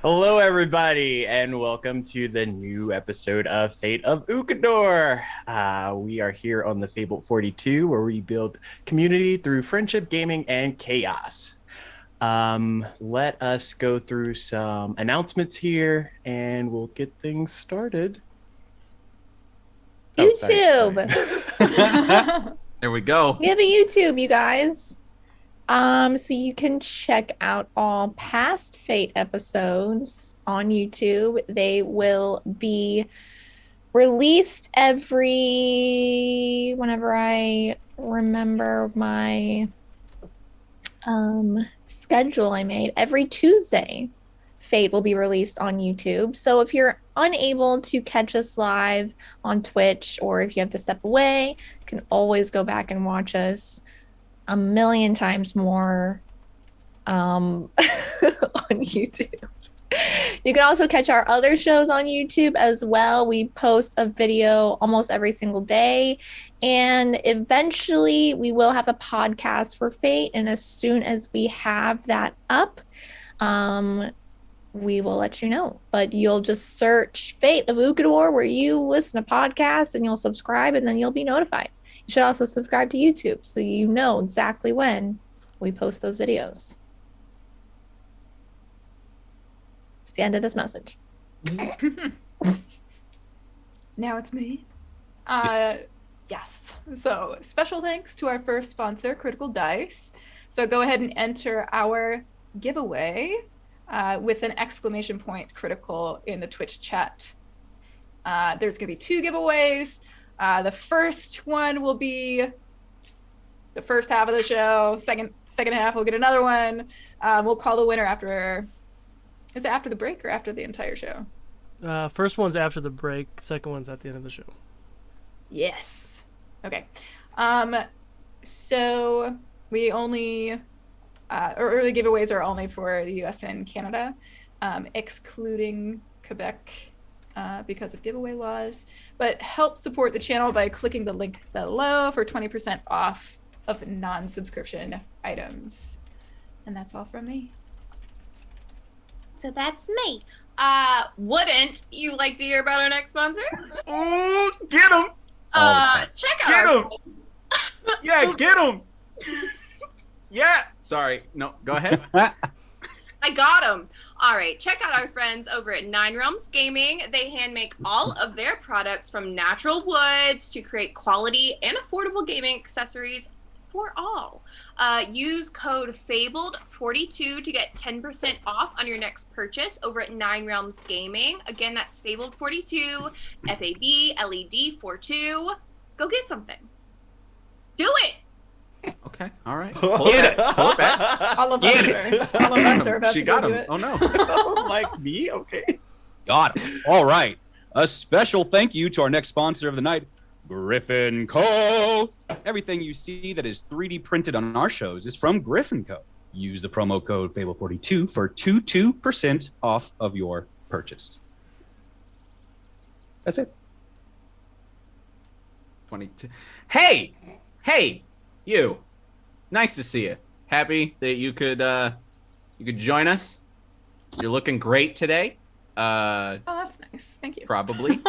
Hello, everybody, and welcome to the new episode of Fate of Ukodor. We are here on the Fable 42, where we build community through friendship, gaming, and chaos. Let us go through some announcements here, and we'll get things started. YouTube. There we go. We have a YouTube, you guys. So you can check out all past Fate episodes on YouTube. They will be released whenever I remember my schedule I made. Every Tuesday, Fate will be released on YouTube. So if you're unable to catch us live on Twitch, or if you have to step away, you can always go back and watch us a million times more on YouTube. You can also catch our other shows on YouTube as well. We post a video almost every single day, and eventually we will have a podcast for Fate, and as soon as we have that up, we will let you know. But you'll just search Fate of Ukodor where you listen to podcasts, and you'll subscribe, and then you'll be notified. You should also subscribe to YouTube so you know exactly when we post those videos. It's the end of this message. Now it's me. Yes. Yes. So special thanks to our first sponsor, Critical Dice. So go ahead and enter our giveaway with an exclamation point critical in the Twitch chat. There's going to be 2 giveaways. The first one will be the first half of the show. Second half, we'll get another one. We'll call the winner after. Is it after the break or after the entire show? First one's after the break. Second one's at the end of the show. Yes. Okay. So we only early giveaways are only for the U.S. and Canada, excluding Quebec. Because of giveaway laws, but help support the channel by clicking the link below for 20% off of non-subscription items. And that's all from me. So that's me. Wouldn't you like to hear about our next sponsor? Get him! Check out Get our 'em! Yeah, get him! Yeah! Sorry, no, go ahead. I got them. All right, check out our friends over at Nine Realms Gaming. They hand make all of their products from natural woods to create quality and affordable gaming accessories for all. Use code FABLED42 to get 10% off on your next purchase over at Nine Realms Gaming. Again, that's FABLED42, FABLED42. Go get something. Do it! Okay. All right. Get it. Pull it back. All of us are about She to got go do him. it. Oh no. Like me? Okay. Got it. All right. A special thank you to our next sponsor of the night, Griffin Co. Everything you see that is 3D printed on our shows is from Griffin Co. Use the promo code FABLE42 for 22% off of your purchase. That's it. 22. Hey, you. Nice to see you. Happy that you could join us. You're looking great today. Oh, that's nice. Thank you. Probably.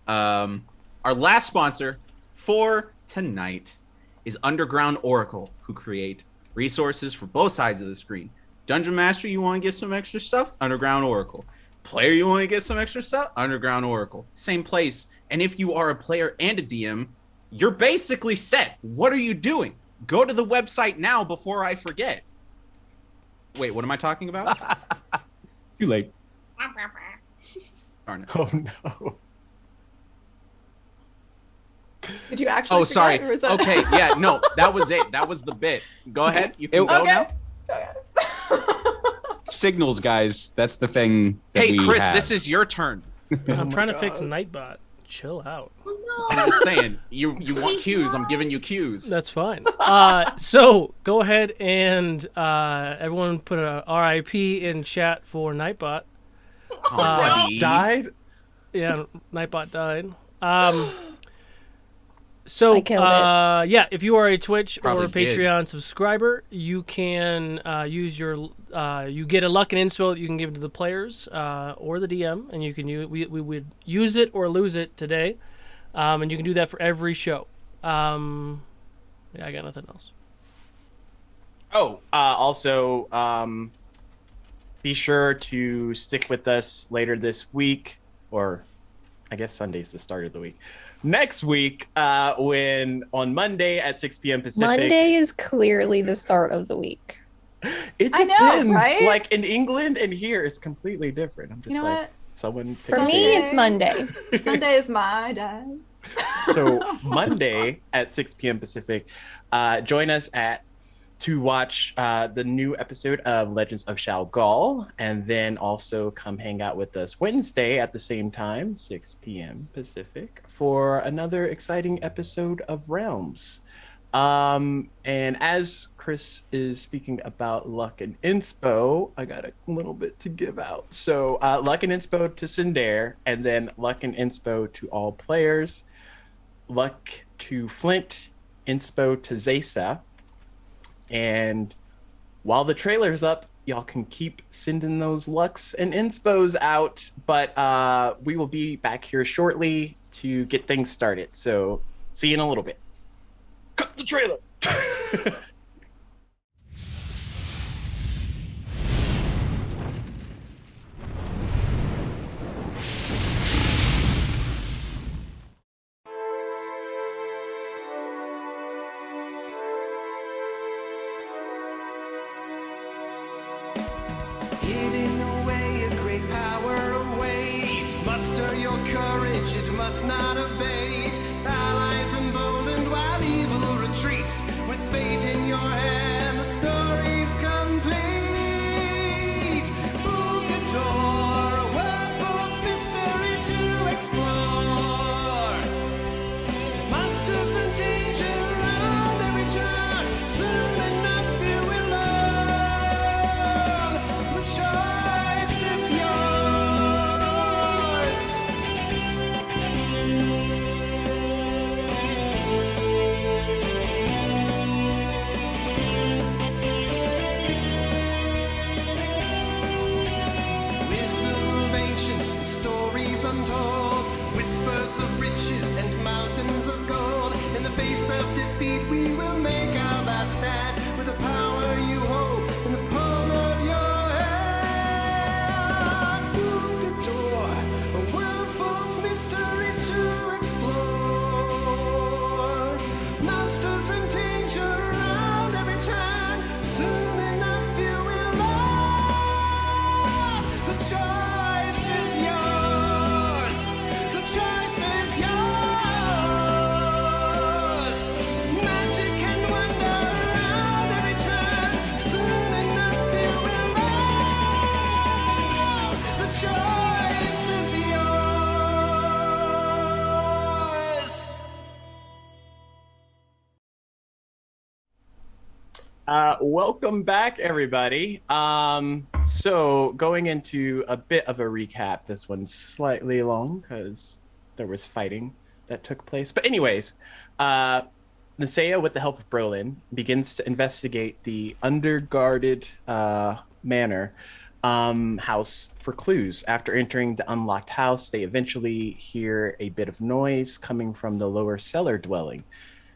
Our last sponsor for tonight is Underground Oracle, who create resources for both sides of the screen. Dungeon Master, you want to get some extra stuff? Underground Oracle. Player, you want to get some extra stuff? Underground Oracle. Same place. And if you are a player and a DM, you're basically set. What are you doing? Go to the website now before I forget. Wait, what am I talking about? Too late. Darn it. Oh, no. Did you actually? Oh, sorry. forget, or was that- Okay, yeah, no, that was it. That was the bit. Go ahead. You can go Okay. now. Signals, guys. That's the thing that Hey, we Chris, have. this is your turn. I'm trying to fix Nightbot. Chill out. I'm just saying, you want cues. I'm giving you cues. That's fine. So go ahead and everyone put a RIP in chat for Nightbot. Oh, buddy. Died? Yeah, Nightbot died. So, I killed it. yeah, if you are a Twitch Probably or Patreon subscriber, you can use your you get a luck and inspo that you can give to the players or the DM, and you can we would use it or lose it today, and you can do that for every show. Yeah, I got nothing else. Oh, also, be sure to stick with us later this week, or I guess Sunday's the start of the week. Next week, when on Monday at 6 p.m. Pacific. Monday is clearly the start of the week. It I depends. know, right? Like in England and here, it's completely different. I'm just You know like, what? someone. For pick me, a it's Monday. Sunday is my day. day. So Monday at 6 p.m. Pacific, join us to watch the new episode of Legends of Shalgal, and then also come hang out with us Wednesday at the same time, 6 p.m. Pacific, for another exciting episode of Realms. And as Chris is speaking about luck and inspo, I got a little bit to give out. So luck and inspo to Sindare, and then luck and inspo to all players. Luck to Flint, inspo to Zesa. And while the trailer's up, y'all can keep sending those lucks and inspos out. But we will be back here shortly to get things started. So see you in a little bit. Cut the trailer. Hidden away, a great power awaits. Muster your courage, it must not abate. Allies emboldened while evil retreats. With fate in your hand, the story's complete. Ukodor, a world full of mystery to explore. Monsters and danger around every turn. Soon enough you will learn. The choice is yours. Wisdom of ancients and stories untold. Whispers of riches and mountains of gold. In the face of defeat, we will make our last stand. With the power you hold in the palm of your hand. Ukodor, a world full of mystery to explore. Monsters and danger around every turn. Soon enough you will learn. The choice is yours. The choice is yours. Magic and wonder around every turn. Soon enough you will learn. The choice is yours. Welcome back, everybody. So going into a bit of a recap. This one's slightly long because there was fighting that took place. But anyways, Nisea, with the help of Brolin, begins to investigate the underguarded manor house for clues. After entering the unlocked house, they eventually hear a bit of noise coming from the lower cellar dwelling.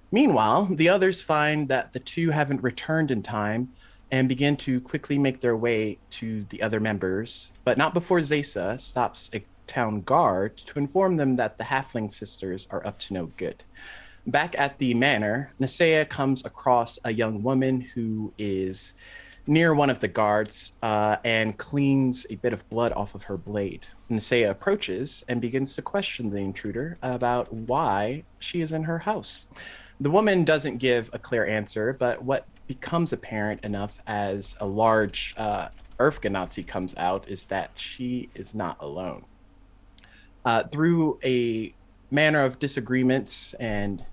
Meanwhile, the others find that the two haven't returned in time and begin to quickly make their way to the other members, but not before Zesa stops a town guard to inform them that the halfling sisters are up to no good. Back at the manor, Nisea comes across a young woman who is near one of the guards and cleans a bit of blood off of her blade. Nisea approaches and begins to question the intruder about why she is in her house. The woman doesn't give a clear answer, but what becomes apparent enough as a large Urfganazzi comes out is that she is not alone. Through a manner of disagreements and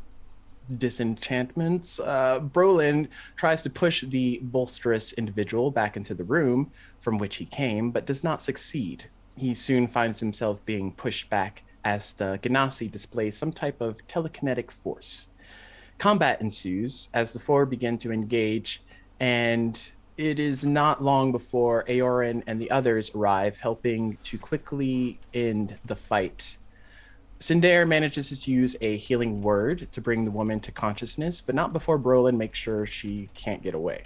disenchantments, Brolin tries to push the bolsterous individual back into the room from which he came, but does not succeed. He soon finds himself being pushed back as the Ganassi displays some type of telekinetic force. Combat ensues as the four begin to engage, and it is not long before Eoran and the others arrive, helping to quickly end the fight. Sindare manages to use a healing word to bring the woman to consciousness, but not before Brolin makes sure she can't get away.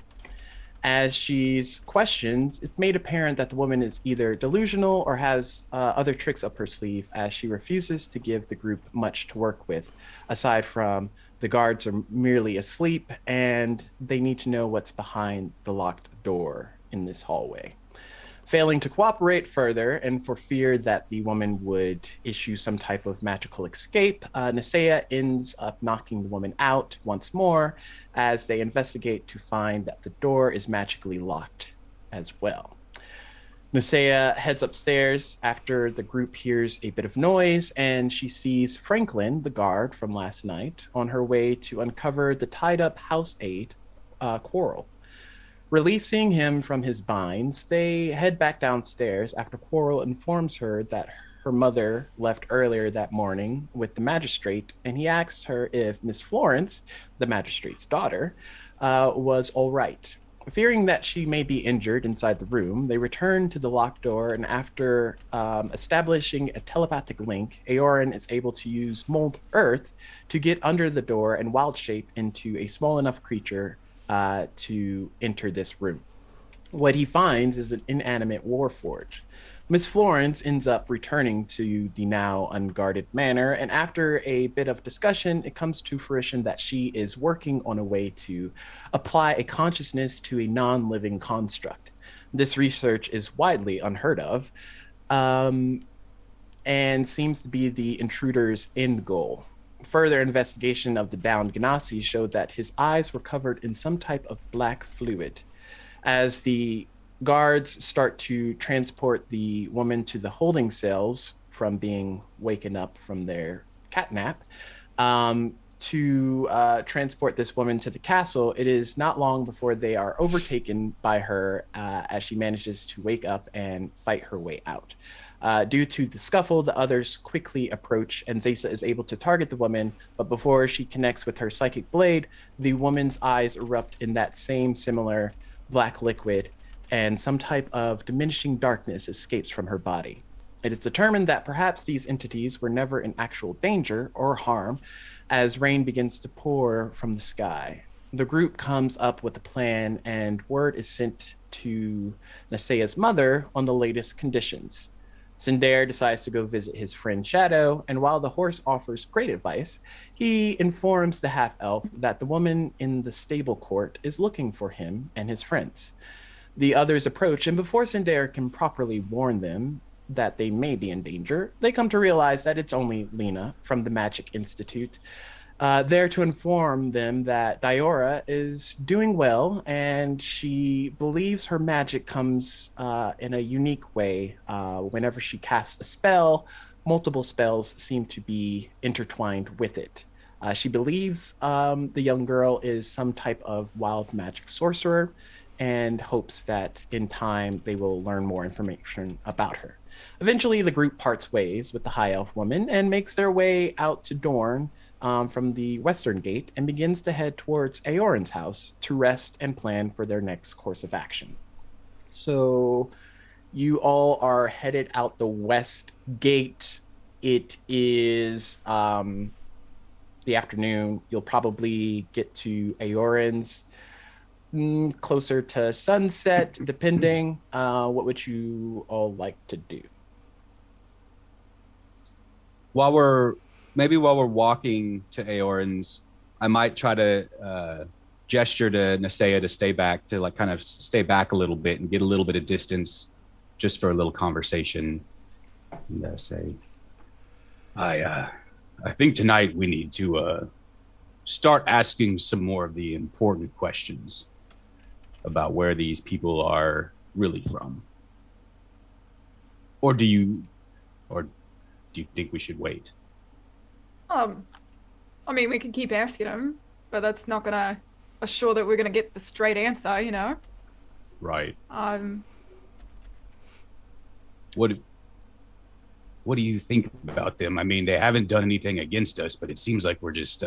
As she's questioned, it's made apparent that the woman is either delusional or has other tricks up her sleeve, as she refuses to give the group much to work with, aside from the guards are merely asleep and they need to know what's behind the locked door in this hallway. Failing to cooperate further, and for fear that the woman would issue some type of magical escape, Nisea ends up knocking the woman out once more as they investigate to find that the door is magically locked as well. Nisea heads upstairs after the group hears a bit of noise, and she sees Franklin, the guard from last night, on her way to uncover the tied-up house aide, Quarrel. Releasing him from his binds, they head back downstairs after Quarrel informs her that her mother left earlier that morning with the magistrate, and he asks her if Miss Florence, the magistrate's daughter, was all right. Fearing that she may be injured inside the room, they return to the locked door, and after establishing a telepathic link, Eoran is able to use Mold Earth to get under the door and wild shape into a small enough creature to enter this room. What he finds is an inanimate warforge. Miss Florence ends up returning to the now unguarded manor, and after a bit of discussion, it comes to fruition that she is working on a way to apply a consciousness to a non-living construct. This research is widely unheard of, and seems to be the intruder's end goal. Further investigation of the downed Ganassi showed that his eyes were covered in some type of black fluid. As the guards start to transport the woman to the holding cells from being waken up from their catnap, to transport this woman to the castle, it is not long before they are overtaken by her as she manages to wake up and fight her way out. Due to the scuffle, the others quickly approach, and Zesa is able to target the woman, but before she connects with her psychic blade, the woman's eyes erupt in that same similar black liquid, and some type of diminishing darkness escapes from her body. It is determined that perhaps these entities were never in actual danger or harm, as rain begins to pour from the sky. The group comes up with a plan, and word is sent to Nasea's mother on the latest conditions. Sindare decides to go visit his friend Shadow, and while the horse offers great advice, he informs the half-elf that the woman in the stable court is looking for him and his friends. The others approach, and before Sindare can properly warn them that they may be in danger, they come to realize that it's only Lena from the Magic Institute, there to inform them that Diora is doing well, and she believes her magic comes in a unique way. Whenever she casts a spell, multiple spells seem to be intertwined with it. She believes the young girl is some type of wild magic sorcerer, and hopes that in time they will learn more information about her. Eventually, the group parts ways with the High Elf woman and makes their way out to Dorne from the western gate, and begins to head towards Eoran's house to rest and plan for their next course of action. So you all are headed out the west gate. It is the afternoon. You'll probably get to Eoran's closer to sunset, depending. What would you all like to do? While we're walking to Eoran's, I might try to gesture to Nisea to stay back, to like kind of stay back a little bit and get a little bit of distance, just for a little conversation. And say, I think tonight we need to start asking some more of the important questions about where these people are really from. Or do you think we should wait? I mean, we can keep asking them, but that's not gonna assure that we're gonna get the straight answer, you know? Right. What do you think about them? I mean, they haven't done anything against us, but it seems like we're just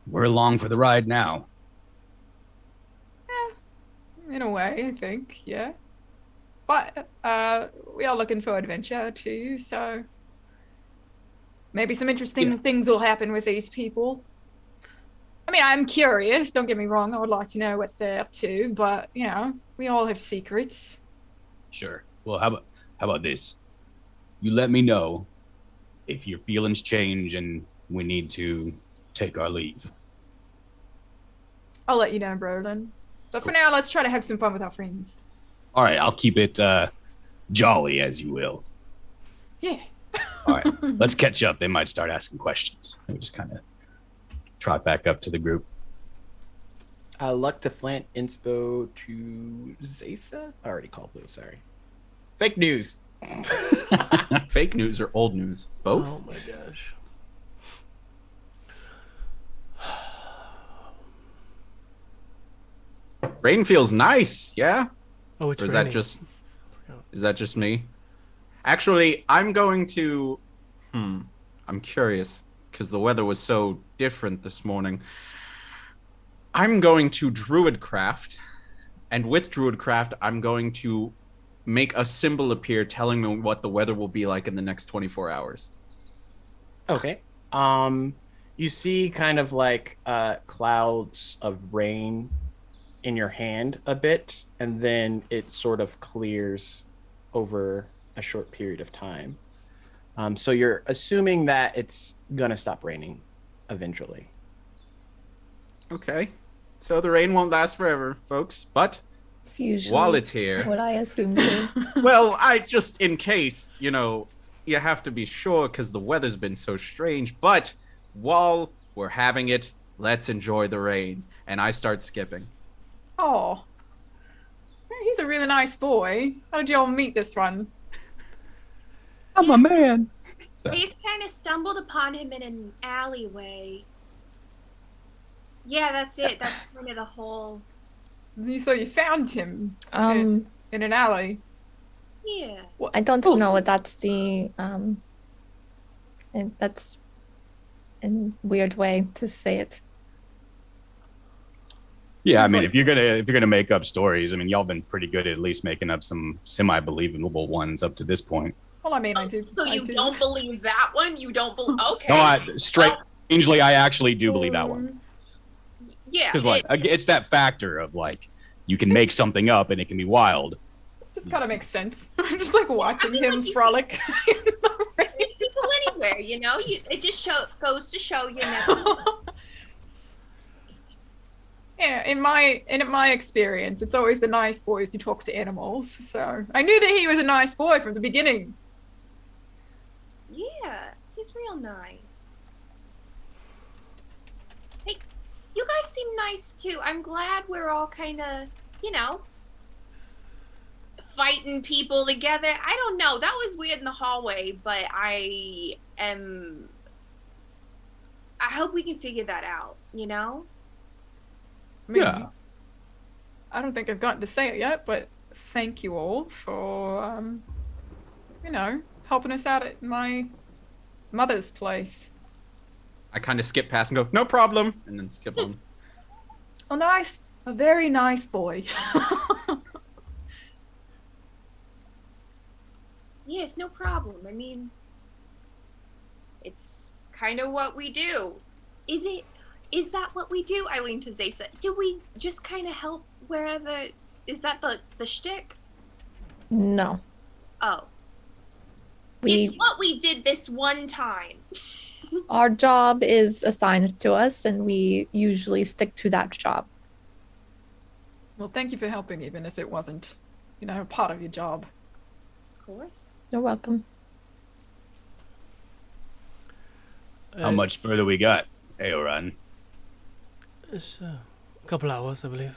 We're along for the ride now. In a way, I think, yeah. But we are looking for adventure too, so maybe some interesting things will happen with these people. I mean, I'm curious, don't get me wrong, I would like to know what they're up to, but, you know, we all have secrets. Sure. Well, how about this? You let me know if your feelings change and we need to take our leave. I'll let you know, Brolin. But for now, let's try to have some fun with our friends. All right, I'll keep it jolly, as you will. Yeah. All right, let's catch up. They might start asking questions. We just kind of trot back up to the group. Luck to Flant, inspo to Zaysa. I already called those. Sorry. Fake news. Fake news or old news? Both? Oh my gosh. Rain feels nice, yeah? Oh, it's Or is raining. that just me? Actually, I'm going to I'm curious because the weather was so different this morning. I'm going to Druidcraft, and with Druidcraft, I'm going to make a symbol appear telling me what the weather will be like in the next 24 hours. Okay. You see kind of like clouds of rain in your hand a bit, and then it sort of clears over a short period of time. So you're assuming that it's gonna stop raining eventually. Okay. So the rain won't last forever, folks, but It's usually while it's here, what I assume too. well, I just in case, you know, you have to be sure because the weather's been so strange. But while we're having it, let's enjoy the rain. And I start skipping. Oh. He's a really nice boy. How did y'all meet this one? I'm a man. So, We've kind of stumbled upon him in an alleyway. Yeah, that's it. That's kind of the whole. So you found him Um, in an alley. Yeah. I don't know what that's the and that's a weird way to say it. yeah, I Seems mean, like- if you're gonna make up stories, I mean, y'all been pretty good at least making up some semi-believable ones up to this point. Well, I mean, I do. So I you do. don't believe that one? You don't believe? Okay. No, strangely, I actually do believe that one. Yeah. Because like it's that factor of like you can make something up and it can be wild. Just kind of makes sense. I'm just like watching him frolic in the rain. People anywhere, you know. It just goes to show, you know. Yeah, in my experience, it's always the nice boys who talk to animals. So I knew that he was a nice boy from the beginning. Yeah, he's real nice. Hey, you guys seem nice too. I'm glad we're all kind of, you know, fighting people together. I don't know. That was weird in the hallway, but I hope we can figure that out, you know? I mean, Yeah. I don't think I've gotten to say it yet, but thank you all for, you know, helping us out at my mother's place. I kind of skip past and go, no problem, and then skip on. Oh, nice. A very nice boy. Yes, no problem. I mean, it's kind of what we do. Is that what we do? I lean to Zaysa. Do we just kind of help wherever? Is that the shtick? No, Oh, we it's what we did this one time. our job is assigned to us, and we usually stick to that job. Well, thank you for helping, even if it wasn't, you know, part of your job. Of course. You're welcome. How much further we got, Eoran? It's a couple hours, I believe.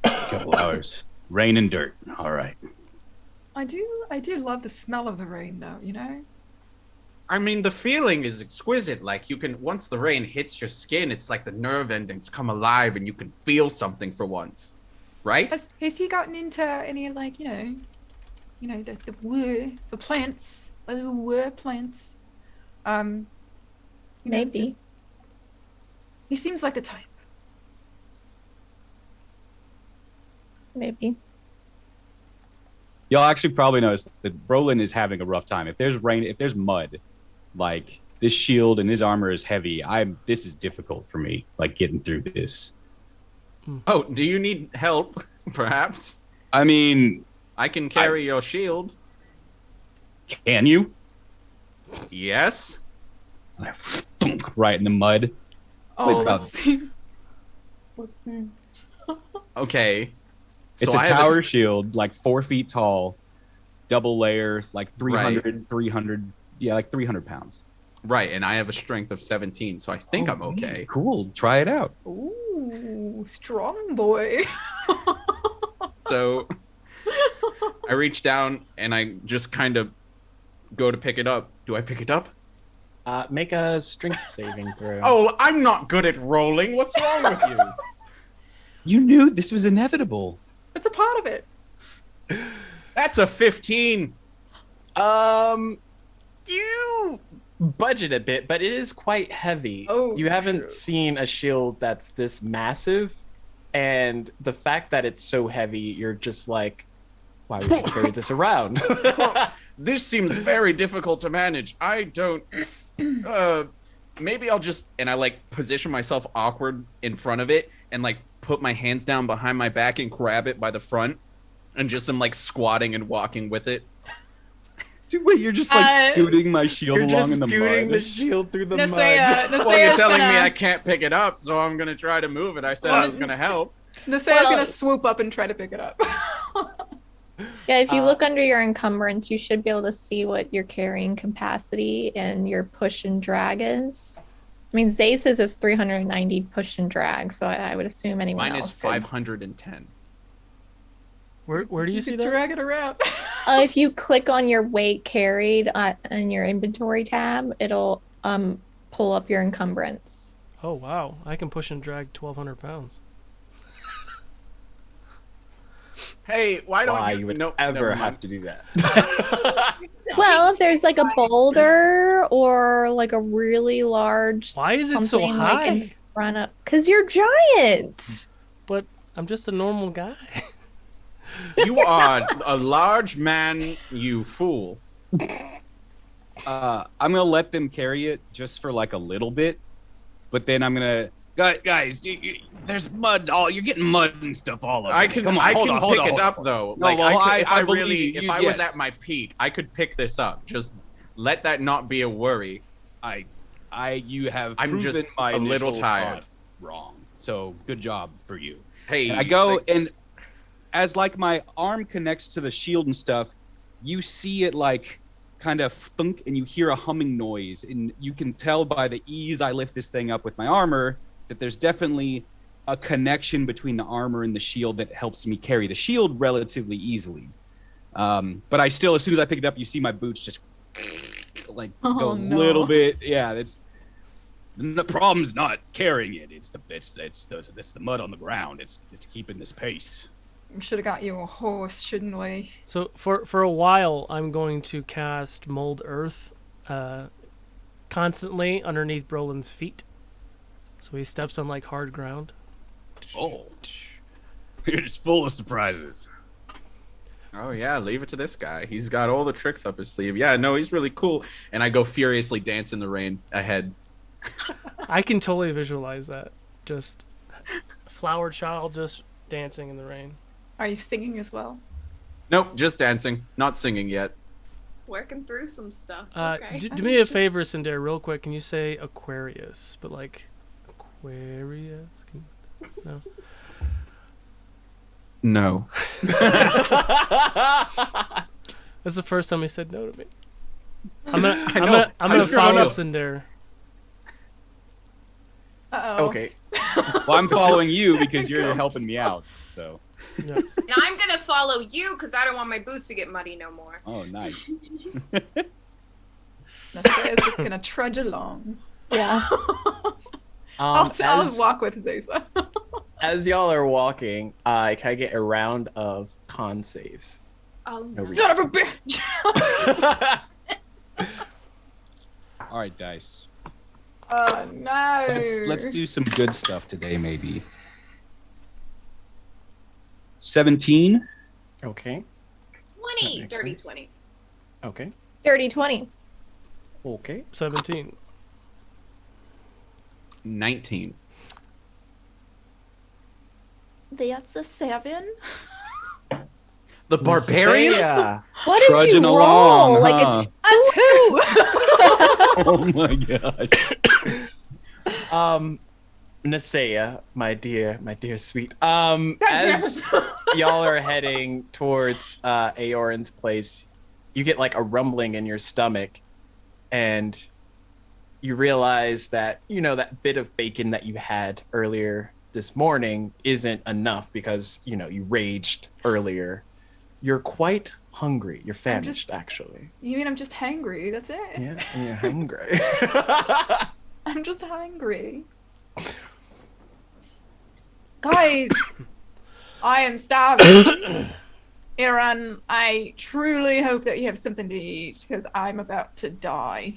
Couple hours. Rain and dirt. All right. I do love the smell of the rain, though. You know. I mean, the feeling is exquisite. Like you can, once the rain hits your skin, it's like the nerve endings come alive and you can feel something for once. Right? Has he gotten into any like the plants, the little plants? You know, Maybe. he seems like the type. Maybe. Y'all actually probably noticed that Brolin is having a rough time. If there's rain, if there's mud, like this shield and his armor is heavy. This is difficult for me, like getting through this. Oh, do you need help? Perhaps I mean, I can carry your shield. can you? Yes. And I thunk right in the mud. Oh, It's about- let's see. What's in? Okay. It's So a I have tower shield, like 4 feet tall, double layer, like 300, yeah, like 300 pounds. Right, and I have a strength of 17, so I think I'm man, okay. Cool, try it out. Ooh, strong boy. So I reach down and I just kind of go to pick it up. Do I pick it up? Make a strength saving throw. Oh, I'm not good at rolling. What's wrong with you? You knew this was inevitable. It's a part of it. That's a 15. You budget a bit, but it is quite heavy. Oh, you haven't true. seen a shield that's this massive, and the fact that it's so heavy, you're just like, why would you carry this around? This seems very difficult to manage. I don't. Maybe I'll just. And I like position myself awkward in front of it and like put my hands down behind my back and grab it by the front and just am like squatting and walking with it. Dude, wait, you're just like scooting my shield You're along just in the scooting mud. the shield through the Nasea, mud. Well, you're Nasea's telling me gonna- I can't pick it up, so I'm gonna try to move it. I said I was gonna help. Nasea's Well- gonna swoop up and try to pick it up. Yeah, if you look under your encumbrance, you should be able to see what your carrying capacity and your push and drag is. I mean, Zace's is 390 push and drag, so I would assume anyone Mine else is could. 510. Where do you see could that? drag it around. If you click on your weight carried in your inventory tab, it'll pull up your encumbrance. Oh wow, I can push and drag 1,200 pounds. Hey, why don't Why you? you would no, ever never have mind. to do that? Well, if there's like a boulder or like a really large Why is it so something, like, in high? front of, because you're giant. But I'm just a normal guy. You are a large man, you fool. I'm gonna let them carry it just for like a little bit, but then I'm gonna guys, there's mud. You're getting mud and stuff all over. I me. can, Come on, I hold can on, hold pick on, it hold up on. though. No, Like well, if I believe really, you, if I was yes. at my peak, I could pick this up. Just let that not be a worry. You have I'm proven just my a little initial tired. thought wrong. So good job for you. Hey, And I go thanks. and as like my arm connects to the shield and stuff, you see it like kind of thunk and you hear a humming noise, and you can tell by the ease I lift this thing up with my armor that there's definitely a connection between the armor and the shield that helps me carry the shield relatively easily. But I still, as soon as I pick it up, you see my boots just like go a little bit. Yeah, the problem's not carrying it. It's the mud on the ground. It's keeping this pace. Should have got you a horse, shouldn't we? So for a while, I'm going to cast Mold Earth constantly underneath Brolin's feet, so he steps on like hard ground. Oh, you're just full of surprises. Oh yeah, leave it to this guy. He's got all the tricks up his sleeve. Yeah, no, he's really cool. And I go furiously dance in the rain ahead. I can totally visualize that. Just flower child just dancing in the rain. Are you singing as well? Nope, just dancing, not singing yet. Working through some stuff. Okay. Do me a favor, Cinder, real quick. Can you say Aquarius, but like Aquarius? No. No. That's the first time he said no to me. I'm know. gonna I'm sure follow no. Cinder. Uh-oh. Okay. Well, I'm following you because you're helping me out. So. Yes. And I'm gonna follow you because I don't want my boots to get muddy no more. Oh, nice. Nasea's just gonna trudge along. Yeah. I'll walk with Zesa. As y'all are walking, can I get a round of con saves? Oh, No Son of a bitch! All right, dice. Oh no. Let's do some good stuff today, maybe. 17. Okay. 20, makes dirty sense. 20. Okay. Dirty 20. Okay. 17. 19. That's a 7. The barbarian? Yeah. What did Trudging you roll? along, Like huh? a 2? Oh my gosh. Nasea, my dear sweet. As y'all are heading towards Eoran's place, you get like a rumbling in your stomach, and you realize that that bit of bacon that you had earlier this morning isn't enough because you raged earlier. You're quite hungry. You're famished, actually. You mean I'm just hangry? That's it? Yeah, and you're hungry. I'm just hungry. Guys, I am starving. Eoran, I truly hope that you have something to eat because I'm about to die.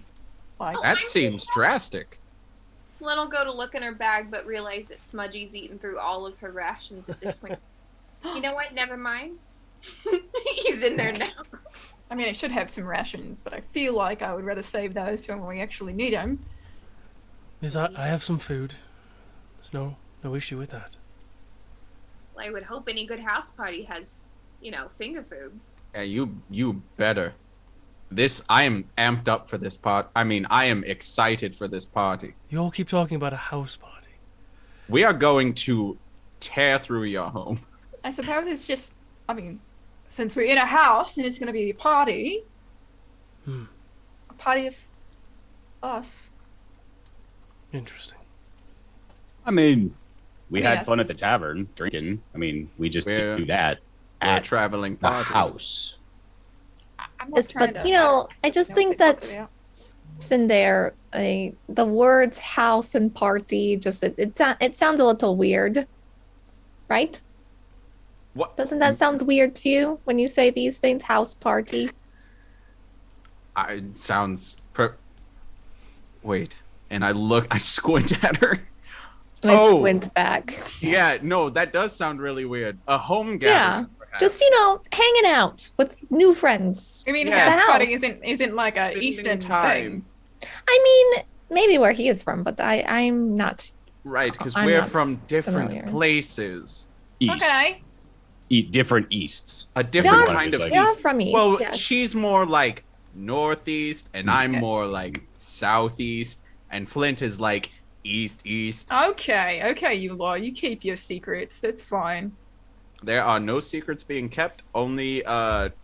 Like, Oh, That seems drastic. Flynn will go to look in her bag, but realize that Smudgy's eaten through all of her rations at this point. You know what? Never mind. He's in there now. I mean, I should have some rations, but I feel like I would rather save those for when we actually need them. Yes, I have some food. There's no issue with that. Well, I would hope any good house party has, finger foods. Yeah, you better. I am amped up for this part. I mean, I am excited for this party. You all keep talking about a house party. We are going to tear through your home. I suppose it's just, since we're in a house and it's going to be a party, a party of us. Interesting. I mean, we had Yes. fun at the tavern drinking. I mean, we just We're- do that We're a at traveling the party. house. I'm not Yes, trying but to- I just don't think think that about Cinder, the words house and party, just it sounds a little weird, right? What? Doesn't that sound weird to you when you say these things? House party. Sounds. Wait, and I squint at her. And I Oh. squint back. Yeah, no, that does sound really weird. A home Yeah, gathering. perhaps. just hanging out with new friends. I mean, Yeah. house The party house. isn't like a Spending Eastern time. thing. I mean, maybe where he is from, but I'm not. Right, because I'm we're not from different familiar. places. East. Okay. Eat different easts. A different Yeah. kind of Like- We are east. from East. Well, yes. she's more like northeast, and I'm more like southeast, and Flint is like east. Okay, you law. You keep your secrets. That's fine. There are no secrets being kept, only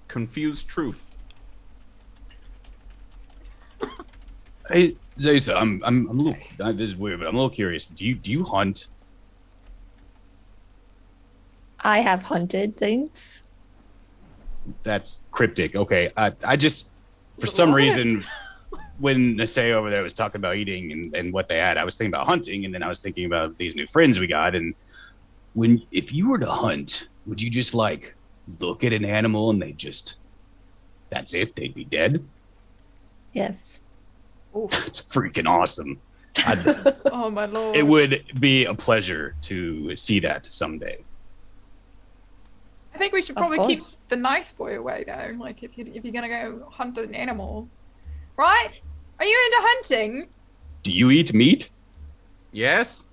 confused truth. Hey, Zaysa, I'm a little. This is weird, but I'm a little curious. Do you hunt? I have hunted things. That's cryptic. Okay, I just for some What? reason when Nasei over there was talking about eating and what they had, I was thinking about hunting, and then I was thinking about these new friends we got. And if you were to hunt, would you just like look at an animal and that's it? They'd be dead. Yes. It's freaking awesome. Oh my lord. It would be a pleasure to see that someday. I think we should Of probably keep course. the nice boy away though. Like if you're gonna go hunt an animal, right? Are you into hunting? Do you eat meat? Yes?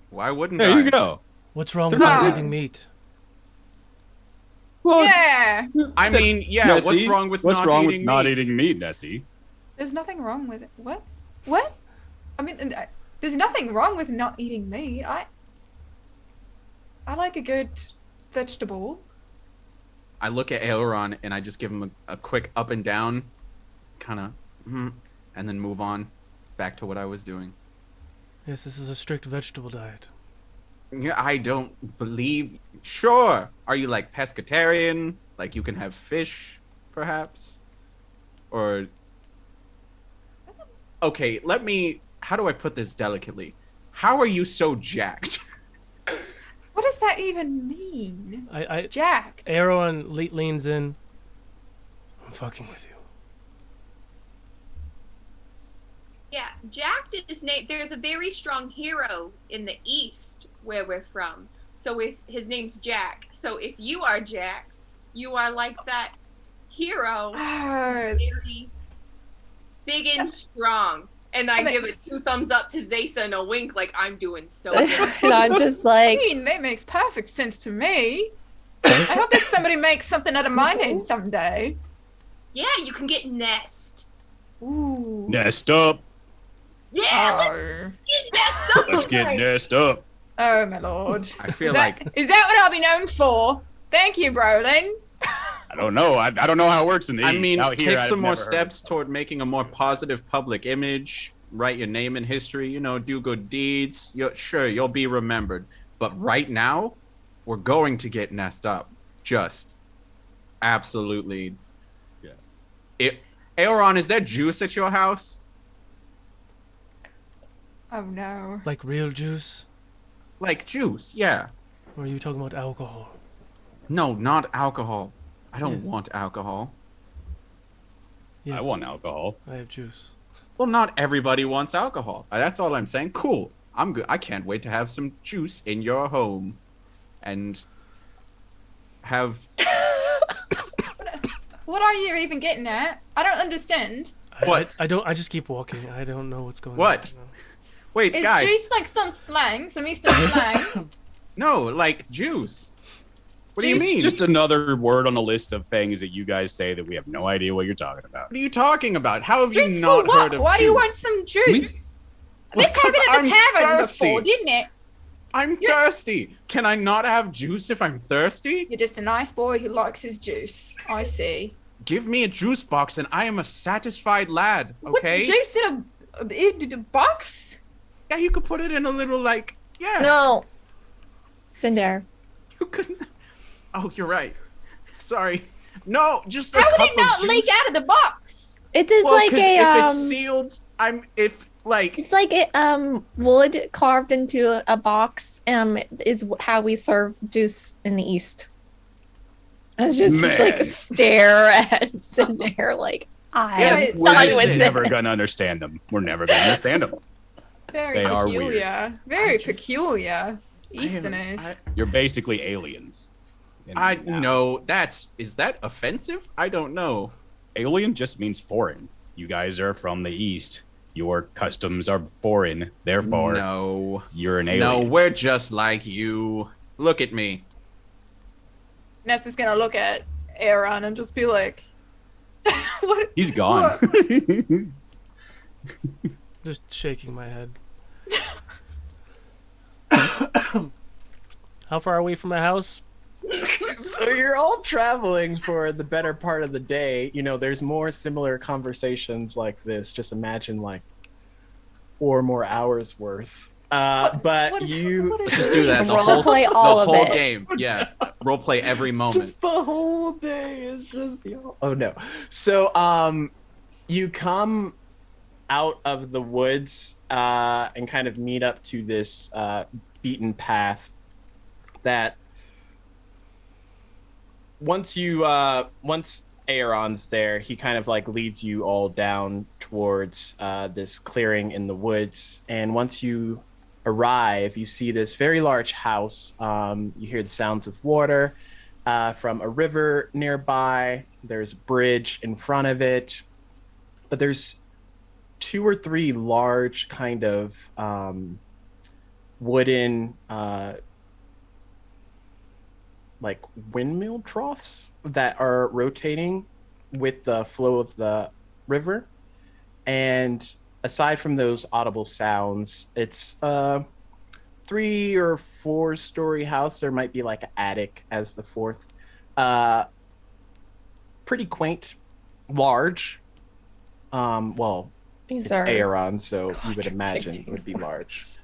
Why wouldn't I? There you go. What's wrong They're with not not good. eating meat? Well, Yeah. I mean, yeah, Nessie, what's wrong with what's not wrong eating with not meat? eating meat, Nessie? There's nothing wrong with it. What? What? I mean, there's nothing wrong with not eating meat. I like a good vegetable. I look at Eoran and I just give him a quick up and down, kind of, and then move on back to what I was doing. Yes, this is a strict vegetable diet. Yeah, I don't believe. Sure. Are you like pescatarian? Like you can have fish, perhaps? Or. Okay, how do I put this delicately? How are you so jacked? What does that even mean? I Jacked. Eoran leans in. I'm fucking with you. Yeah, Jacked is named. There's a very strong hero in the east where we're from. So if his name's Jack, so if you are jacked, you are like that hero, very big and strong. And I give it 2 thumbs up to Zaysa and a wink, like I'm doing so good. And I'm just like, I mean, that makes perfect sense to me. I hope that somebody makes something out of my name someday. Yeah, you can get Nest. Ooh. Nest up. Yeah, Oh. get Nest up. Let's get nest up. Oh my lord. I feel Is like that what I'll be known for? Thank you, Brolin. I don't know. I don't know how it works in the I East. mean, Out here, take I've some more never heard steps toward making a more positive public image. Write your name in history. You know, do good deeds. Sure, you'll be remembered. But right now, we're going to get Nest up. Just absolutely. Yeah. Eoran, is there juice at your house? Oh no. Like real juice? Like juice, yeah. Or are you talking about alcohol? No, not alcohol. I don't Yes. want alcohol. Yes. I want alcohol. I have juice. Well, not everybody wants alcohol. That's all I'm saying. Cool. I'm good. I can't wait to have some juice in your home and have. What are you even getting at? I don't understand. What? I don't. I just keep walking. I don't know what's going What? on. Wait, Is guys. juice like some slang? Some Eastern slang? No, like juice. What do you Juice? mean? Just another word on the list of things that you guys say that we have no idea what you're talking about. What are you talking about? How have Juice you for not what? heard of Why juice? do you want some juice? This Because happened at the I'm tavern thirsty. before, didn't it? I'm thirsty. Can I not have juice if I'm thirsty? You're just a nice boy who likes his juice. I see. Give me a juice box and I am a satisfied lad, okay? What, juice in a box? Yeah, you could put it in a little, like, yeah. no. Cinder. You couldn't. Oh, you're right. Sorry. No, just a How cup would it not of juice. leak out of the box? It is Well, like 'cause a if it's sealed, it's like a wood carved into a box. Is how we serve juice in the East. I was just like Man. stare at Cinder like I Yes, am We're done just with never this. gonna understand them. We're never gonna understand them. Very They are peculiar. Very I just- peculiar. I am- Easterners. You're basically aliens. And I now, know is that offensive? I don't know. Alien just means foreign. You guys are from the East. Your customs are foreign. Therefore, No. you're an alien. No, we're just like you. Look at me. Nessa's gonna look at Eoran and just be like, "What? He's gone. Just shaking my head. How far away from my house? So you're all traveling for the better part of the day. You know, there's more similar conversations like this. Just imagine like 4 more hours worth. But what you Let's just do that. The Role whole, play all the of whole it. game. Yeah. Role play every moment. just the whole day is just oh no. So you come out of the woods and kind of meet up to this beaten path that once Eoran's there, he kind of like leads you all down towards this clearing in the woods. And once you arrive, you see this very large house. You hear the sounds of water from a river nearby. There's a bridge in front of it, but there's 2 or 3 large kind of wooden like windmill troughs that are rotating with the flow of the river. And aside from those audible sounds, it's a 3 or 4 story house. There might be like an attic as the 4th. Pretty quaint, large. Well, These it's are Eoran, so you would imagine it would be large.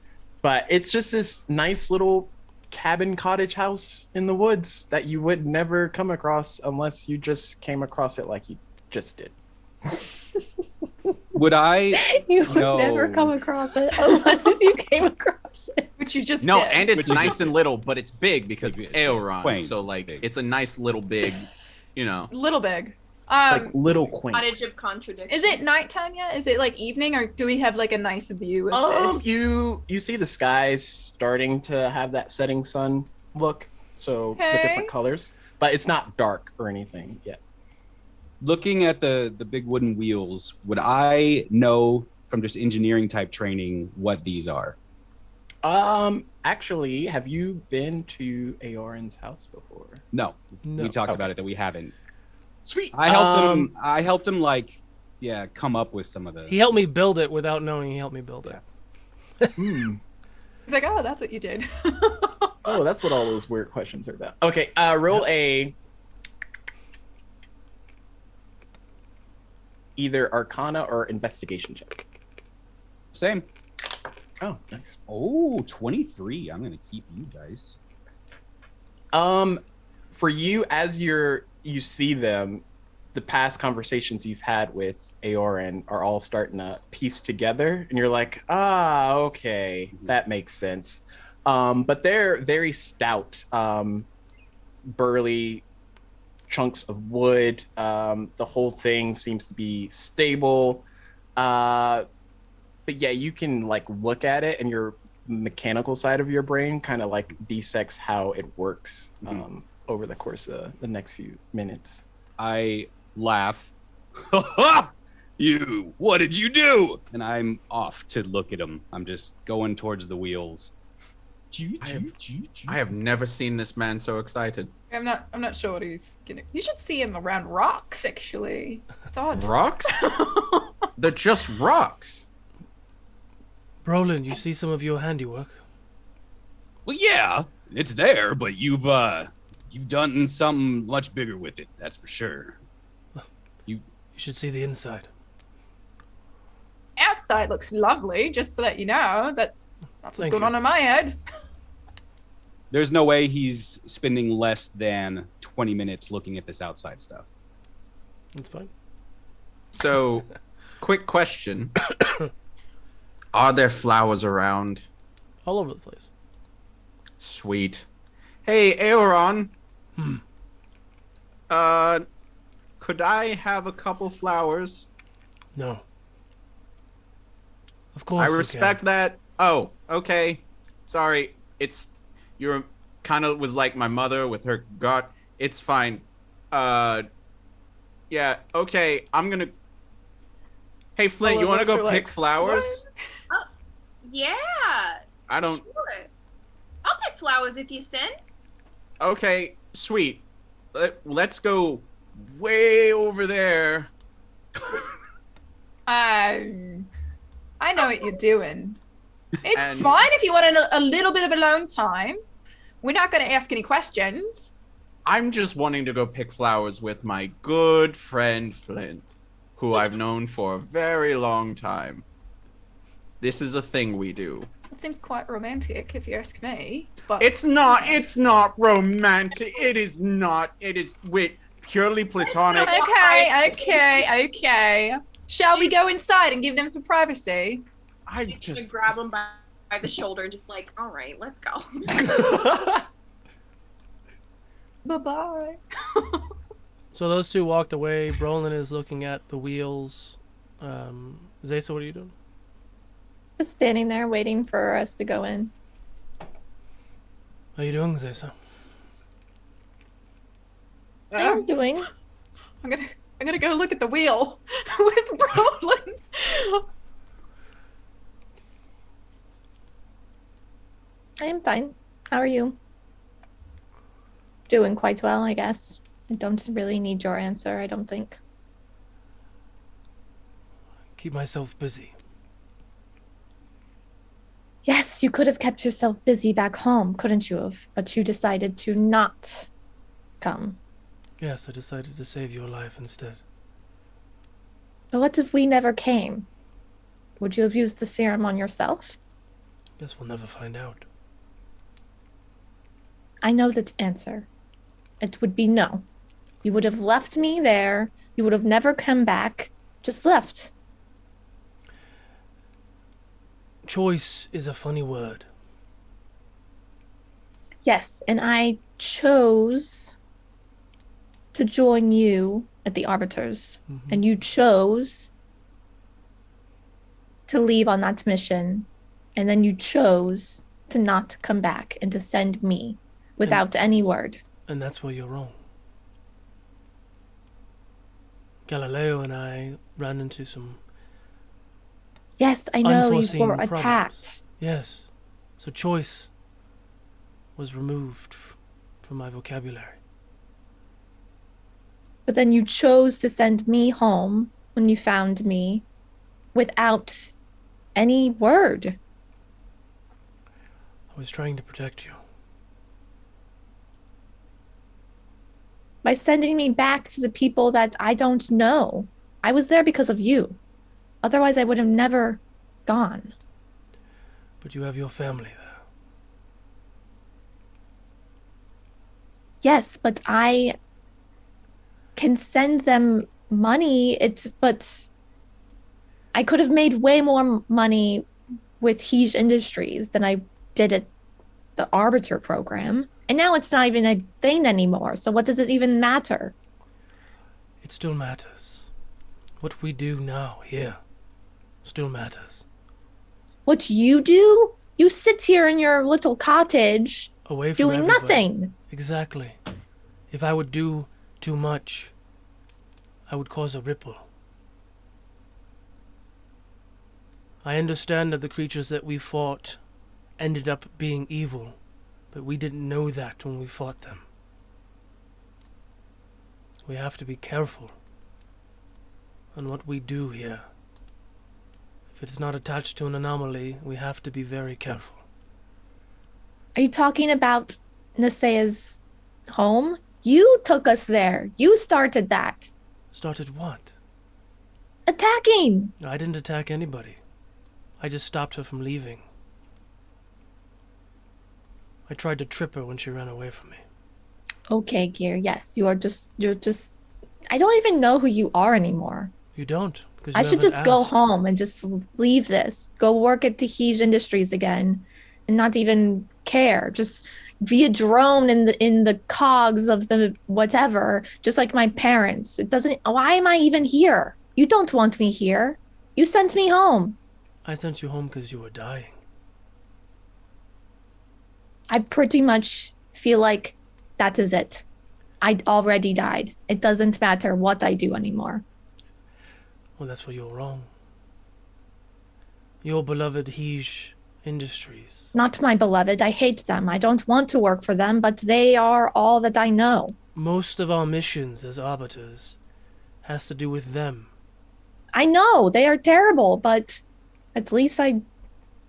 But it's just this nice little cabin cottage house in the woods that you would never come across unless you just came across it like you just did. Would I? you would No. never come across it unless if you came across it. Which you just No, did. and it's Which is- nice and little, but it's big because it's Big, Eoran. quaint, So like big. it's a nice little big, you know. little big. Like little quaint. Cottage of contradiction. Is it nighttime yet? Is it like evening, or do we have like a nice view of this? You see the skies starting to have that setting sun look, so the Okay. different colors, but it's not dark or anything yet. Looking at the big wooden wheels, would I know from just engineering type training what these are? Actually, have you been to Eoran's house before? No. No. We talked Okay. about it that we haven't. Sweet. I helped him like come up with some of the He helped me build it without knowing he helped me build it. Hmm. He's like, oh, that's what you did. Oh, that's what all those weird questions are about. Okay, roll a either Arcana or Investigation check. same. Oh, nice. Oh, 23. I'm going to keep you guys. For you, as you see them, the past conversations you've had with Eoran are all starting to piece together, and you're like, okay, that makes sense. But they're very stout, burly chunks of wood. The whole thing seems to be stable. But yeah, you can like look at it, and your mechanical side of your brain kind of like dissects how it works over the course of the next few minutes. I laugh. You, what did you do? And I'm off to look at him. I'm just going towards the wheels. I have never seen this man so excited. I'm not sure what he's gonna. You should see him around rocks. Actually, it's odd. Rocks? They're just rocks. Brolin, you see some of your handiwork? Well, yeah, it's there, but you've done something much bigger with it. That's for sure. You should see the inside. Outside looks lovely. Just to let you know that's what's Thank going you. on in my head. There's no way he's spending less than 20 minutes looking at this outside stuff. That's fine. So, quick question. Are there flowers around? All over the place. Sweet. Hey, Eoran. Could I have a couple flowers? No. Of course. I you can. respect that. Oh, okay. Sorry. You're kind of was like my mother with her gut. It's fine. Yeah, okay. I'm gonna. Hey, Flint, All you of want to us go are pick like, flowers? Yeah. I don't. Sure. I'll pick flowers with you, Sin. Okay, sweet. Let's go way over there. I know what you're doing. It's And- fine if you want a little bit of alone time. We're not going to ask any questions. I'm just wanting to go pick flowers with my good friend Flint, who I've known for a very long time. This is a thing we do. It seems quite romantic, if you ask me. But It's not romantic. It is not. It is purely platonic. Okay. Shall we go inside and give them some privacy? I He's gonna just grab him by the shoulder, just like, all right, let's go. Bye-bye. So those two walked away. Brolin is looking at the wheels. Zaysa, what are you doing? Just standing there waiting for us to go in. How are you doing, Zaysa? I am doing. I'm gonna go look at the wheel with Brolin. I am fine. How are you? Doing quite well, I guess. I don't really need your answer, I don't think. Keep myself busy. Yes, you could have kept yourself busy back home, couldn't you have? But you decided to not come. Yes, I decided to save your life instead. But what if we never came? Would you have used the serum on yourself? Guess we'll never find out. I know the answer. It would be no. You would have left me there. You would have never come back. Just left. Choice is a funny word. Yes, and I chose to join you at the Arbiters, Mhm. and you chose to leave on that mission, and then you chose to not come back and to send me without any word. And that's where you're wrong. Galileo and I ran into some Yes, I know you unforeseen were problems. attacked. Yes. So choice was removed from my vocabulary. But then you chose to send me home when you found me without any word. I was trying to protect you. By sending me back to the people that I don't know. I was there because of you. Otherwise, I would have never gone. But you have your family there. Yes, but I can send them money. But I could have made way more money with Hege Industries than I did at the Arbiter program. And now it's not even a thing anymore. So what does it even matter? It still matters. What we do now here still matters. What you do? You sit here in your little cottage Away from doing everybody. nothing. Exactly. If I would do too much, I would cause a ripple. I understand that the creatures that we fought ended up being evil, but we didn't know that when we fought them. We have to be careful on what we do here. If it's not attached to an anomaly, we have to be very careful. Are you talking about Nasea's home? You took us there. You started that. Started what? Attacking. I didn't attack anybody. I just stopped her from leaving. I tried to trip her when she ran away from me. Okay, Gear. Yes, you're just I don't even know who you are anymore. You don't, because I you should haven't just go asked. home and just leave this. Go work at Hege Industries again and not even care. Just be a drone in the cogs of the whatever, just like my parents. It doesn't why am I even here? You don't want me here. You sent me home. I sent you home because you were dying. I pretty much feel like that is it. I already died. It doesn't matter what I do anymore. Well, that's where you're wrong. Your beloved Hege Industries. Not my beloved. I hate them. I don't want to work for them, but they are all that I know. Most of our missions as arbiters has to do with them. I know they are terrible, but at least I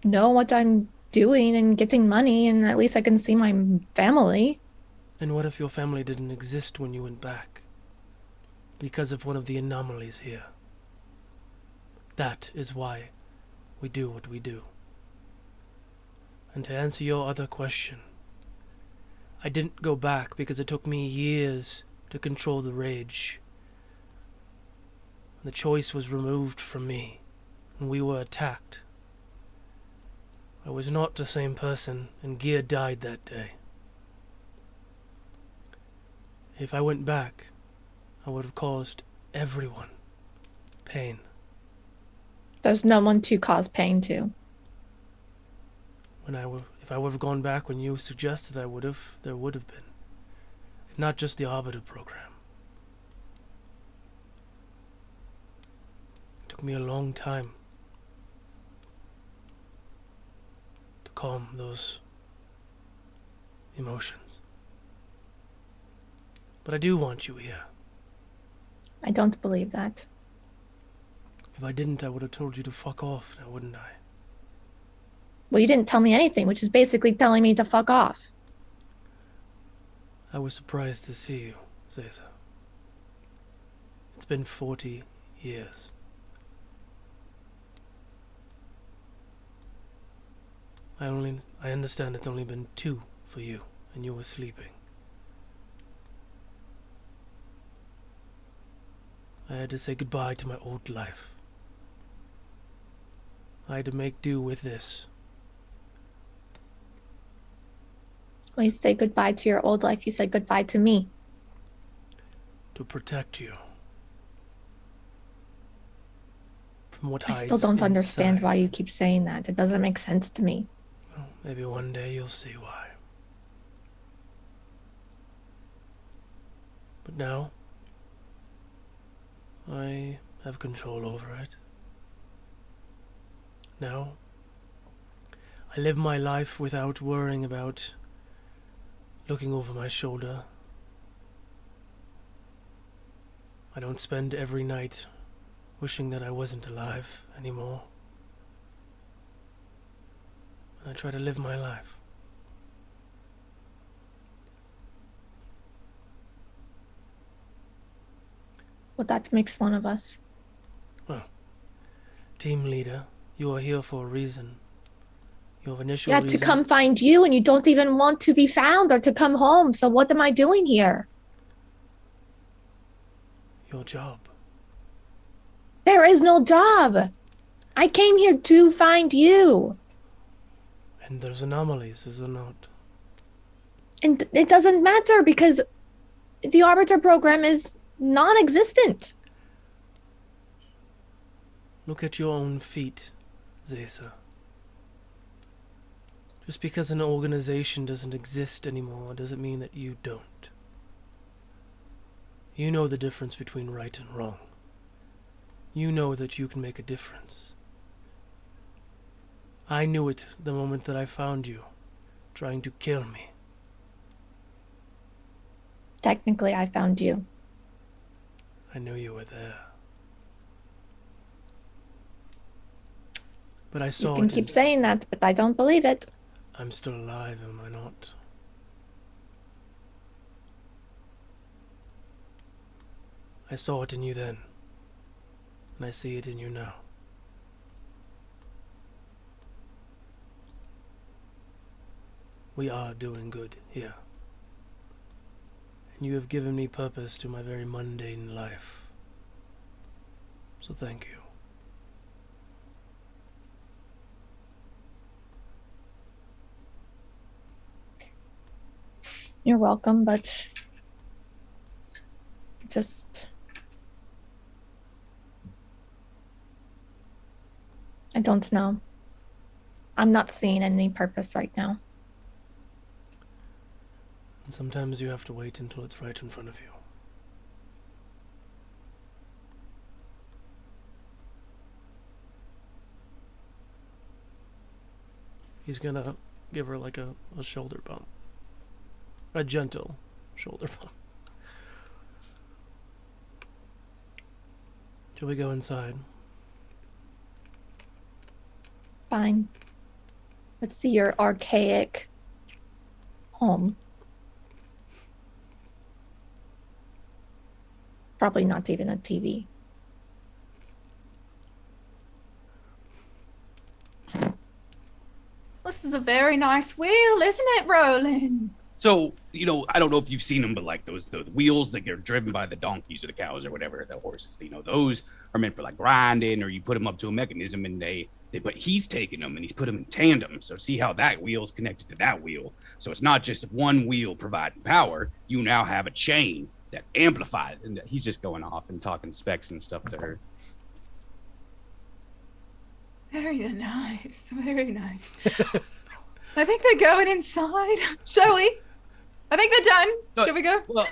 know what I'm doing and getting money, and at least I can see my family. And what if your family didn't exist when you went back? Because of one of the anomalies here. That is why we do what we do. And to answer your other question, I didn't go back because it took me years to control the rage. The choice was removed from me when we were attacked. I was not the same person, and Gear died that day. If I went back, I would have caused everyone pain. There's no one to cause pain to. If I would have gone back when you suggested I would have, there would have been. Not just the Arbiter program. It took me a long time to calm those emotions. But I do want you here. I don't believe that. If I didn't, I would have told you to fuck off now, wouldn't I? Well, you didn't tell me anything, which is basically telling me to fuck off. I was surprised to see you, Zaza. It's been 40 years. I understand it's only been 2 for you, and you were sleeping. I had to say goodbye to my old life. I had to make do with this. When you say goodbye to your old life, you said goodbye to me. to protect you from what I hides still don't understand inside. why you keep saying that. It doesn't make sense to me. Well, maybe one day you'll see why. But now, I have control over it. Now, I live my life without worrying about looking over my shoulder. I don't spend every night wishing that I wasn't alive anymore. And I try to live my life. Well, that makes one of us. Well, team leader, you are here for a reason. Your initial Yeah, reason... to come find you, and you don't even want to be found or to come home. So what am I doing here? Your job. There is no job. I came here to find you. And there's anomalies, is there not? And it doesn't matter because the Arbiter program is non-existent. Look at your own feet, Zesa. Just because an organization doesn't exist anymore doesn't mean that you don't. You know the difference between right and wrong. You know that you can make a difference. I knew it the moment that I found you, trying to kill me. Technically, I found you. I knew you were there. But I saw You can it. keep saying that, but I don't believe it. I'm still alive, am I not? I saw it in you then, and I see it in you now. We are doing good here. And you have given me purpose to my very mundane life. So thank you. You're welcome, but just... I don't know. I'm not seeing any purpose right now. And sometimes you have to wait until it's right in front of you. He's gonna give her like a shoulder bump. A gentle shoulder bump. Shall we go inside? Fine. Let's see your archaic home. Probably not even a TV. This is a very nice wheel, isn't it, Roland? So, you know, I don't know if you've seen them, but like the wheels that get driven by the donkeys or the cows or whatever, the horses, you know, those are meant for like grinding, or you put them up to a mechanism and but he's taken them and he's put them in tandem. So see how that wheel's connected to that wheel. So it's not just one wheel providing power. You now have a chain that amplifies. And he's just going off and talking specs and stuff to her. Very nice, very nice. I think they're going inside. Shall we? I think they're done. Shall we go? Well,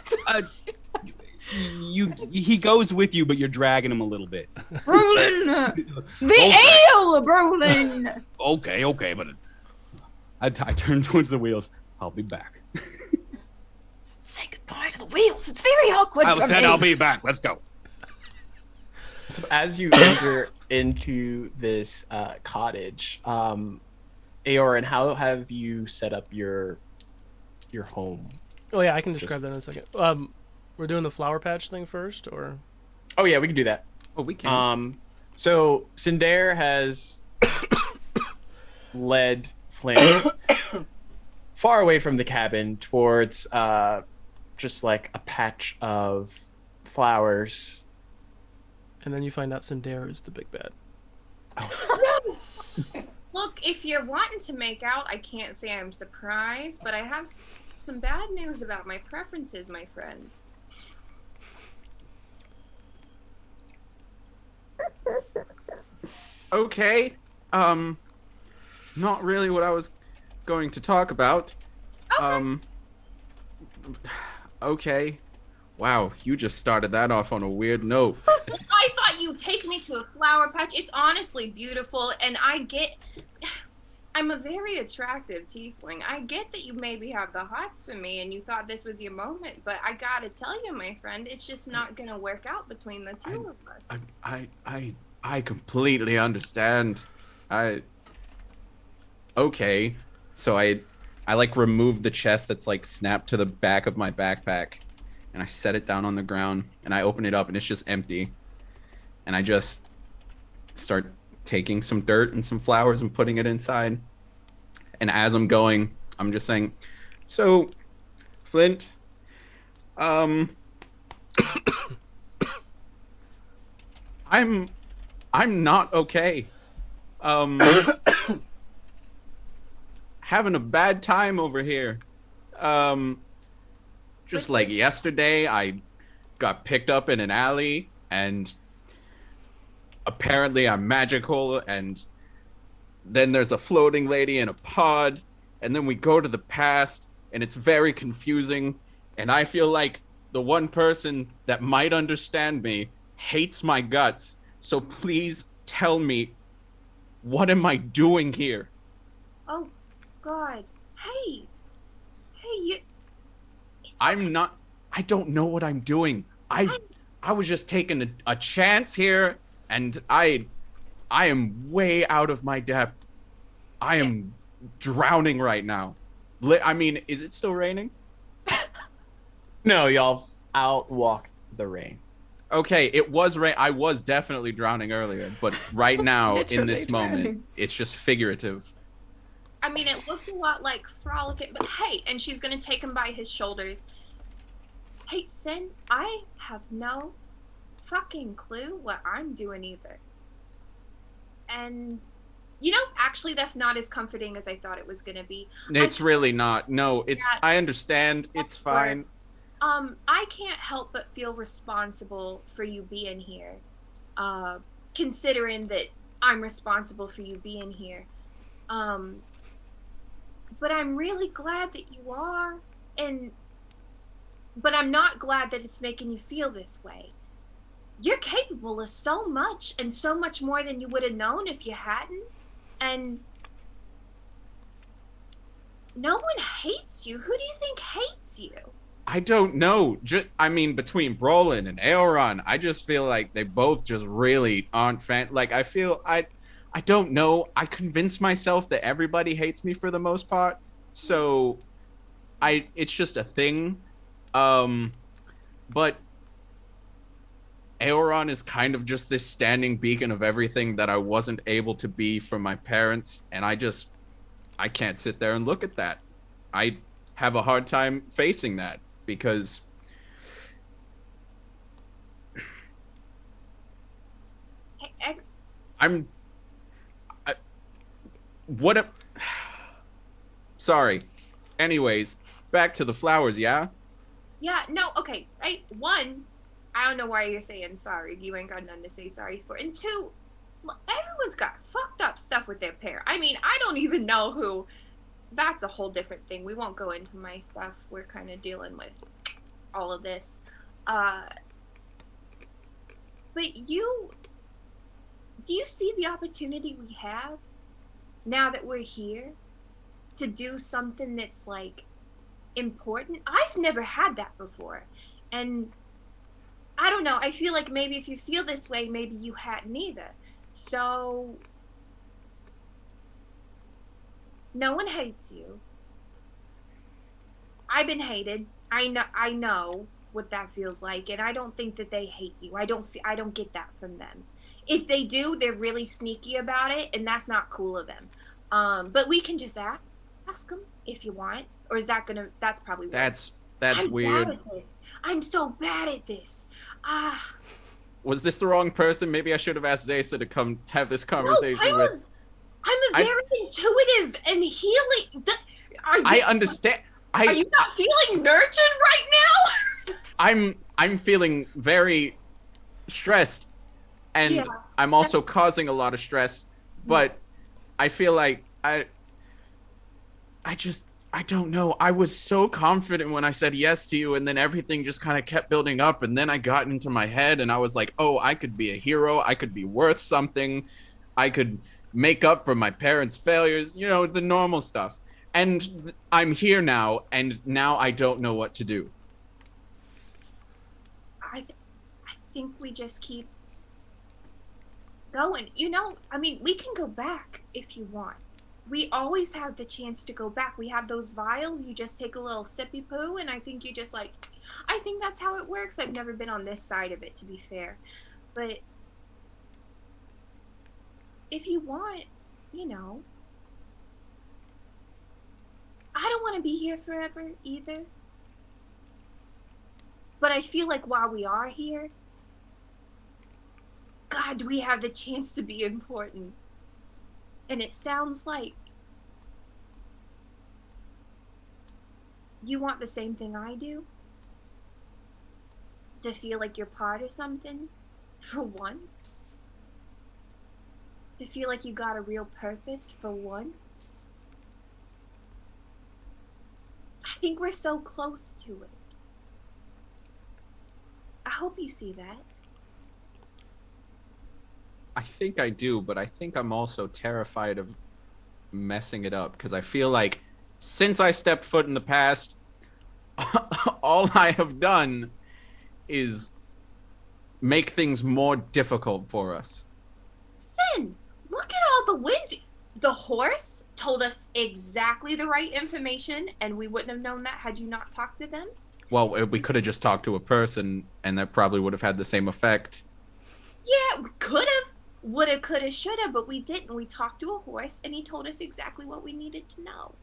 he goes with you, but you're dragging him a little bit. Roland! Ale, Roland! Okay, but I turn towards the wheels. I'll be back. Say goodbye to the wheels. It's very awkward for me. I'll be back. Let's go. So as you enter into this cottage, Eoran, how have you set up your home? Oh yeah, I can describe that in a second. We're doing the flower patch thing first, or? Oh yeah, we can do that. Oh, we can. So Cinder has led Flynn far away from the cabin towards just like a patch of flowers. And then you find out Cinder is the big bad. Look, if you're wanting to make out, I can't say I'm surprised, but I have some bad news about my preferences, my friend. Okay. Not really what I was going to talk about. Okay. Wow, you just started that off on a weird note. I thought you'd take me to a flower patch. It's honestly beautiful, and I'm a very attractive tiefling. I get that you maybe have the hots for me and you thought this was your moment, but I gotta tell you, my friend, it's just not gonna work out between the two of us. I completely understand. Okay. So I like remove the chest that's like snapped to the back of my backpack, and I set it down on the ground, and I open it up and it's just empty. And I just start taking some dirt and some flowers and putting it inside. And as I'm going, I'm just saying, so Flint, I'm not okay. Having a bad time over here. Just like yesterday, I got picked up in an alley, and apparently I'm magical, and then there's a floating lady in a pod, and then we go to the past, and it's very confusing, and I feel like the one person that might understand me hates my guts. So please tell me, what am I doing here? Oh, God. Hey, you... I don't know what I'm doing. I was just taking a chance here, and I am way out of my depth. I am drowning right now. I mean, is it still raining? No, y'all outwalked the rain. Okay, it was rain. I was definitely drowning earlier, but right now, in Literally this moment, drowning. it's just figurative. I mean, it looked a lot like Frolic, but hey, and she's gonna take him by his shoulders. Hey, Sin, I have no fucking clue what I'm doing either. And, actually, that's not as comforting as I thought it was gonna be. It's really not. No, it's. Yeah, I understand. It's fine. I can't help but feel responsible for you being here. Considering that I'm responsible for you being here. But I'm really glad that you are, but I'm not glad that it's making you feel this way. You're capable of so much, and so much more than you would have known if you hadn't. And no one hates you. Who do you think hates you? I don't know. Between Brolin and Eoran, I just feel like they both just really aren't like, I don't know. I convinced myself that everybody hates me for the most part. So it's just a thing. But Eoran is kind of just this standing beacon of everything that I wasn't able to be for my parents. And I can't sit there and look at that. I have a hard time facing that because sorry. Anyways, back to the flowers, yeah? Yeah, no, okay. One, I don't know why you're saying sorry. You ain't got nothing to say sorry for. And two, everyone's got fucked up stuff with their pair. I mean, I don't even know who. That's a whole different thing. We won't go into my stuff. We're kind of dealing with all of this. But do you see the opportunity we have now that we're here to do something that's like important? I've never had that before. And I don't know. I feel like maybe if you feel this way, maybe you hadn't either. So no one hates you. I've been hated. I know what that feels like, and I don't think that they hate you. I don't get that from them. If they do, they're really sneaky about it, and that's not cool of them. But we can just ask them if you want, or that's probably weird. That's I'm weird. Bad at this. I'm so bad at this. Was this the wrong person? Maybe I should have asked Zaysa to come have this conversation with. I'm a very intuitive and healing. I understand. Are you not feeling nurtured right now? I'm feeling very stressed. and Yeah. I'm also causing a lot of stress, but I feel like I don't know. I was so confident when I said yes to you, and then everything just kind of kept building up, and then I got into my head and I was like, oh, I could be a hero, I could be worth something, I could make up for my parents' failures, the normal stuff. And I'm here now, and now I don't know what to do. I think we just keep going. We can go back if you want. We always have the chance to go back. We have those vials. You just take a little sippy poo, and I think you just I think that's how it works. I've never been on this side of it, to be fair. But if you want, I don't want to be here forever either. But I feel like while we are here, God, do we have the chance to be important. And it sounds like you want the same thing I do? To feel like you're part of something for once? To feel like you got a real purpose for once? I think we're so close to it. I hope you see that. I think I do, but I think I'm also terrified of messing it up, because I feel like since I stepped foot in the past, all I have done is make things more difficult for us. Sin, look at all the wins. The horse told us exactly the right information, and we wouldn't have known that had you not talked to them. Well, we could have just talked to a person, and that probably would have had the same effect. Yeah, we could have. Woulda, coulda, shoulda, but we didn't. We talked to a horse, and he told us exactly what we needed to know.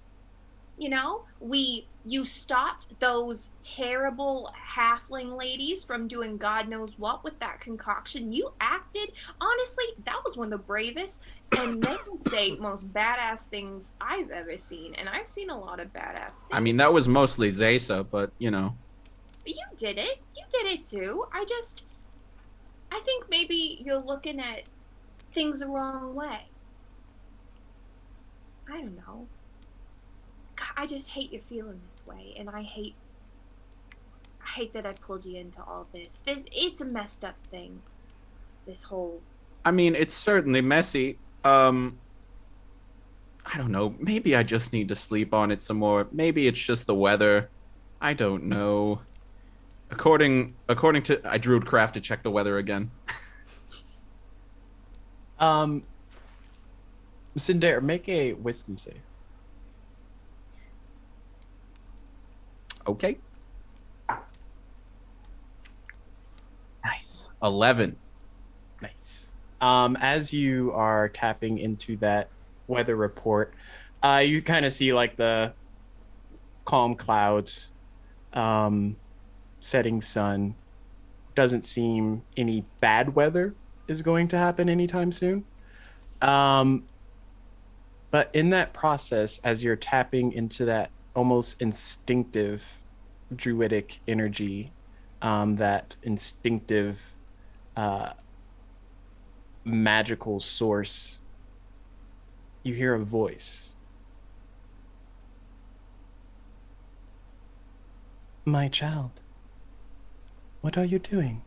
You stopped those terrible halfling ladies from doing God knows what with that concoction. You acted, honestly, that was one of the bravest and they would say most badass things I've ever seen. And I've seen a lot of badass things. I mean, that was mostly Zaysa, but You did it. You did it too. I think maybe you're looking at things the wrong way. I don't know. God, I just hate you feeling this way, and I hate that I pulled you into all this. It's a messed up thing. This whole. I mean, it's certainly messy. I don't know. Maybe I just need to sleep on it some more. Maybe it's just the weather. I don't know. According to I druid craft to check the weather again. Cinder, make a wisdom save. Okay. Nice. 11. Nice. As you are tapping into that weather report, you kind of see like the calm clouds, setting sun. Doesn't seem any bad weather is going to happen anytime soon. But in that process, as you're tapping into that almost instinctive druidic energy, that instinctive magical source, you hear a voice. My child, what are you doing?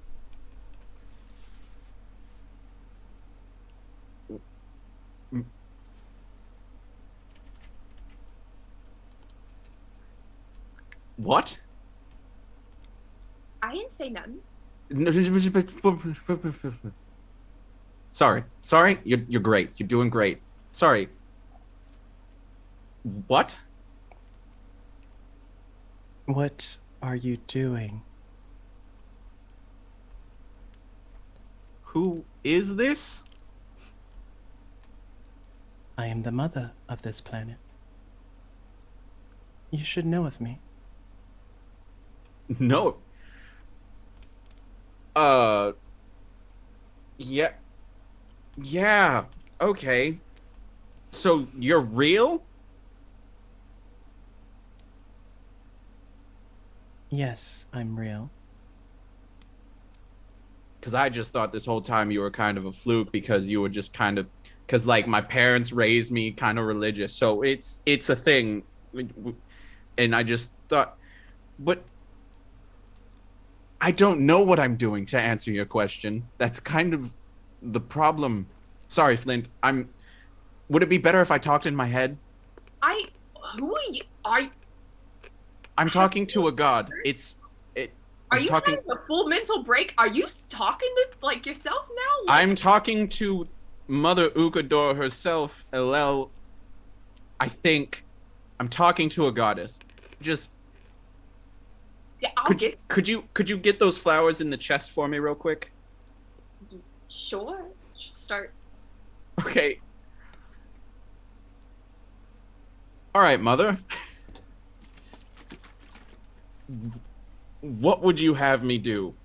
What? I didn't say nothing. Sorry. You're great. You're doing great. Sorry. What? What are you doing? Who is this? I am the mother of this planet. You should know of me. No. Yeah. Yeah. Okay. So you're real? Yes, I'm real. because I just thought this whole time you were kind of a fluke because you were just kind of, because like my parents raised me kind of religious, so it's a thing, and I just thought, but I don't know what I'm doing, to answer your question. That's kind of the problem. Sorry, Flint. Would it be better if I talked in my head? Who are you? I'm talking to a god. Are I'm you talking, having a full mental break? Are you talking to like yourself now? I'm talking to Mother Ukodor herself, Elel. I think I'm talking to a goddess. Just Yeah, could you get those flowers in the chest for me real quick? Sure. Should start. Okay. All right, Mother. What would you have me do?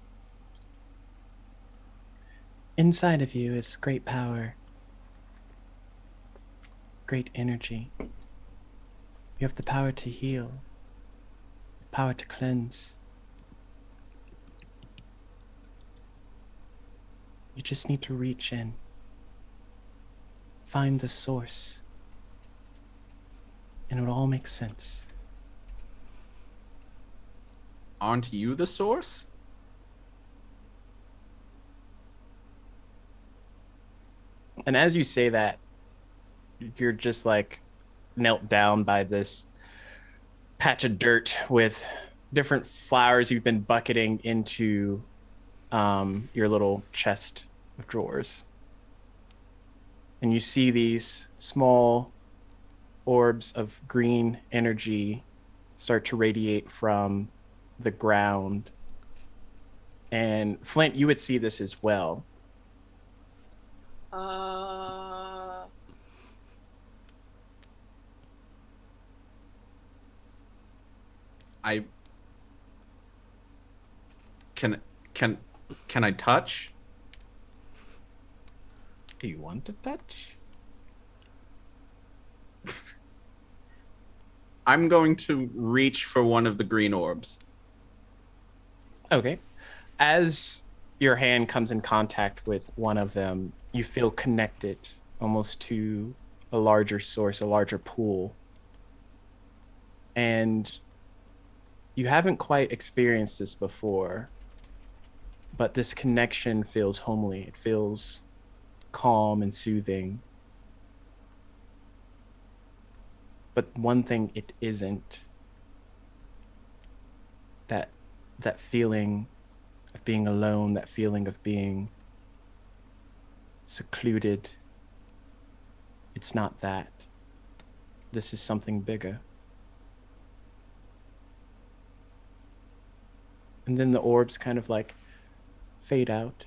Inside of you is great power, great energy. You have the power to heal, the power to cleanse. You just need to reach in, find the source, and it will all make sense. Aren't you the source? And as you say that, you're just like knelt down by this patch of dirt with different flowers you've been bucketing into your little chest of drawers. And you see these small orbs of green energy start to radiate from the ground. And Flint, you would see this as well. I can I touch? Do you want to touch? I'm going to reach for one of the green orbs. Okay. As your hand comes in contact with one of them, you feel connected almost to a larger source, a larger pool. And you haven't quite experienced this before, but this connection feels homely. It feels calm and soothing. But one thing it isn't, that feeling of being alone, that feeling of being secluded, it's not that. This is something bigger. And then the orbs kind of like fade out.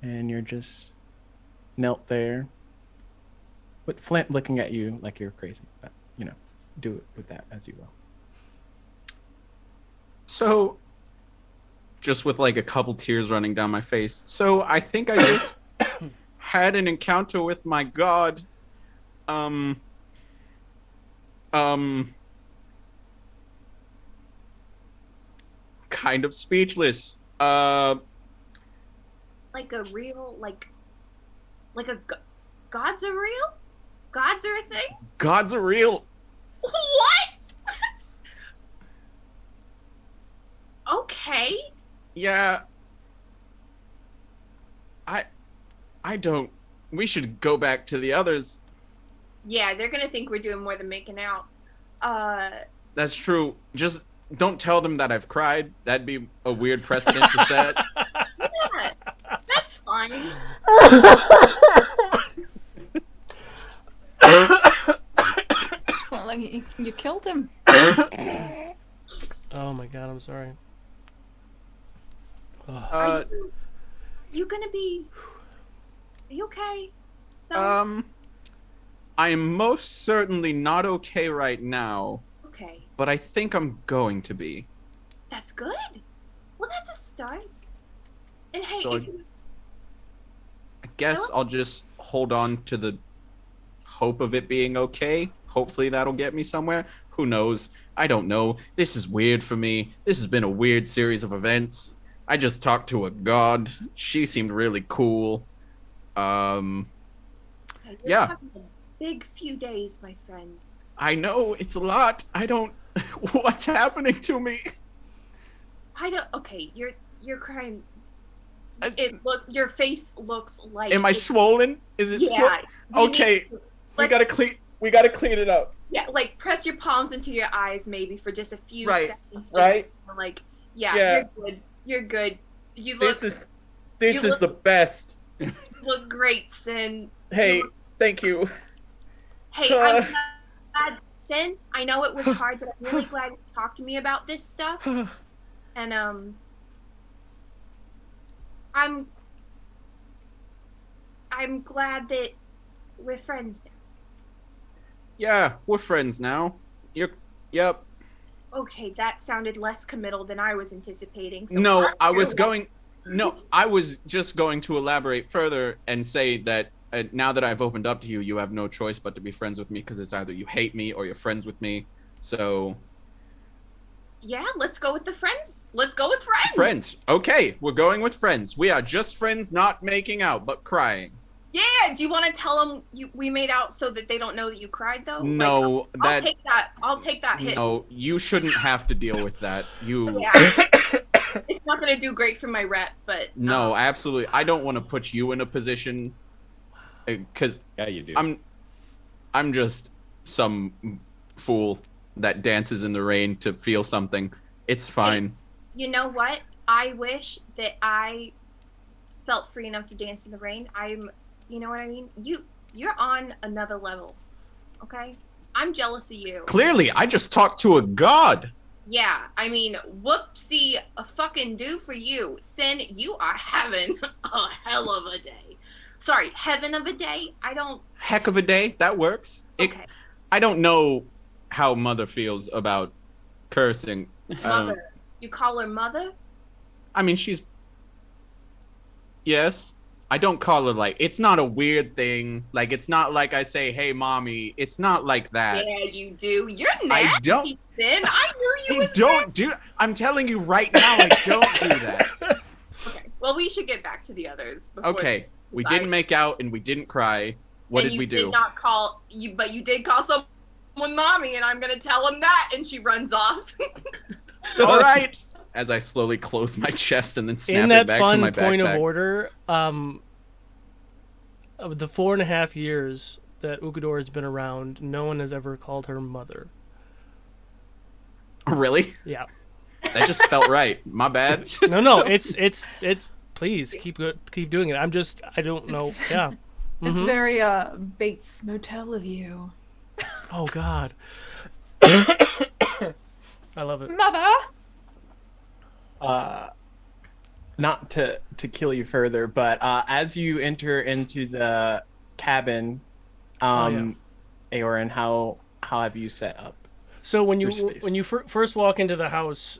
And you're just knelt there. With Flint looking at you like you're crazy. But, do it with that as you will. So, just with like a couple tears running down my face. So, I think I just had an encounter with my god. Kind of speechless. Like a real, gods are real? Gods are a thing? Gods are real. What? Okay. Yeah. I don't. We should go back to the others. Yeah, they're gonna think we're doing more than making out. That's true. Just don't tell them that I've cried. That'd be a weird precedent to set. Yeah, that's fine. Well, like, you killed him. Oh my god, I'm sorry. You gonna be? Are you okay? I am most certainly not okay right now, Okay, but I think I'm going to be. that's good. Well, that's a start. And hey, So I guess I'll just hold on to the hope of it being okay. Hopefully that'll get me somewhere. Who knows? I don't know. This is weird for me. This has been a weird series of events. I just talked to a god. She seemed really cool. You're Yeah. having a big few days, my friend. I know it's a lot. I don't. What's happening to me? Okay, you're crying. I- Your face looks like. Am I swollen? Is it? Yeah. you Okay. need to- We gotta let's- clean. We gotta clean it up. Yeah, like press your palms into your eyes maybe for just a few Right, seconds. Just right. Like, yeah, Yeah. you're good. You're good. You look. This you is look- the best. You look great, Sin. Hey, You look- thank you. Hey, I'm glad, Sin. I know it was hard, but I'm really glad you talked to me about this stuff. And I'm glad that we're friends now. Yeah, we're friends now. Yep. Okay, that sounded less committal than I was anticipating. So No, I'm I was really- going. No, I was just going to elaborate further and say that now that I've opened up to you, you have no choice but to be friends with me because it's either you hate me or you're friends with me. So Yeah, let's go with the friends. Let's go with friends. friends. Okay, we're going with friends. We are just friends, not making out, but crying. Yeah. Do you want to tell them we made out so that they don't know that you cried though? No, I'll take that. I'll take that hit. no, you shouldn't have to deal with that. You. Yeah. It's not gonna do great for my rep, but No, absolutely. I don't want to put you in a position because Yeah, you do. I'm just some fool that dances in the rain to feel something. It's fine. you know what? I wish that I felt free enough to dance in the rain. You know what I mean? You're on another level. Okay? I'm jealous of you. Clearly, I just talked to a god. Yeah, I mean, whoopsie a fucking do for you. Sin, you are having a hell of a day. Sorry, heaven of a day? I don't... Heck of a day. That works. Okay. I don't know how Mother feels about cursing. Mother. You call her mother? I mean, she's... Yes. I don't call her like... It's not a weird thing. Like, it's not like I say, hey, mommy. It's not like that. Yeah, you do. You're I nasty, don't... Sin. I knew you I was don't do... I'm telling you right now, I don't do that. Okay. Well, we should get back to the others. Before Okay. We I- didn't make out and we didn't cry. What and did we you do? did not call you, but you did call someone mommy, and I'm gonna tell him that, and she runs off. All right. As I slowly close my chest and then snap In it that back to fun my point backpack. of order, of the 4.5 years that Ukodor has been around, no one has ever called her mother. Really? Yeah. That just felt right. My bad. No, it's please keep doing it. I don't know. Yeah. It's Mhm. very Bates Motel of you. Oh God. I love it. Mother! Not to kill you further, but as you enter into the cabin, Eoran, how have you set up? So when you Your space. first walk into the house,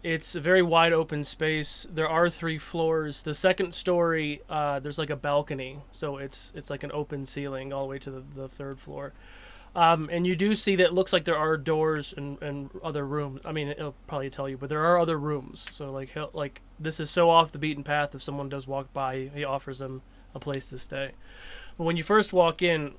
it's a very wide open space. There are 3 floors. The second story, there's like a balcony, so it's like an open ceiling all the way to the 3rd floor. And you do see that it looks like there are doors and other rooms. I mean, it'll probably tell you, but there are other rooms. So like this is so off the beaten path. If someone does walk by, he offers them a place to stay. But when you first walk in,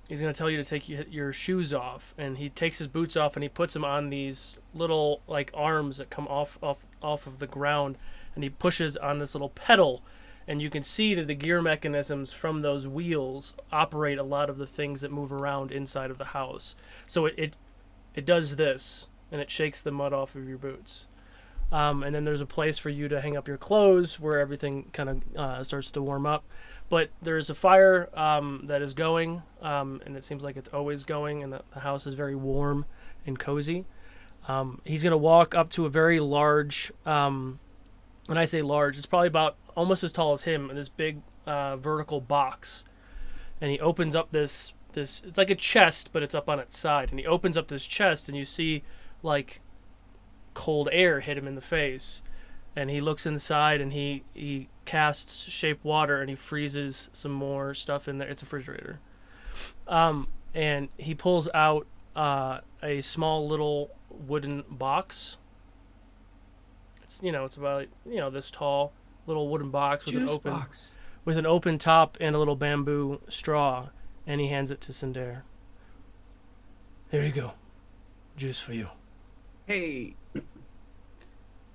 he's going to tell you to take your shoes off, and he takes his boots off and he puts them on these little like arms that come off of the ground, and he pushes on this little pedal, and you can see that the gear mechanisms from those wheels operate a lot of the things that move around inside of the house. So it does this, and it shakes the mud off of your boots. And then there's a place for you to hang up your clothes where everything kind of starts to warm up. But there's a fire that is going, and it seems like it's always going, and the house is very warm and cozy. He's going to walk up to a very large, when I say large, it's probably about almost as tall as him, in this big vertical box. And he opens up this, it's like a chest, but it's up on its side. And he opens up this chest, and you see, like, cold air hit him in the face. And he looks inside, and he casts shape water, and he freezes some more stuff in there. It's a refrigerator. And he pulls out a small little wooden box. it's about this tall, little wooden box with Juice an open top and a little bamboo straw, and he hands it to Cinder. There you go, juice for you. Hey,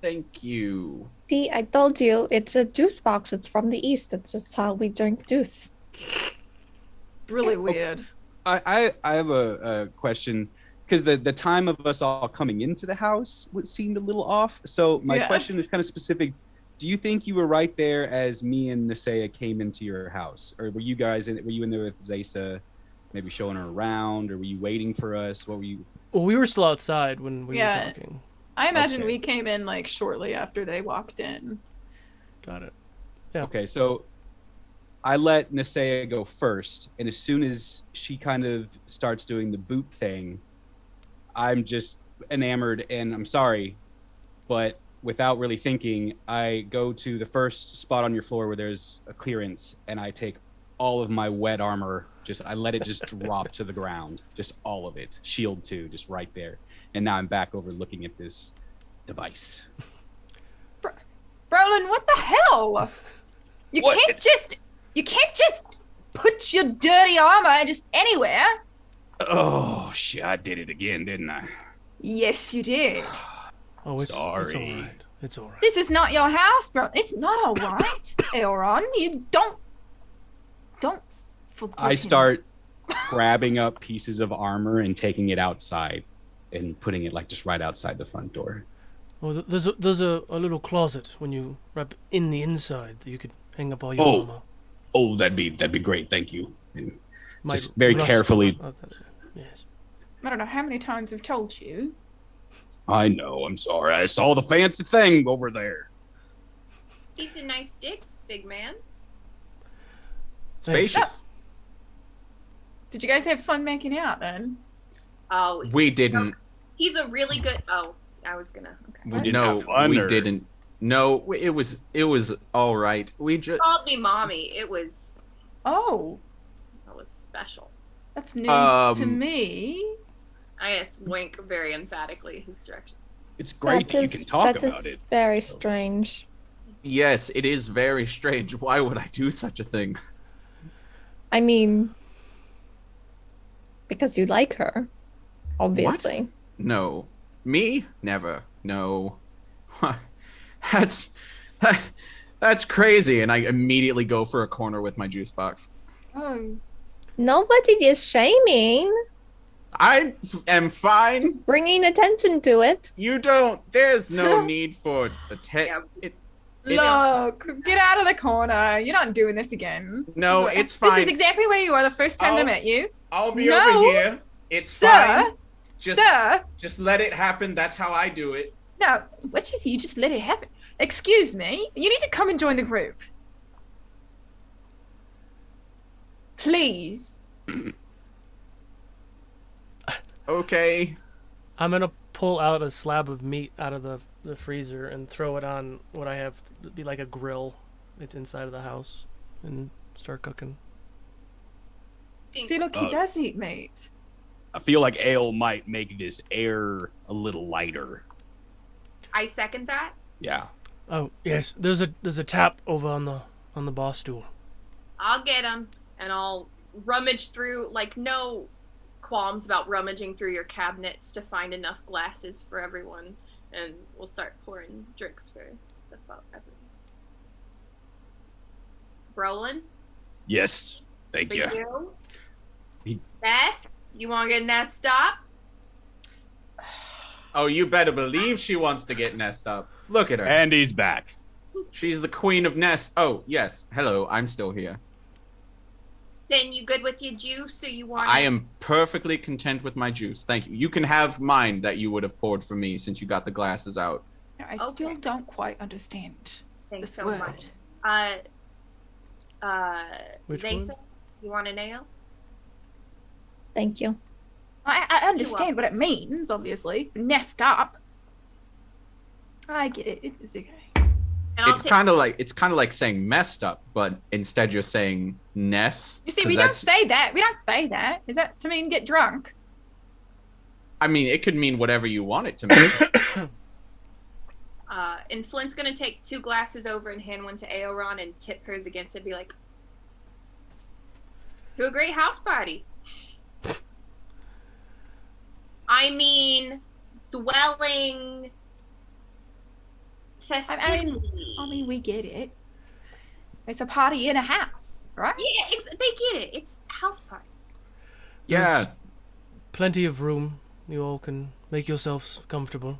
thank you. See, I told you, it's a juice box. It's from the East. It's just how we drink juice. Really weird. I have a question, because the time of us all coming into the house seemed a little off. So my question is kind of specific. Do you think you were right there as me and Nisea came into your house, or were you in there with Zaysa, maybe showing her around, or were you waiting for us? What were you? Well, we were still outside when we were talking. I imagine Okay. we came in like shortly after they walked in. Got it. Yeah. Okay, so I let Nisea go first, and as soon as she kind of starts doing the boot thing, I'm just enamored, and I'm sorry, but without really thinking, I go to the first spot on your floor where there's a clearance, and I take all of my wet armor, I let it just drop to the ground, just all of it, shield 2, just right there. And now I'm back over looking at this device. Brolin, what the hell? You What? can't just put your dirty armor just anywhere. Oh, shit, I did it again, didn't I? Yes, you did. Oh, it's all Sorry. right. It's all right. This is not your house, bro. It's not all right, Eoran. You don't forgive I him. start grabbing up pieces of armor and taking it outside and putting it just right outside the front door. Well, there's a little closet when you wrap in the inside that you could hang up all your Oh. armor. Oh, that'd be great, thank you. And Might just very rust. carefully. Yes. I don't know how many times I've told you. I know, I'm sorry. I saw the fancy thing over there. These are nice sticks, big man. Spacious. Did you guys have fun making out then? Oh, We didn't. he's a really good. Oh, I was gonna. Okay. We didn't No, have fun, we or- didn't. No, it was all right. We just. Called me mommy. It was Oh, special. that's new to Um, me. I just wink very emphatically his direction. It's great that you can talk that about is it. very strange. Yes, it is very strange. Why would I do such a thing? I mean, because you like her, obviously. No. Me? Never. No. That's crazy. And I immediately go for a corner with my juice box. Oh, Nobody is shaming, I am fine. bringing attention to it. You don't. There's no need for Yeah. It's- look, get out of the corner. You're not doing this again. No, This is- it's fine. This is exactly where you were the first time I Oh. met you. I'll be No. over here. It's Sir. fine. Sir, Just let it happen. That's how I do it. no, what you say? You just let it happen. Excuse me. You need to come and join the group. Please. Okay. I'm gonna pull out a slab of meat out of the freezer and throw it on what I have to be like a grill. It's inside of the house, and start cooking. See, look, he does eat meat. I feel like ale might make this air a little lighter. I second that. Yeah. Oh yes, there's a tap over on the bar stool. I'll get him and I'll rummage through. Like, no qualms about rummaging through your cabinets to find enough glasses for everyone, and we'll start pouring drinks for everyone. Brolin, Yes. Thank for you. you. He- Bess, you want to get in that stop? Oh, you better believe she wants to get Nest up. Look at her. And he's back. She's the queen of Nest. Oh, yes. Hello, I'm still here. Sin, you good with your juice? So you want? I am perfectly content with my juice. Thank you. You can have mine that you would have poured for me since you got the glasses out. I still don't quite understand Thanks this so word. much. Which Zaysa, one? you want a nail? Thank you. I understand what it means, obviously. Nest up. I get it. It's okay. And I'll It's take. kind of like saying messed up, but instead you're saying Ness. You see, 'cause we don't that's- say that. We don't say that. Is that to mean get drunk? I mean, it could mean whatever you want it to mean. And Flint's gonna take 2 glasses over and hand one to Eoran and tip hers against it, be like, to a great house party. I mean, dwelling festivity. I mean, we get it. It's a party in a house, right? Yeah, they get it. It's a house party. Yeah. There's plenty of room. You all can make yourselves comfortable.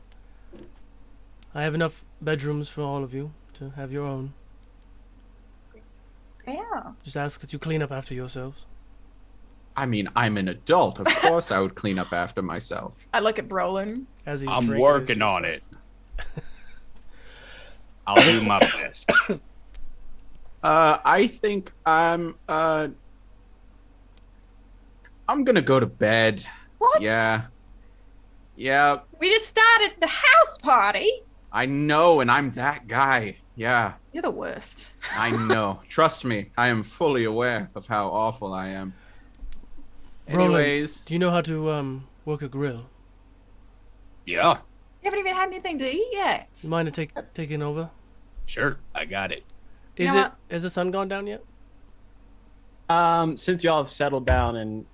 I have enough bedrooms for all of you to have your own. Yeah. Just ask that you clean up after yourselves. I mean, I'm an adult. Of course I would clean up after myself. I look at Brolin. As he's I'm drinking working his- on it. I'll do my best. I think I'm gonna go to bed. What? Yeah. Yeah, We just started the house party. I know, and I'm that guy. Yeah, You're the worst. I know. Trust me, I am fully aware of how awful I am. Roland, Anyways, do you know how to work a grill? Yeah, You haven't even had anything to eat yet. You mind to taking over? sure. I got it. You Is know it what? has the sun gone down yet? Since y'all have settled down and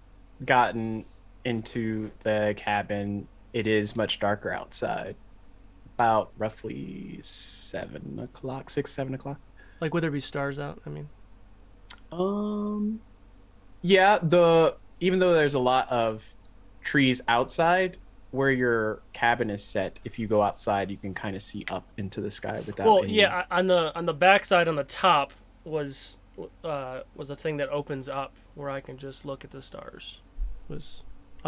gotten into the cabin, it is much darker outside. About roughly 7 o'clock, 7 o'clock. Like, would there be stars out? I mean, Yeah, even though there's a lot of trees outside, where your cabin is set, if you go outside, you can kind of see up into the sky without. well, any... yeah. On the back side, on the top was a thing that opens up where I can just look at the stars. I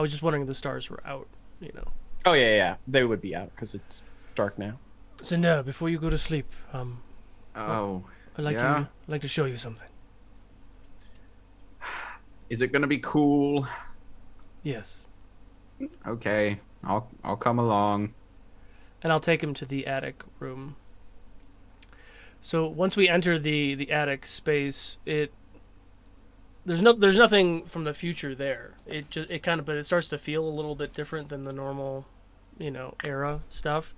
was just wondering if the stars were out. You know. Oh yeah, they would be out because it's dark now. Cinder, before you go to sleep, oh, I'd like to show you something. is it gonna be cool? Yes. Okay, I'll come along. And I'll take him to the attic room. So once we enter the attic space, there's nothing from the future there. But it starts to feel a little bit different than the normal, era stuff.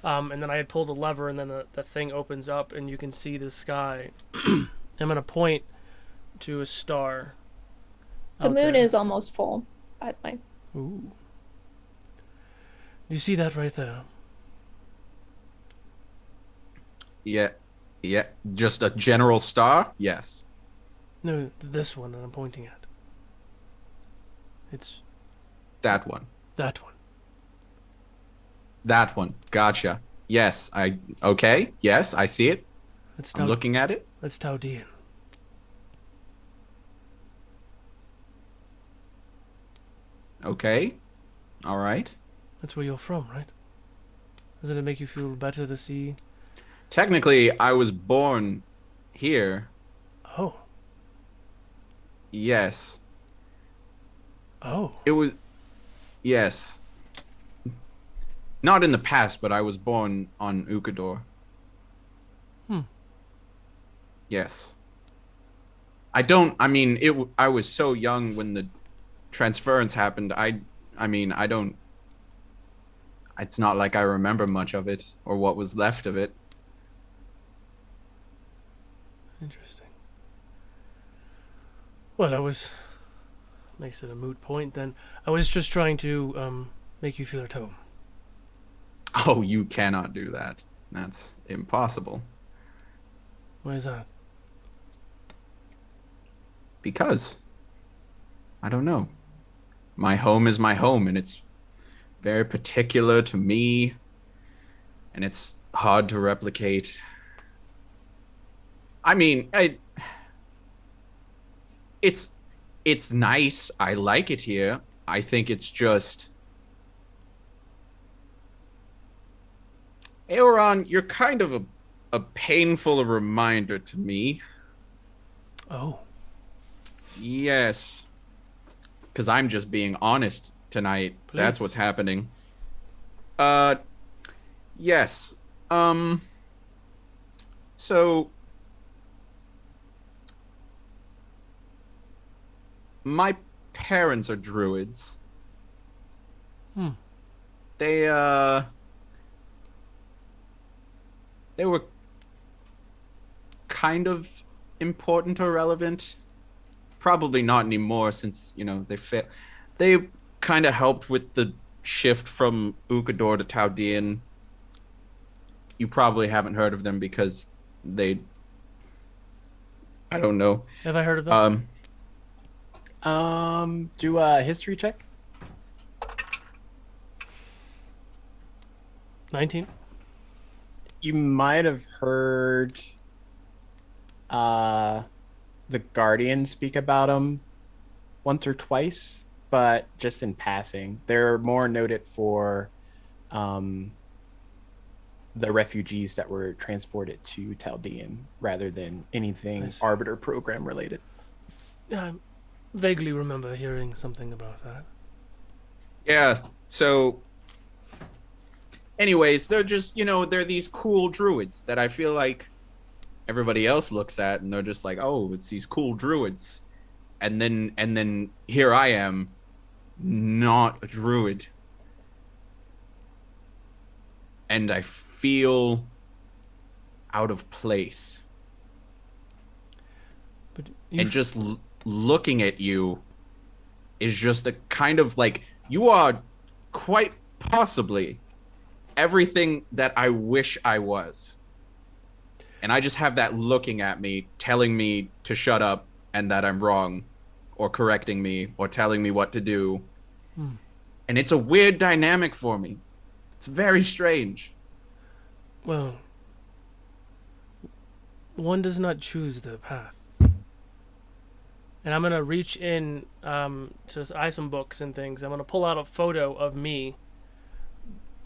And then I had pulled a lever, and then the thing opens up, and you can see the sky. I'm gonna point to a star. The out moon there. is almost full, by the way. Ooh. You see that right there? Yeah, just a general star? Yes. No, this one that I'm pointing at. It's That one. that one. That one. Gotcha. Yes, okay. Yes, I see it. That's I'm looking at it. That's Taudian. Okay. All right. That's where you're from, right? Doesn't it make you feel better to see? Technically, I was born here. Oh. Yes. Oh. It was. Yes. Not in the past, but I was born on Ukodor. Yes. I mean, I was so young when the transference happened. I mean, I don't. It's not like I remember much of it or what was left of it. Interesting. Well, that makes it a moot point then. I was just trying to make you feel at home. Oh, you cannot do that. That's impossible. Why is that? Because I don't know. My home is my home, and it's very particular to me, and it's hard to replicate. I mean, it's nice. I like it here. I think it's just Eoran, you're kind of a painful reminder to me. Oh. Yes. Because I'm just being honest tonight. That's Please. what's happening. Yes. So my parents are druids. Hmm. They they were kind of important or relevant. Probably not anymore since, they kind of helped with the shift from Ukodor to Taudian. You probably haven't heard of them because I don't know. Have I heard of them? Do a history check. 19. You might have heard the Guardian speak about them once or twice, but just in passing. They're more noted for the refugees that were transported to Taldean rather than anything Arbiter program related. Yeah, I vaguely remember hearing something about that. Yeah, so anyways, they're just, they're these cool druids that I feel like everybody else looks at and they're just like, oh, it's these cool druids. And then here I am, not a druid. And I feel out of place. But and just looking at you is just a kind of like, you are quite possibly everything that I wish I was. And I just have that looking at me, telling me to shut up and that I'm wrong, or correcting me, or telling me what to do. And it's a weird dynamic for me. It's very strange. Well, one does not choose the path. And I'm going to reach in to some books and things. I'm going to pull out a photo of me,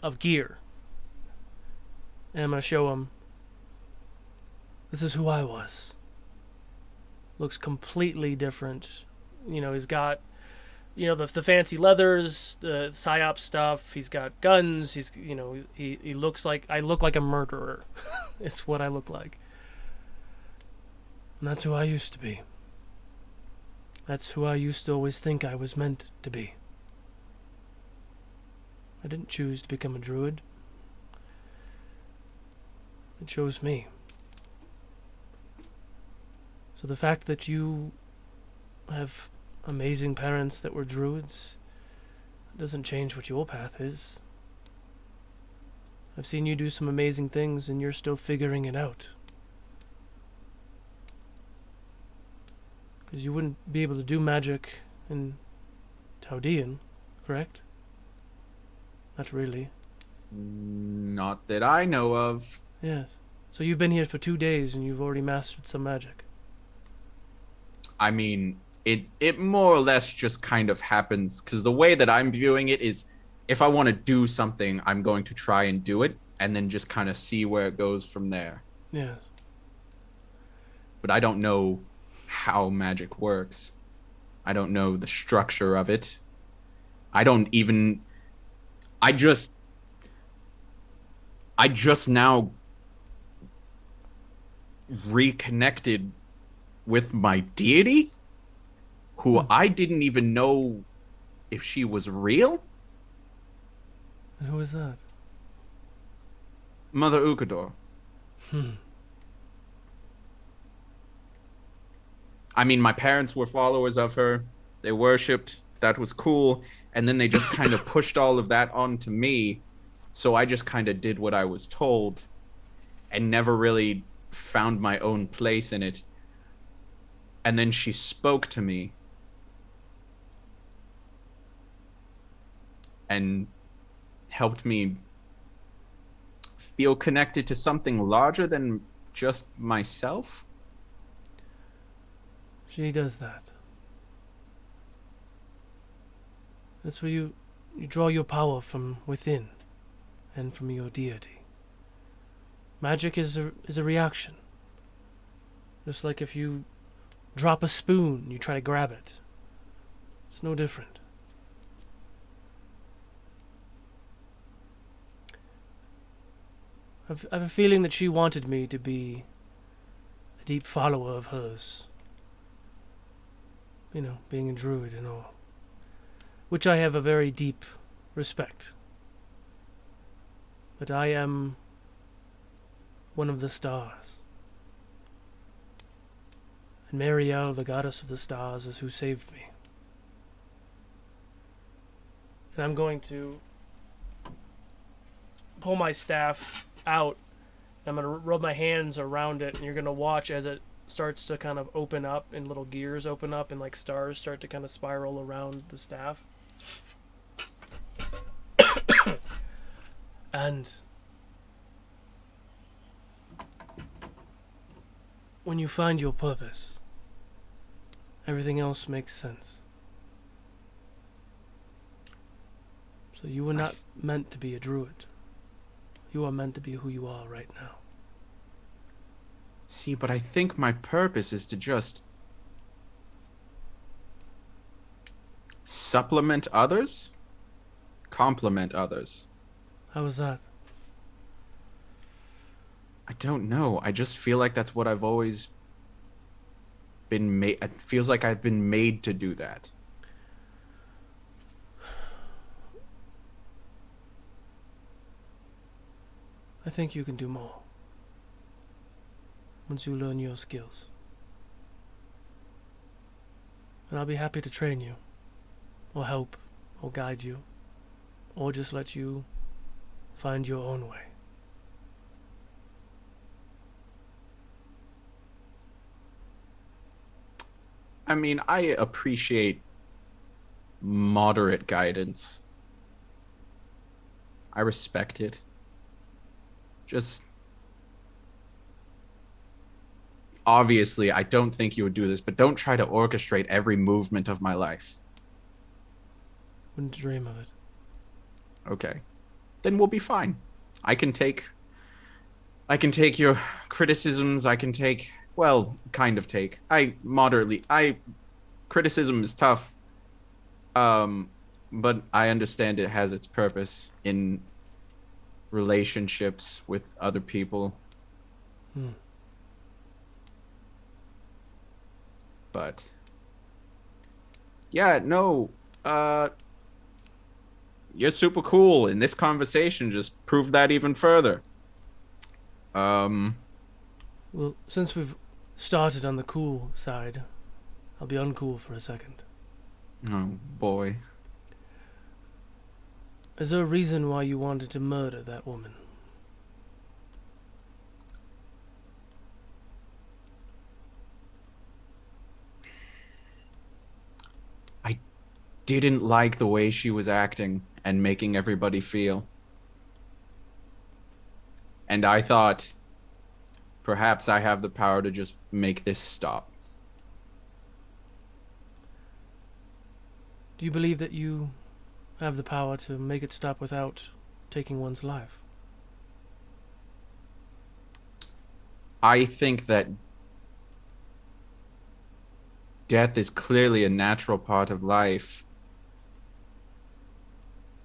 of gear. And I'm going to show him, this is who I was. Looks completely different. He's got, the fancy leathers, the psyop stuff. He's got guns. He looks like, I look like a murderer. It's what I look like. And that's who I used to be. That's who I used to always think I was meant to be. I didn't choose to become a druid. It chose me. So the fact that you have amazing parents that were druids doesn't change what your path is. I've seen you do some amazing things and you're still figuring it out. Because you wouldn't be able to do magic in Taudian, correct? Not really. Not that I know of. Yes. So you've been here for 2 days and you've already mastered some magic. I mean, it more or less just kind of happens, because the way that I'm viewing it is, if I want to do something, I'm going to try and do it, and then just kind of see where it goes from there. Yes. But I don't know how magic works. I don't know the structure of it. I just now reconnected with my deity, who I didn't even know if she was real. And who is that? Mother Ukodor. I mean, my parents were followers of her. They worshipped. That was cool. And then they just kind of pushed all of that onto me. So I just kind of did what I was told and never really found my own place in it. And then she spoke to me and helped me feel connected to something larger than just myself. She does that. That's where you draw your power from within and from your deity. Magic is a reaction. Just like if you drop a spoon, you try to grab it. It's no different. I have a feeling that she wanted me to be a deep follower of hers. Being a druid and all. Which I have a very deep respect. But I am one of the stars. And Mariel, the goddess of the stars, is who saved me. And I'm going to pull my staff out. I'm going to rub my hands around it, and you're going to watch as it starts to kind of open up, and little gears open up, and like stars start to kind of spiral around the staff. And when you find your purpose, everything else makes sense. So you were not meant to be a druid. You are meant to be who you are right now. See, but I think my purpose is to just supplement others, complement others. How was that? I don't know. I just feel like that's what I've always been made. It feels like I've been made to do that. I think you can do more once you learn your skills. And I'll be happy to train you, or help, or guide you, or just let you find your own way. I mean, I appreciate moderate guidance. I respect it. Just obviously, I don't think you would do this, but don't try to orchestrate every movement of my life. Wouldn't dream of it. Okay. Then we'll be fine. I can take your criticisms. I can take, well, kind of take. Criticism is tough. But I understand it has its purpose in relationships with other people. But yeah, no, you're super cool, and this conversation just proved that even further. Well, since we've started on the cool side, I'll be uncool for a second. Oh boy. Is there a reason why you wanted to murder that woman? I didn't like the way she was acting and making everybody feel. And I thought, perhaps I have the power to just make this stop. Do you believe that you have the power to make it stop without taking one's life? I think that death is clearly a natural part of life.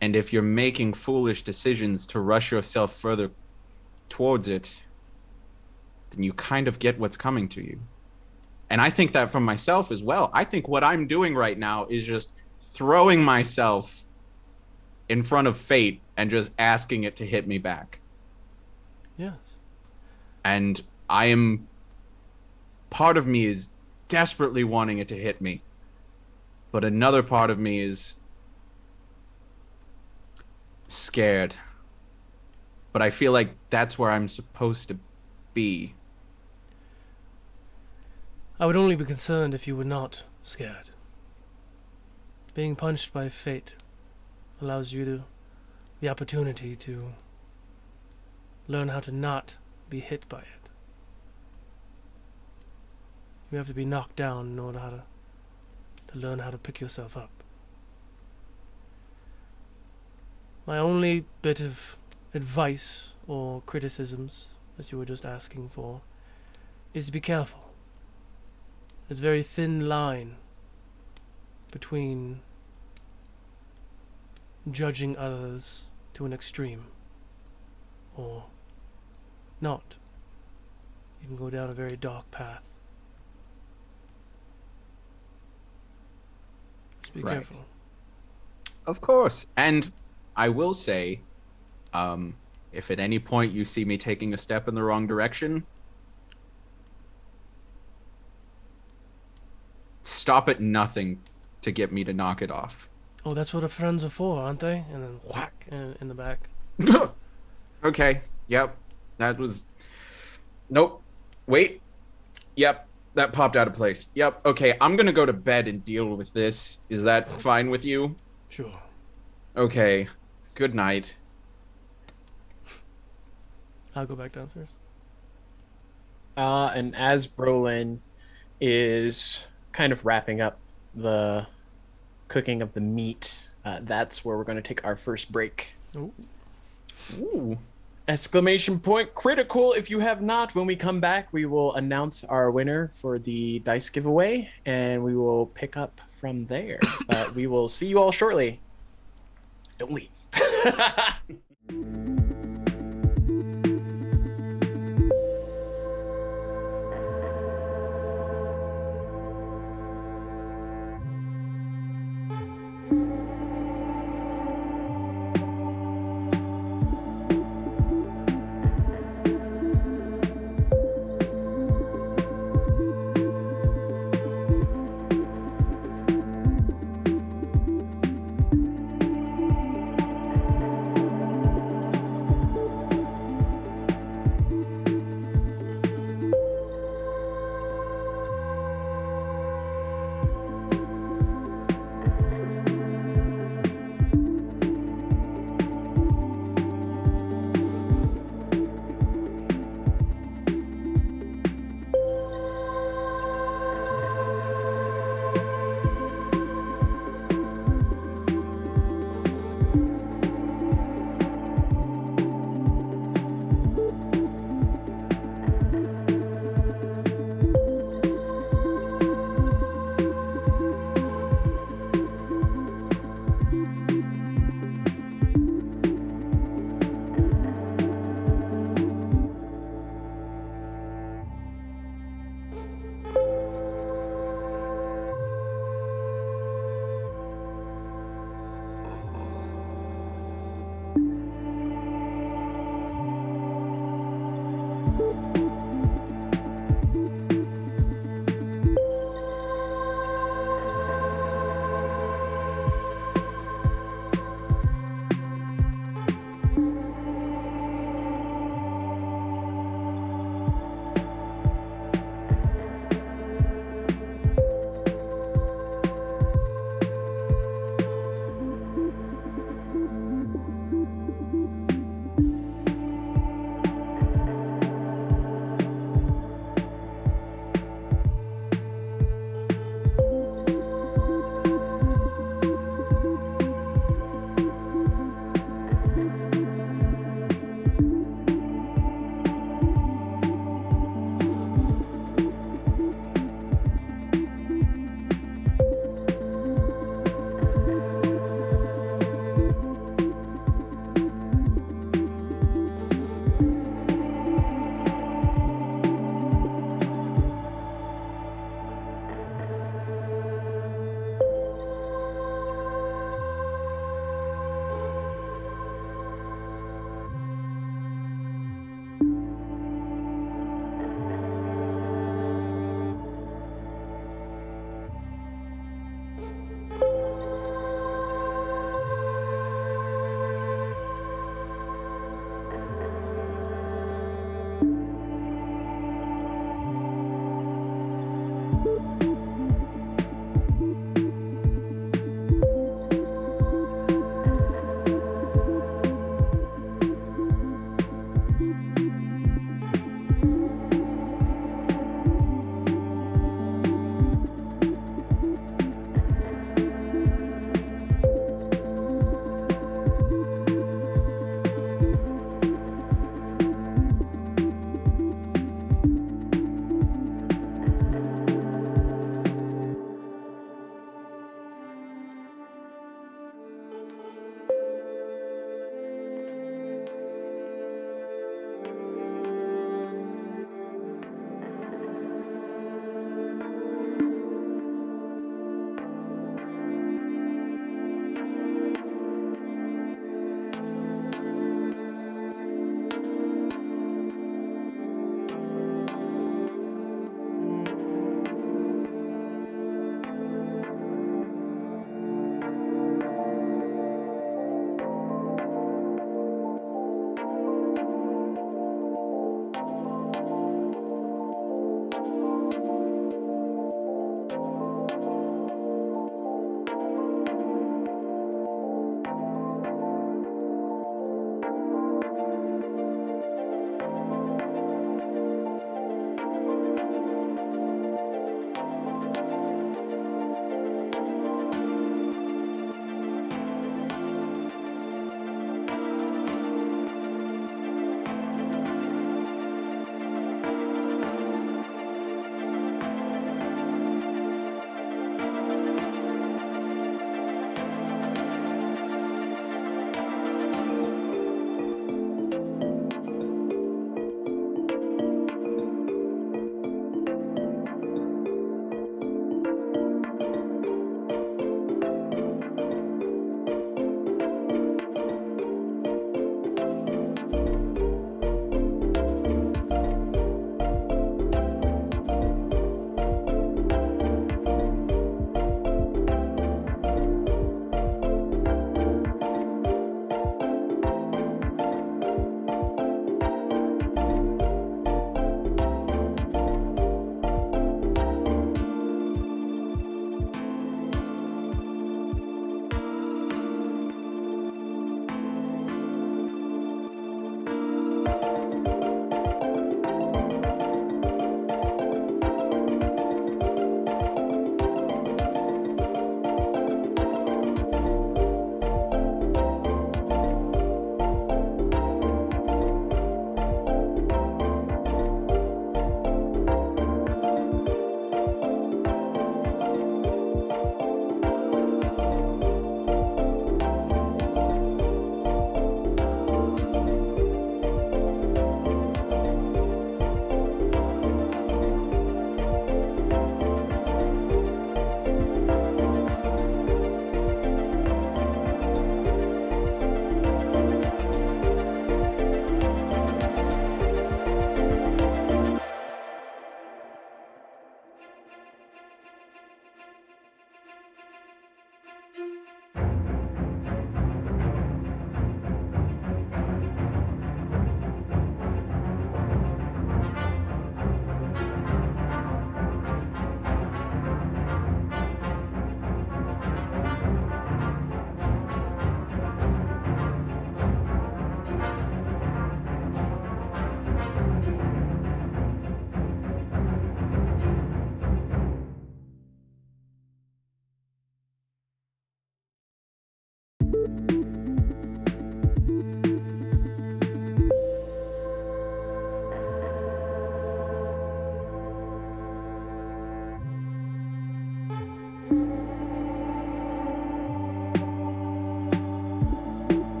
And if you're making foolish decisions to rush yourself further towards it, then you kind of get what's coming to you. And I think that from myself as well. I think what I'm doing right now is just throwing myself in front of fate and just asking it to hit me back. Yes. And part of me is desperately wanting it to hit me. But another part of me is scared. But I feel like that's where I'm supposed to be. I would only be concerned if you were not scared. Being punched by fate allows you the opportunity to learn how to not be hit by it. You have to be knocked down in order to learn how to pick yourself up. My only bit of advice or criticisms that you were just asking for is to be careful. There's a very thin line between judging others to an extreme or not. You can go down a very dark path. Just be careful. Of course. And I will say, If at any point you see me taking a step in the wrong direction, stop at nothing to get me to knock it off. Oh, that's what our friends are for, aren't they? And then whack in the back. Okay. Yep. That was. Nope. Wait. Yep. That popped out of place. Yep. Okay. I'm going to go to bed and deal with this. Is that fine with you? Sure. Okay. Good night. I'll go back downstairs. And as Brolin is kind of wrapping up the cooking of the meat, that's where we're going to take our first break. Ooh. Ooh. Exclamation point critical if you have not. When we come back, we will announce our winner for the dice giveaway, and we will pick up from there. We will see you all shortly. Don't leave.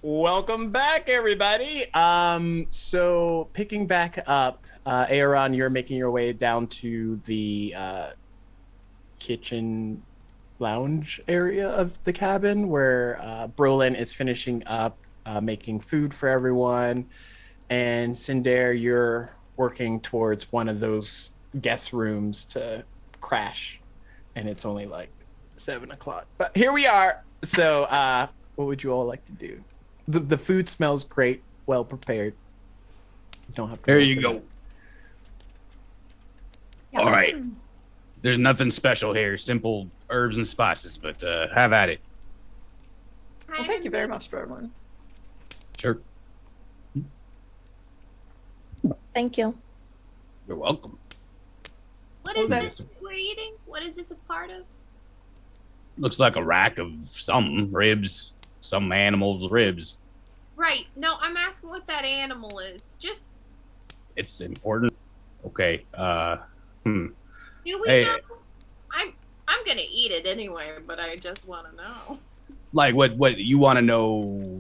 Welcome back, everybody. So picking back up, Eoran, you're making your way down to the kitchen lounge area of the cabin where Brolin is finishing up making food for everyone. And Cinder, you're working towards one of those guest rooms to crash. And it's only like 7 o'clock. But here we are. So what would you all like to do? The food smells great, well prepared. You don't have to. There you go. All right. There's nothing special here. Simple herbs and spices, but have at it. Well, thank you very much, Brolin. Sure. Thank you. You're welcome. What is this we're eating? What is this a part of? Looks like a rack of some ribs. Some animal's ribs. Right. No, I'm asking what that animal is. Just. It's important. Okay. Do we know? I'm gonna eat it anyway, but I just want to know. Like what you want to know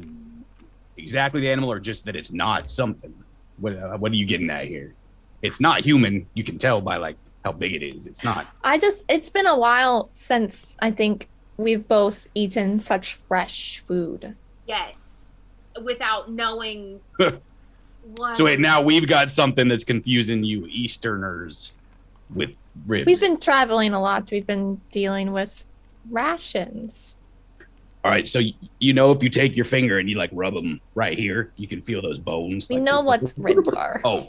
exactly the animal, or just that it's not something? What are you getting at here? It's not human. You can tell by like how big it is. It's not. It's been a while since I think we've both eaten such fresh food. Yes, without knowing. What? So wait, now we've got something that's confusing you Easterners with ribs. We've been traveling a lot. We've been dealing with rations. All right, so you know if you take your finger and you like rub them right here, you can feel those bones. We like, know what ribs are. Oh,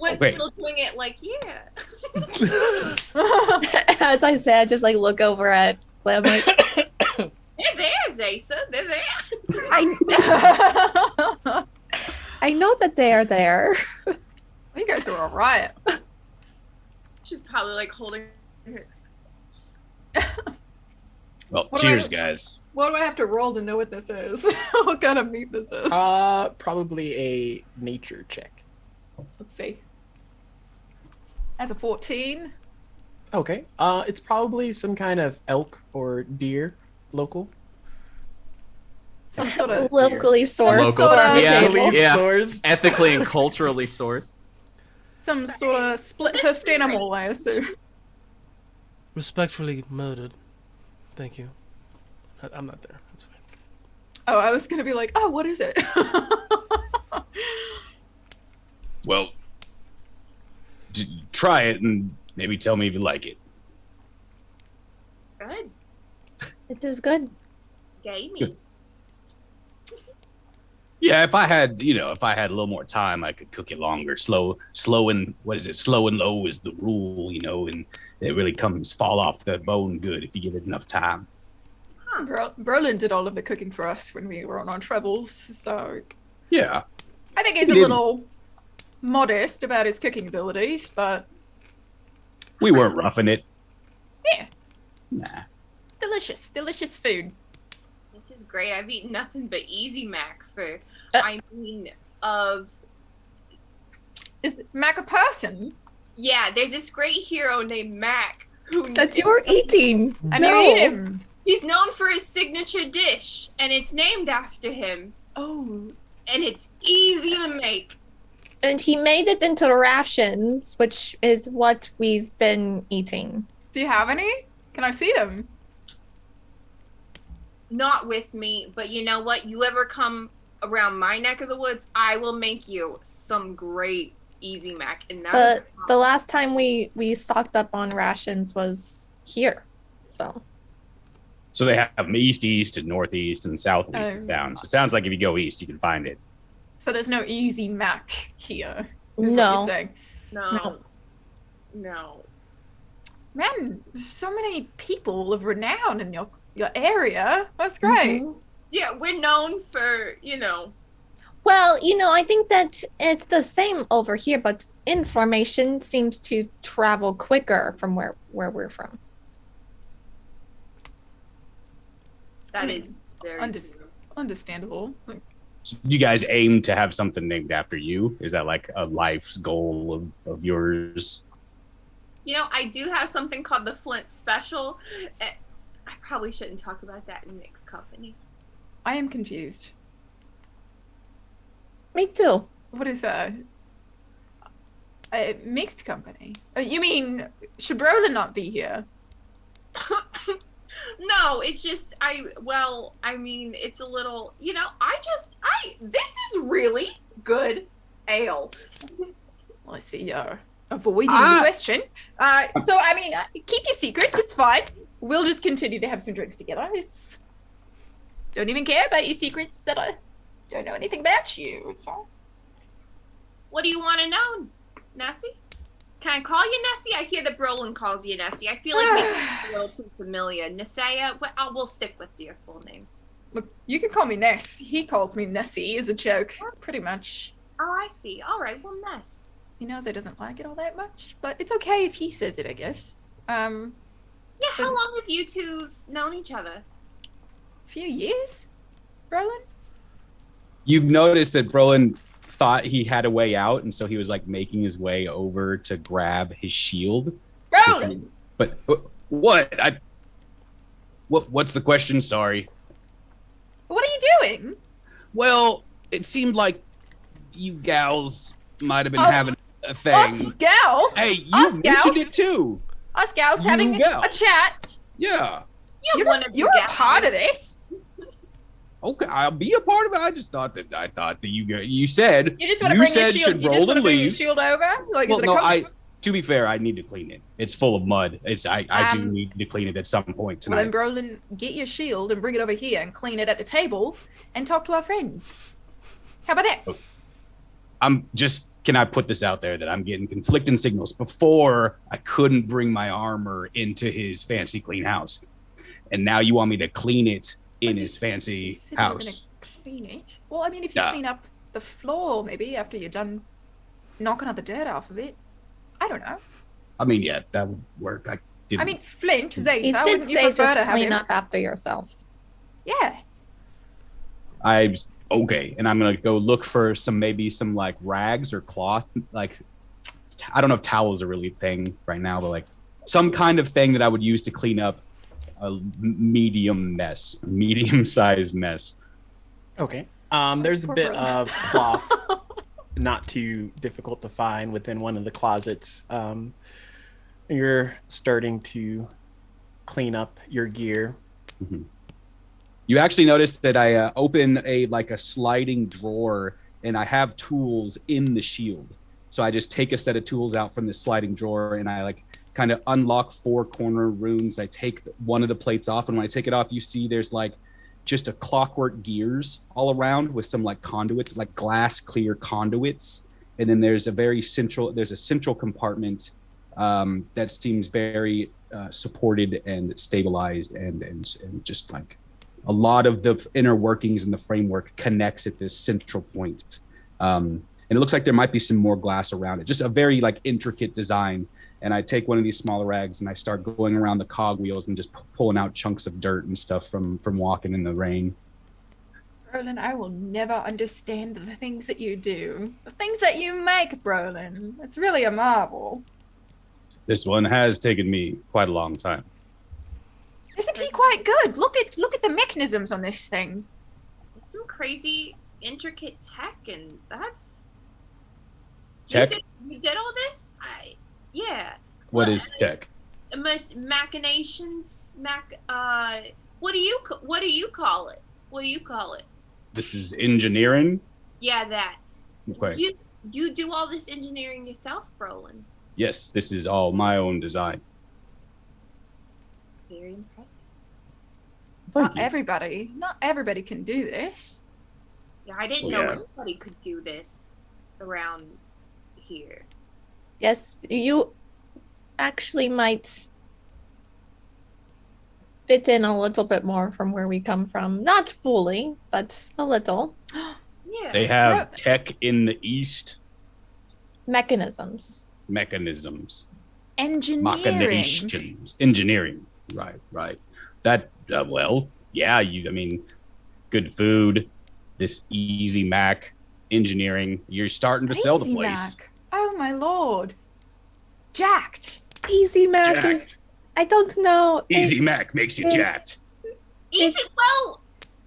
Let's okay. still doing it like, yeah. As I said, just like look over at Clay. I'm like, They're there, Zaysa. They're there. I know that they are there. You guys are all right. She's probably like holding her. Well, What do cheers, I- guys. What do I have to roll to know what this is? What kind of meat this is? Probably a nature check. Let's see. That's a 14. Okay. It's probably some kind of elk or deer, local. Some sort of Locally sourced. Local. for our Yeah, table. yeah. Sourced. Ethically and culturally sourced. some sort of split-hoofed animal, I assume. Respectfully murdered. Thank you. I'm not there. That's fine. Oh, I was gonna be like, oh, what is it? Well, try it and maybe tell me if you like it. Good. It is good. Gamey. Yeah, if I had a little more time, I could cook it longer. Slow and low is the rule, and it really fall off the bone good if you give it enough time. Brolin did all of the cooking for us when we were on our travels, so Yeah. I think he's a little modest about his cooking abilities, but We weren't roughing it. Yeah. Nah. delicious food. This is great. I've eaten nothing but Easy Mac for, Is Mac a person? yeah, there's this great hero named Mac who That you're eating. And you eat him. he's known for his signature dish, and it's named after him, Oh. and it's easy to make. And he made it into rations, which is what we've been eating. Do you have any? Can I see them? Not with me, but you know what? You ever come around my neck of the woods, I will make you some great Easy Mac. And The last time we stocked up on rations was here. So they have east and northeast and southeast of town. So it sounds like if you go east, you can find it. So there's no easy Mac here. Is what No. you're saying. No. Man, there's so many people of renown in your area. That's great. Mhm. Yeah, we're known for, Well, I think that it's the same over here, but information seems to travel quicker from where we're from. that is very Under- true. Understandable. Like, So you guys aim to have something named after you? Is that like a life's goal of yours? I do have something called the Flint Special. I probably shouldn't talk about that in Nick's company. I am confused. Me too. What is a mixed company? You mean should Brolin not be here? No, it's just I mean, it's a little, this is really good ale. Well, I see you're avoiding the question. So I mean, keep your secrets. It's fine. We'll just continue to have some drinks together. Don't even care about your secrets that I don't know anything about you. It's fine. What do you want to know, Nessie? Can I call you Nessie? I hear that Brolin calls you Nessie. I feel like it's a little too familiar. Nessia, we'll stick with your full name. Look, you can call me Ness. He calls me Nessie as a joke, pretty much. Oh, I see. All right, well, Ness. He knows I doesn't like it all that much, but it's okay if he says it, I guess. Yeah, how long have you two known each other? A few years, Brolin? You've noticed that Brolin thought he had a way out, and so he was like making his way over to grab his shield. Brolin! But what? What's the question? Sorry. What are you doing? Well, it seemed like you gals might have been having a thing. Us gals? Hey, you Us mentioned gals? it too. Us gals You having gals. a chat. Yeah. You're a part of this. Okay, I'll be a part of it. I just thought that you said You just want to bring your said shield. should You just want to Brolin bring your leave. shield over. Like, Well, is it no, a to be fair, I need to clean it. It's full of mud. I do need to clean it at some point Well, tonight. then, Brolin, get your shield and bring it over here and clean it at the table and talk to our friends. How about that? Can I put this out there that I'm getting conflicting signals? Before, I couldn't bring my armor into his fancy clean house. And now you want me to clean it in his fancy You said you were house. gonna clean it. Well, I mean, if you Yeah. clean up the floor, maybe after you're done knocking all the dirt off of it. I don't know. I mean, yeah, that would work. I didn't. I mean, Flint, He Zaisa, did wouldn't you say prefer just to have clean him? up after yourself. Yeah. Okay, and I'm gonna go look for maybe some like rags or cloth. Like, I don't know if towels are really a thing right now, but like some kind of thing that I would use to clean up a medium-sized mess. Okay. There's a Poor bit bro. of cloth, not too difficult to find within one of the closets. You're starting to clean up your gear. Mhm. You actually notice that I open a sliding drawer, and I have tools in the shield. So I just take a set of tools out from this sliding drawer, and I kind of unlock 4 corner runes. I take one of the plates off, and when I take it off, you see there's just a clockwork gears all around with some conduits, glass clear conduits. And then there's a central compartment that seems very supported and stabilized, and just a lot of the inner workings and the framework connects at this central point. And it looks like there might be some more glass around it. Just a very intricate design. And I take one of these smaller rags and I start going around the cogwheels and just pulling out chunks of dirt and stuff from walking in the rain. Brolin, I will never understand the things that you do. The things that you make, Brolin. It's really a marvel. This one has taken me quite a long time. Isn't he quite good? Look at the mechanisms on this thing. It's some crazy, intricate tech, and that's... Tech? You did all this? Yeah. What is tech? Machinations? What do you call it? What do you call it? This is engineering? Yeah, that. Okay. You do all this engineering yourself, Brolin. Yes, this is all my own design. Very impressive. Thank you. Not everybody can do this. Yeah, I didn't know anybody could do this around here. Yes, you actually might fit in a little bit more from where we come from. Not fully, but a little. Yeah. They have tech in the east, Mechanisms. Engineering. machinations, engineering. Right. That good food, this easy Mac, engineering. You're starting to sell the Easy place. Mac. Oh my lord. Jacked. Easy Mac Jacked. is. I don't know. Easy Mac makes you it's- jacked. Easy. Well,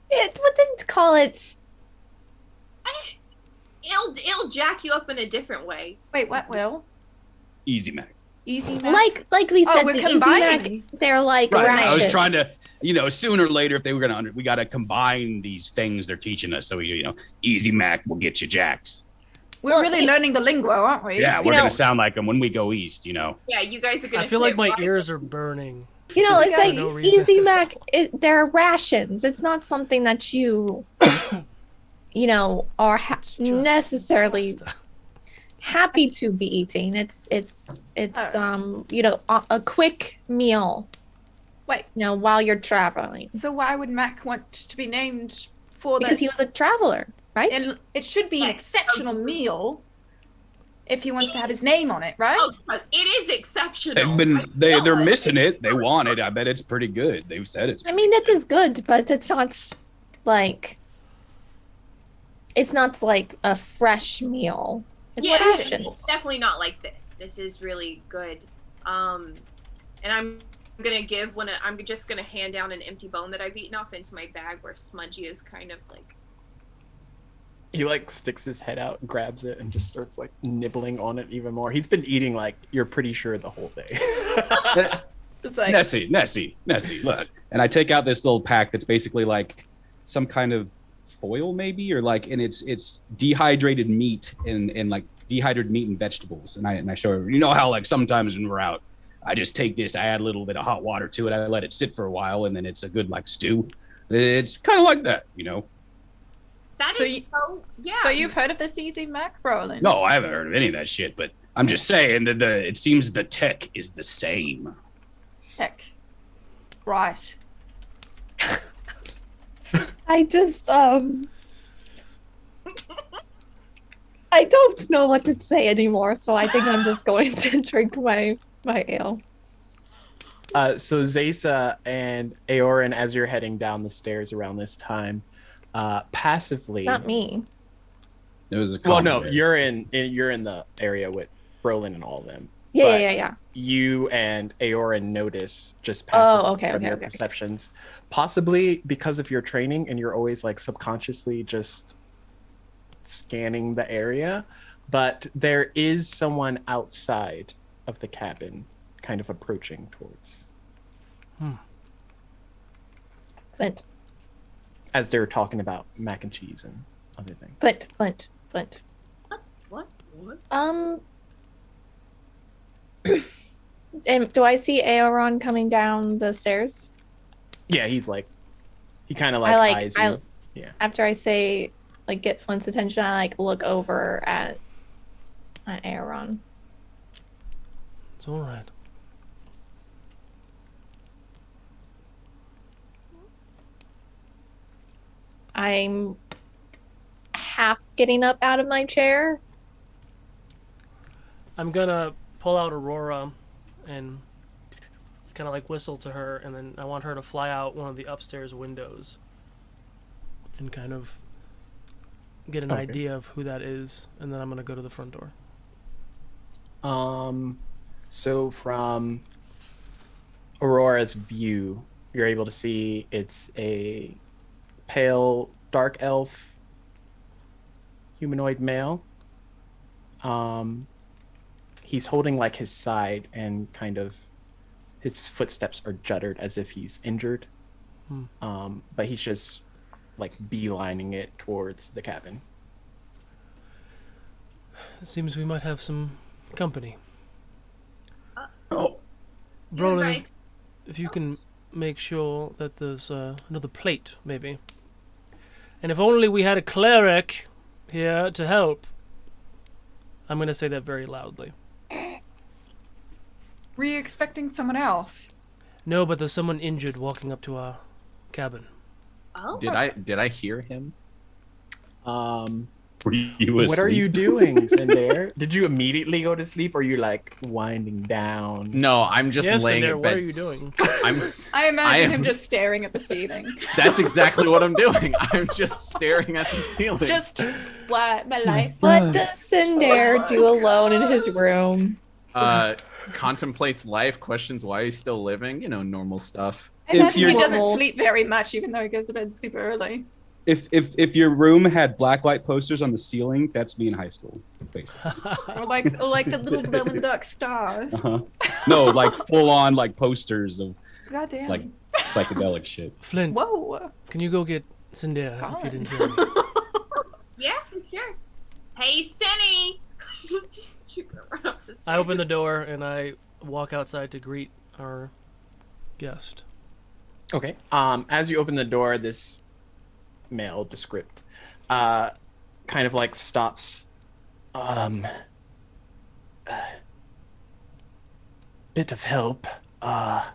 It wouldn't call it. it'll jack you up in a different way. Wait, what will? Easy Mac. Easy Mac? Like we said, we're the Easy combining. Mac, they're like Right. rashes. I was trying to, sooner or later, if they were gonna, we gotta combine these things they're teaching us. So Easy Mac will get you jacked. We're really learning the lingo, aren't we? Yeah, we're gonna sound like them when we go east. Yeah, you guys are gonna. I feel like fit my right ears are burning. It's like no reason. Easy Mac. They're rations. It's not something that you, are It's just necessarily pasta. happy to be eating. It's a quick meal. Wait. While you're traveling, So why would Mac want to be named for because he was a traveler, right? And it should be an exceptional meal if he wants to have his name on it, right? Oh, but it is exceptional. They're missing it. They want it. I bet it's pretty good. They've said it's. I mean, that is good, but it's not like a fresh meal. It's Yeah, rations. it's definitely not like this. This is really good. And I'm just gonna hand down an empty bone that I've eaten off into my bag where Smudgy is kind of like. He like sticks his head out, grabs it, and just starts like nibbling on it even more. He's been eating like you're pretty sure the whole day. Just like Nessie, look. And I take out this little pack that's basically like some kind of foil, maybe, or like, and it's dehydrated meat and like dehydrated meat and vegetables. And I show her, how like sometimes when we're out, I just take this, I add a little bit of hot water to it, I let it sit for a while, and then it's a good like stew. It's kind of like that, That is yeah. So you've heard of this Easy Mac, Roland? No, I haven't heard of any of that shit, but I'm just saying that it seems the tech is the same. Heck. Right. I just I don't know what to say anymore, so I think I'm just going to drink my ale. So Zaysa and Eoran, as you're heading down the stairs around this time, passively. Not me. It was Well, no, you're in the area with Brolin and all of them. Yeah. You and Eoran notice just passively okay, from your perceptions, possibly because of your training, and you're always like subconsciously just scanning the area. But there is someone outside of the cabin, kind of approaching towards. Flint. As they're talking about mac and cheese and other things. Flint. What? And do I see Eoran coming down the stairs? Yeah, he kind of like eyes you. Yeah. After I say, like, get Flint's attention, I like look over at Eoran. It's all right. I'm half getting up out of my chair. I'm gonna pull out Aurora and kind of like whistle to her, and then I want her to fly out one of the upstairs windows and kind of get an idea of who that is, and then I'm gonna go to the front door. So from Aurora's view, you're able to see it's a pale, dark elf, humanoid male. He's holding like his side, and kind of his footsteps are juddered as if he's injured. But he's just like beelining it towards the cabin. It seems we might have some company. Oh, Brolin, right. if you can make sure that there's another plate, maybe. And if only we had a cleric here to help. I'm going to say that very loudly. Were you expecting someone else? No, but there's someone injured walking up to our cabin. Oh. Did I hear him? were you What are asleep? you doing, Cinder? Did you immediately go to sleep, or are you like winding down? No, I'm just Yes, laying Cinder, in what bed. are you doing? I imagine him am- just staring at the ceiling. That's exactly what I'm doing. I'm just staring at the ceiling. Just what my life. What does Cinder do alone in his room? Contemplates life, questions why he's still living. Normal stuff. I imagine he you're- doesn't Normal. sleep very much, even though he goes to bed super early. If your room had blacklight posters on the ceiling, that's me in high school, basically. Or like the little glowing duck stars. Uh-huh. No, like full on like posters of God damn. like psychedelic shit. Flint, Whoa. can you go get Cinder if you Colin. didn't hear me? Yeah, sure. Hey, Cindy. She can run up the stairs. I open the door and I walk outside to greet our guest. Okay. As you open the door, this male descript kind of like stops. Bit of help. I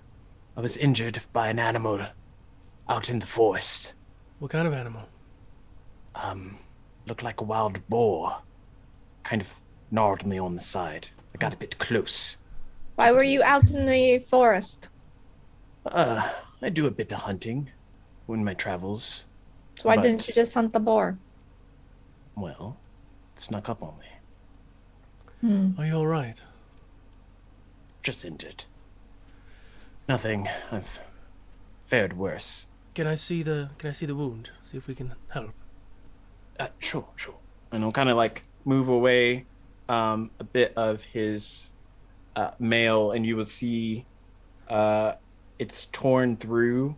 was injured by an animal out in the forest. What kind of animal? Looked like a wild boar. Kind of gnawed me on the side. I got a bit close. Why were you out in the forest? I do a bit of hunting in my travels. So why But- didn't you just hunt the boar? Well, it snuck up on me. Are you all right? Just injured. Nothing. I've fared worse. Can I see the wound? See if we can help. Sure. And I'll kind of like move away a bit of his mail, and you will see it's torn through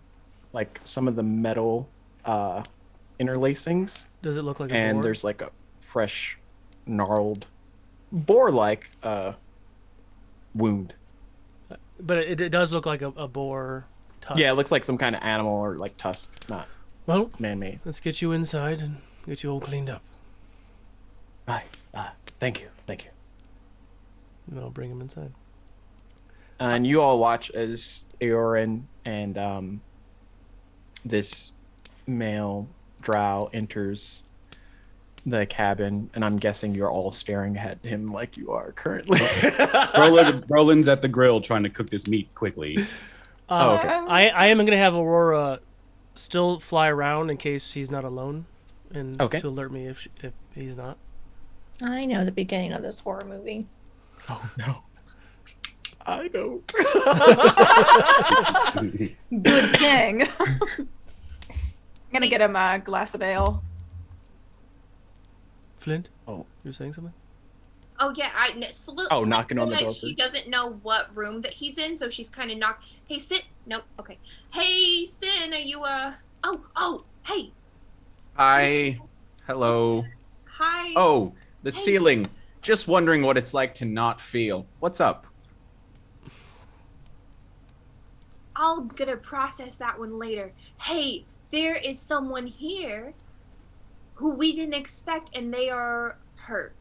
like some of the metal interlacings, Does it look like a and boar? there's like a fresh, gnarled, boar-like wound. But it does look like a boar tusk. Yeah, it looks like some kind of animal or like tusk, not Well, man-made. let's get you inside and get you all cleaned up. Right. Thank you. And I'll bring him inside. And you all watch as Eoran and this male drow enters the cabin, and I'm guessing you're all staring at him like you are currently. Roland's at the grill trying to cook this meat quickly. Oh, okay. I am gonna have Aurora still fly around in case he's not alone, and Okay. to alert me if he's not. I know the beginning of this horror movie. Oh no. I don't. Good thing. I'm gonna get him a glass of ale. Flint. Oh. You're saying something? Oh yeah, knocking on the door She first. doesn't know what room that he's in, so she's kind of knock. Hey, Sin. Nope. Okay. Hey, Sin. Are you Oh. Hey. Hi. Hello. Hi. Oh, the Hey. ceiling. Just wondering what it's like to not feel. What's up? I'm gonna process that one later. Hey, there is someone here who we didn't expect, and they are hurt.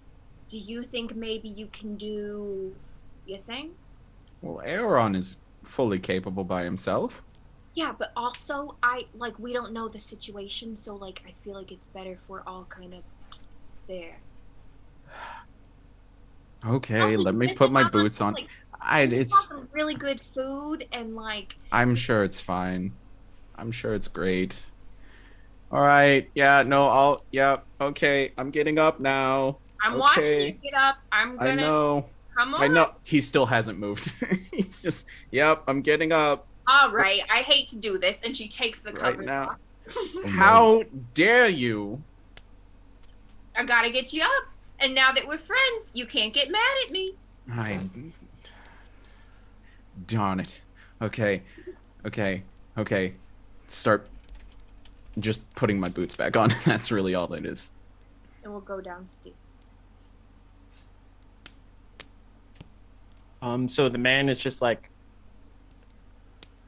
Do you think maybe you can do your thing? Well, Eoran is fully capable by himself. Yeah, but also we don't know the situation, so like I feel like it's better if we're all kind of there. Okay, Also, let me this put is my not boots on. like, It's. It's some really good food and like I'm sure it's fine. I'm sure it's great. All right. Yeah. No. Yep. Okay. I'm getting up now. I'm watching Okay. you get up. I'm I gonna know. come on. I know. He still hasn't moved. He's just. Yep. I'm getting up All right, I hate to do this, and she takes the right cover now. off. How dare you? I gotta get you up, and now that we're friends, you can't get mad at me. Darn it. Okay. Start just putting my boots back on. That's really all it is. And we'll go downstairs. So the man is just like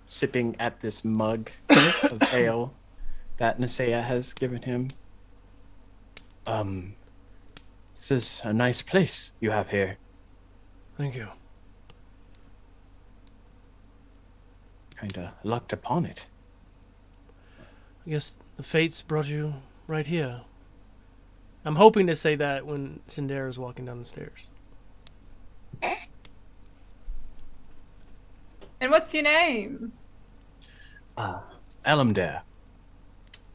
sipping at this mug of ale that Nisea has given him. This is a nice place you have here. Thank you. Kinda lucked upon it. I guess the fates brought you right here. I'm hoping to say that when Cinder is walking down the stairs. And what's your name? Elamdare.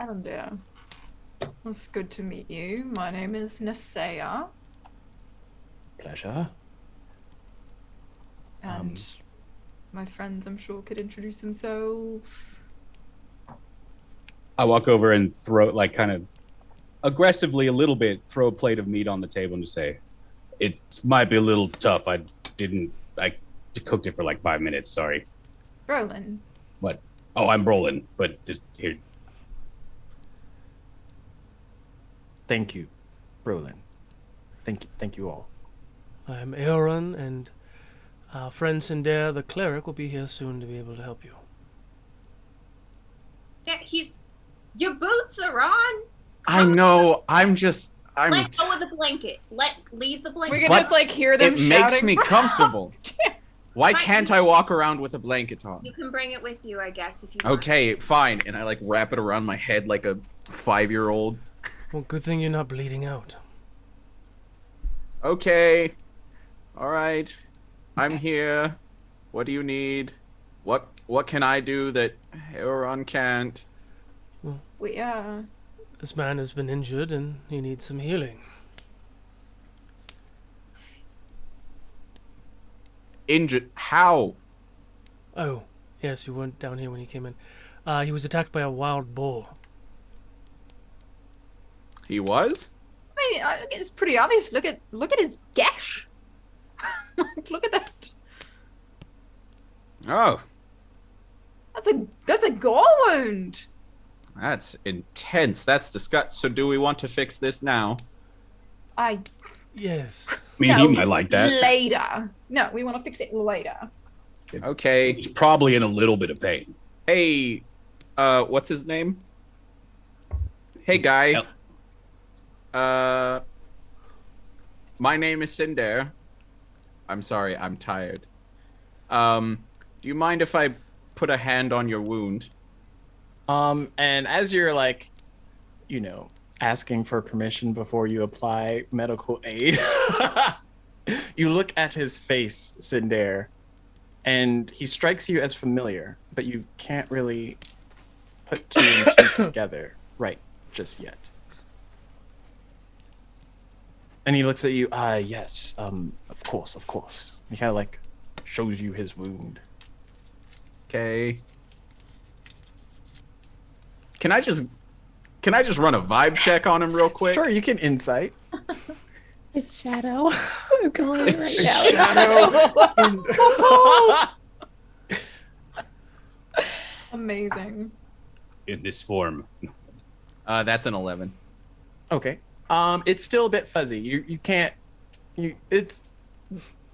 Elamdare. Well, it's good to meet you. My name is Nisea, Pleasure. and my friends, I'm sure, could introduce themselves. I walk over and throw, like, kind of aggressively a little bit, throw a plate of meat on the table and just say, it might be a little tough. I cooked it for like 5 minutes. Sorry. Brolin. What? Oh, I'm Brolin, but just here. Thank you, Brolin. Thank you all. I'm Eoran, and our friend Cinder, the cleric, will be here soon to be able to help you. Yeah, your boots are on. I know. I'm Let go of the blanket. Leave the blanket. We can What? just like hear them It shouting. makes me for comfortable. us. Why can't I walk around with a blanket on? You can bring it with you, I guess, if you want. Okay, fine. And I like wrap it around my head like a 5-year-old. Well, good thing you're not bleeding out. Okay. All right. I'm here. What do you need? What can I do that Eoran can't? This man has been injured and he needs some healing. Injured? How? Oh, yes, you weren't down here when he came in. He was attacked by a wild boar. He was? I mean, it's pretty obvious. Look at his gash. Look at that. Oh, That's a gore wound. that's intense. That's disgusting. So do we want to fix this now? Yes. I mean, he might like that. Later. No, we want to fix it later. Okay. He's probably in a little bit of pain. Hey, what's his name? Hey, guy. My name is Cinder. I'm sorry, I'm tired. Do you mind if I put a hand on your wound? And as you're like, asking for permission before you apply medical aid, you look at his face, Cinder, and he strikes you as familiar, but you can't really put two and two together right just yet. And he looks at you, yes, of course. He kind of like shows you his wound. Okay. Can I just run a vibe check on him real quick? Sure, you can insight. It's Shadow. I'm calling it right now. Amazing. In this form. That's an 11. Okay. It's still a bit fuzzy. You can't. It's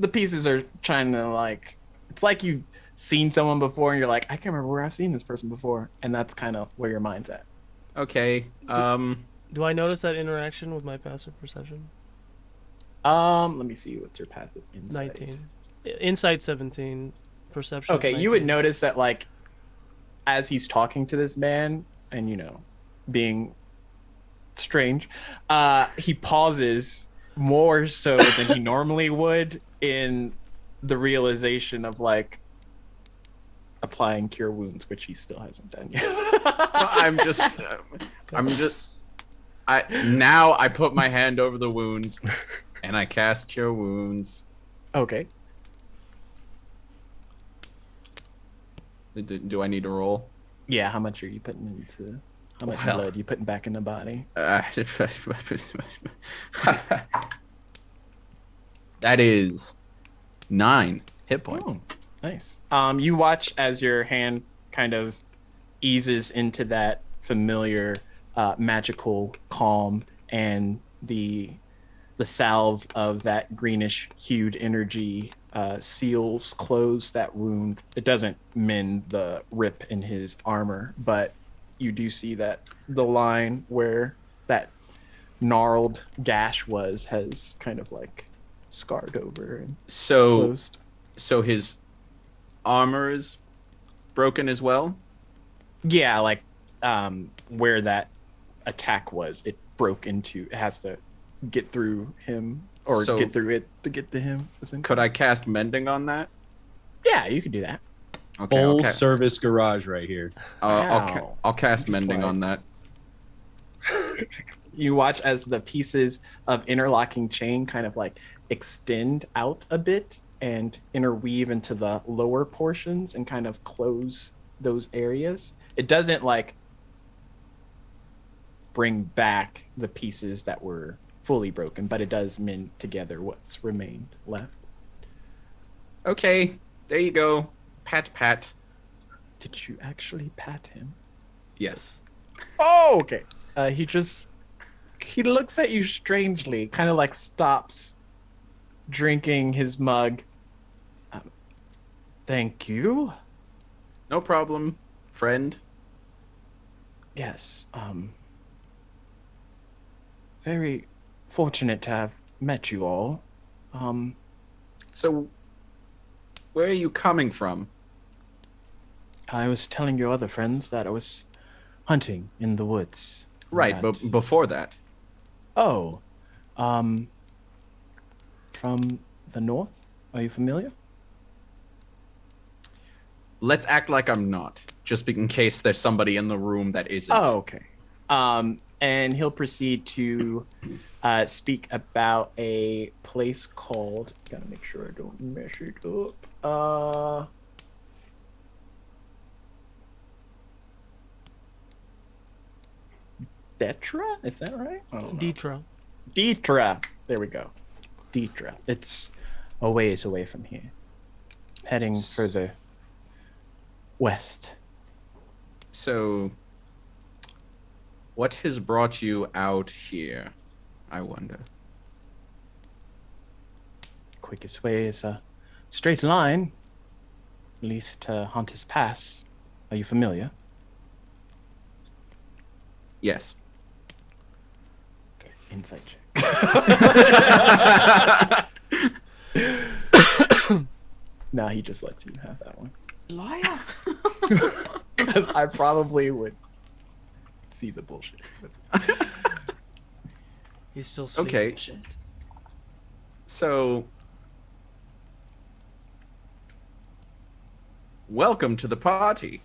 the pieces are trying to like. It's like you've seen someone before, and you're like, I can't remember where I've seen this person before, and that's kind of where your mind's at. Okay. Do I notice that interaction with my passive perception? Let me see. What's your passive insight? 19. Insight 17. Perception. Okay, 19. you would notice that like, as he's talking to this man, and being strange, he pauses more so than he normally would in the realization of like applying cure wounds, which he still hasn't done yet. Now I put my hand over the wound and I cast cure wounds. Okay. Do I need to roll? Yeah, how much are you putting into? How much blood are you putting back in the body? That is 9 hit points. Oh, nice. You watch as your hand kind of eases into that familiar magical calm, and the salve of that greenish hued energy seals, close that wound. It doesn't mend the rip in his armor, but you do see that the line where that gnarled gash has kind of like scarred over and closed. So his armor is broken as well? Yeah, like where that attack was, it broke into. It has to get through him, or get through it to get to him. Could I cast mending on that? Yeah, you could do that. Okay, Full service garage right here. I'll cast mending on that. You watch as the pieces of interlocking chain kind of like extend out a bit and interweave into the lower portions and kind of close those areas. It doesn't like bring back the pieces that were fully broken, but it does mend together what's remained left. Okay, there you go. Pat, pat. Did you actually pat him? Yes. Oh, okay. He looks at you strangely, kind of like stops drinking his mug. Thank you. No problem, friend. Yes, very fortunate to have met you all. So, where are you coming from? I was telling your other friends that I was hunting in the woods. Right, That- but before that. Oh, from the north? Are you familiar? Let's act like I'm not, just in case there's somebody in the room that isn't. Oh, okay. And he'll proceed to speak about a place called. Gotta make sure I don't mess it up. Detra? Is that right? I don't know. Detra. Detra. There we go. Detra. It's a ways away from here. Heading further west. So, what has brought you out here, I wonder? Quickest way is a straight line, at least to Hunter's Pass. Are you familiar? Yes. Insight check. No, he just lets you have that one. Liar. Because I probably would see the bullshit. He's still sleeping. Okay. So, welcome to the party.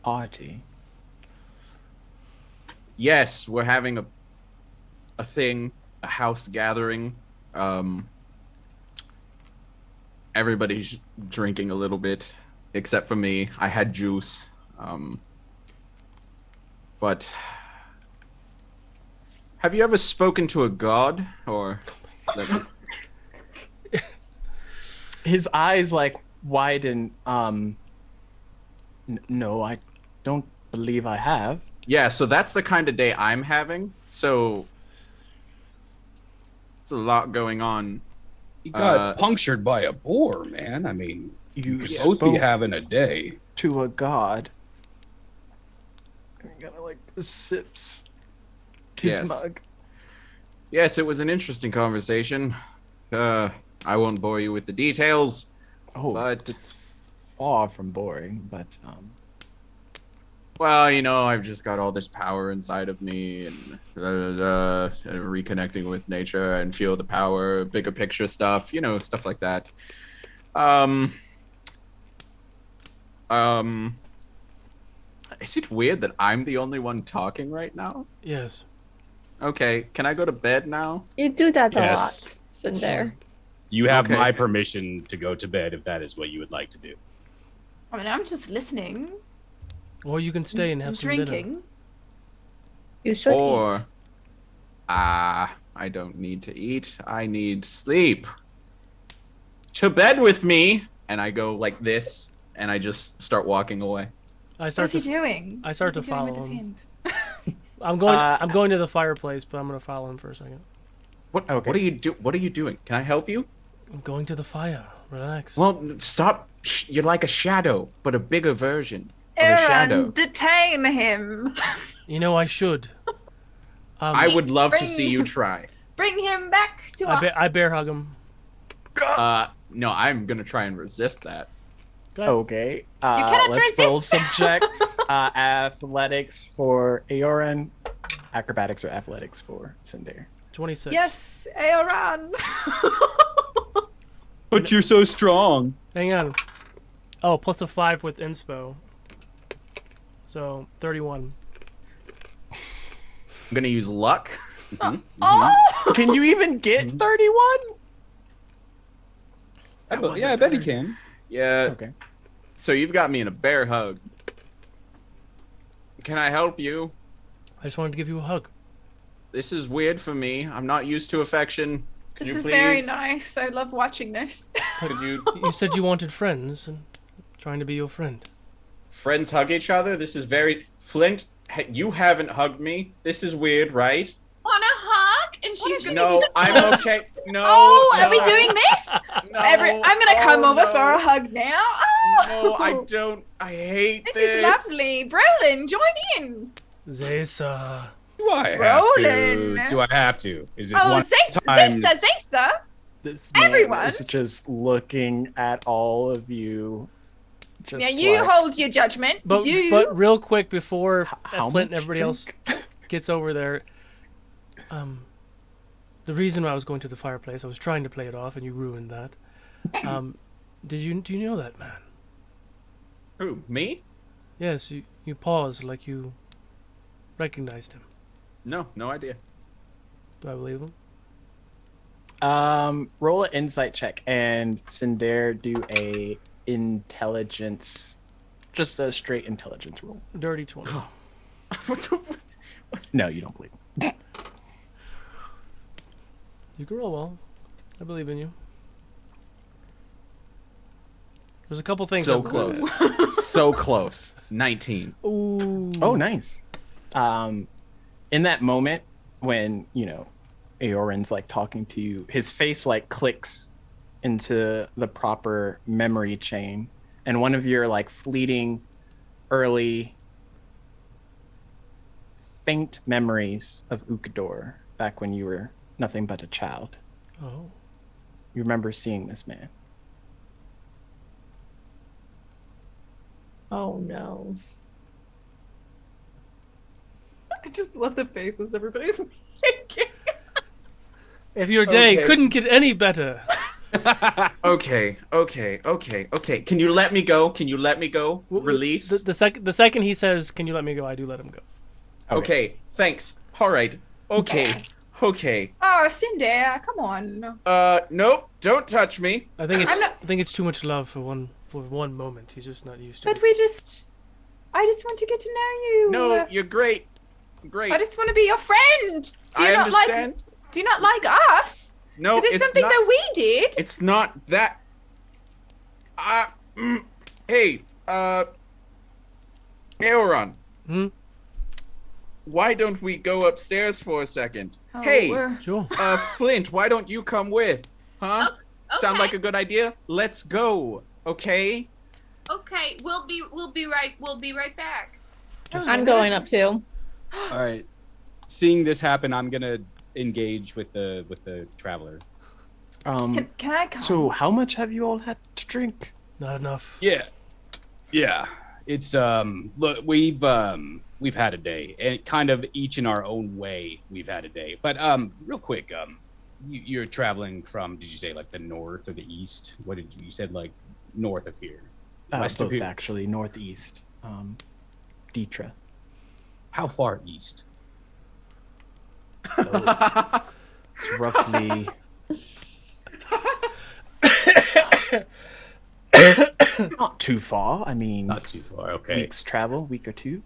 Party. Yes, we're having a thing, a house gathering. Everybody's drinking a little bit, except for me. I had juice. But have you ever spoken to a god, or that was... His eyes like widen. No, I don't believe I have. Yeah, so that's the kind of day I'm having. So there's a lot going on. He got punctured by a boar, man. I mean, You you could both be spoke having a day. to a god. He kind of like sips his Yes. mug. Yes, it was an interesting conversation. I won't bore you with the details. Oh, But- it's far from boring, but Well, you know, I've just got all this power inside of me, and reconnecting with nature and feel the power, bigger picture stuff, you know, stuff like that. Is it weird that I'm the only one talking right now? Yes. Okay, can I go to bed now? You do that a Yes. lot, Cinder. You have Okay. my permission to go to bed if that is what you would like to do. I mean, I'm just listening, Or you can stay and have some dinner. drinking. You should eat. Or, I don't need to eat. I need sleep. To bed with me. And I go like this, and I just start walking away. I What start is he to. doing? I start What is to he doing follow with his him. hand? I'm going. I'm going to the fireplace, but I'm gonna follow him for a second. What Okay. are you What are you doing? Can I help you? I'm going to the fire. Relax. Well, stop. You're like a shadow, but a bigger version of a shadow. Eoran, detain him. You know I should. I would love to Bring- see you try. Bring him back to us. I bear hug him. No, I'm gonna try and resist that. Go ahead. okay. cannot Let's roll resist. subjects. Athletics for Eoran, acrobatics or athletics for Cinder. 26. Yes, Eoran. But you're so strong. Hang on. Oh, plus a 5 with inspo. So 31. I'm gonna use luck. Oh! Can you even get 31? I bet he can. Yeah. Okay. So you've got me in a bear hug. Can I help you? I just wanted to give you a hug. This is weird for me. I'm not used to affection. Could This you is please? very nice. I love watching this. Could you You said you wanted friends, and I'm trying to be your friend. friends hug each other? This is very Flint. You haven't hugged me. This is weird, right? Want a hug? And she's gonna No, do I'm okay. No. Oh, no, are we doing this? No, I'm gonna come over no. for a hug now. Oh, No, I don't. I hate This this. is lovely. Brolin, join in. Zesa. Do I have Roland. to? Do I have to? Is this Oh, one Zesa, time? Zesa. This man Everyone. is just looking at all of you. Just Now you like, hold your judgment. But you. but real quick before how Flint and much everybody else drink? gets over there, the reason I was going to the fireplace, I was trying to play it off, and you ruined that. Do you know that man? Who? Me? Yes, you paused like you recognized him. No, no idea. Do I believe him? Roll an insight check and Cinder do a intelligence, just a straight intelligence roll. Dirty 20. No, you don't believe him. You can roll well. I believe in you. There's a couple things. So I'm good close. at. So close. 19. Ooh. Oh, nice. In that moment when, Eoran's like talking to you, his face like clicks into the proper memory chain, and one of your like fleeting early faint memories of Ukodor back when you were nothing but a child. Oh. You remember seeing this man. Oh no. I just love the faces everybody's making. If your day Okay. couldn't get any better. Okay. Can you let me go? Can you let me go? Release? The second he says, "Can you let me go?" I do let him go. Okay, thanks. All right. Okay. Oh, Cinder, come on. Nope. Don't touch me. I think it's I'm not- I think it's too much love for one moment. He's just not used to But it. I just want to get to know you. No, you're great. Great. I just want to be your friend. Do you I not understand. do you not like us? No, Is it it's something not. that we did? It's not that. Hey, Eoran. Hmm? Why don't we go upstairs for a second? Oh, Hey, Sure. Flint, why don't you come with? Huh? Sound okay. like a good idea? Let's go. Okay. Okay, we'll be right back. I'm going up too. All right. Seeing this happen, I'm gonna engage with the traveler. Can I come? So how much have you all had to drink? Not enough. Yeah. It's look, we've had a day, and kind of each in our own way. We've had a day, but real quick, you're traveling from? Did you say like the north or the east? What did you said like north of here? West of Both here? actually, northeast. Ditra. How far east? It's roughly not too far. I mean, Not too far. Okay. week's travel, week or two.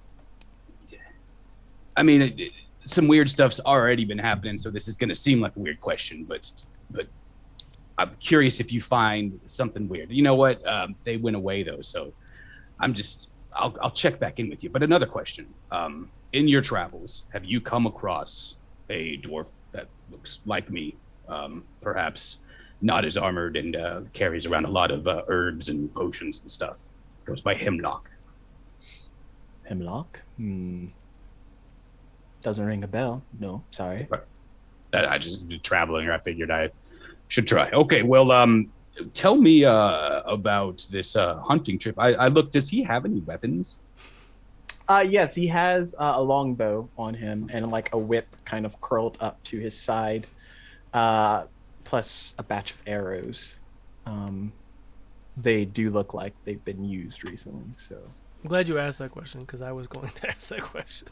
I mean, some weird stuff's already been happening, so this is going to seem like a weird question, but I'm curious if you find something weird. You know what? They went away though, so I'll check back in with you. But another question: in your travels, have you come across a dwarf that looks like me? Perhaps not as armored and carries around a lot of herbs and potions and stuff. Goes by Hemlock. Hemlock? Doesn't ring a bell. No, sorry. That I just traveling. I figured I should try. Okay, well, tell me about this hunting trip. I looked. Does he have any weapons? Yes, he has a longbow on him and like a whip kind of curled up to his side, plus a batch of arrows. They do look like they've been used recently. So I'm glad you asked that question because I was going to ask that question.